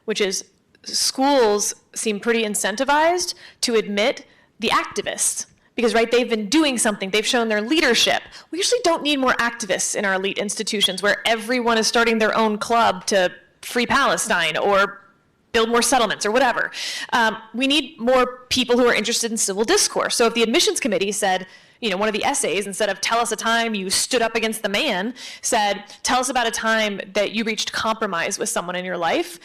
which is schools seem pretty incentivized to admit the activists. Because, right, they've been doing something. They've shown their leadership. We usually don't need more activists in our elite institutions where everyone is starting their own club to free Palestine or build more settlements or whatever. We need more people who are interested in civil discourse. So if the admissions committee said, one of the essays, instead of tell us a time you stood up against the man, said, tell us about a time that you reached compromise with someone in your life,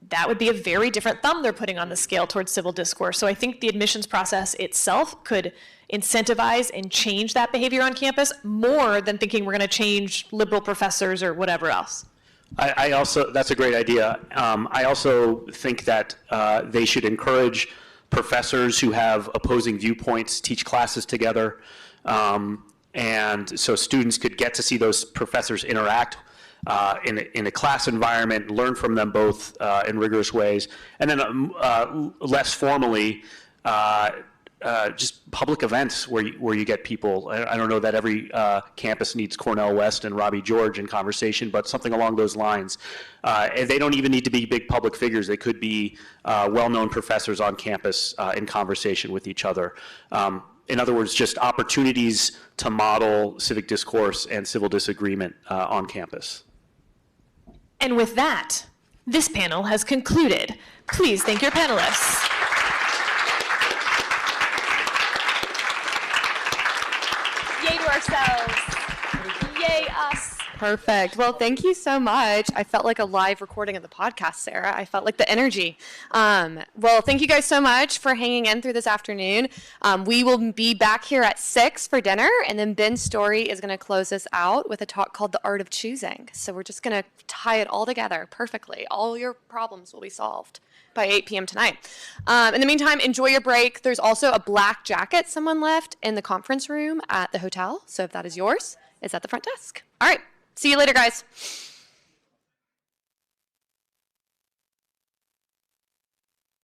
that would be a very different thumb they're putting on the scale towards civil discourse. So I think the admissions process itself could incentivize and change that behavior on campus more than thinking we're going to change liberal professors or whatever else. I also, that's a great idea. I also think that they should encourage professors who have opposing viewpoints teach classes together. And so students could get to see those professors interact in a class environment, learn from them both in rigorous ways. And then less formally, just public events where you get people. I don't know that every campus needs Cornell West and Robbie George in conversation, but something along those lines. And they don't even need to be big public figures. They could be well-known professors on campus in conversation with each other. In other words, just opportunities to model civic discourse and civil disagreement on campus. And with that, this panel has concluded. Please thank your panelists. Yay to ourselves. Yay us. Perfect. Well, thank you so much. I felt like a live recording of the podcast, Sarah. I felt like the energy. Well, thank you guys so much for hanging in through this afternoon. We will be back here at 6 for dinner, and then Ben Story is going to close us out with a talk called The Art of Choosing. So we're just going to tie it all together perfectly. All your problems will be solved by 8 p.m. tonight. In the meantime, enjoy your break. There's also a black jacket someone left in the conference room at the hotel. So if that is yours, it's at the front desk. All right. See you later, guys.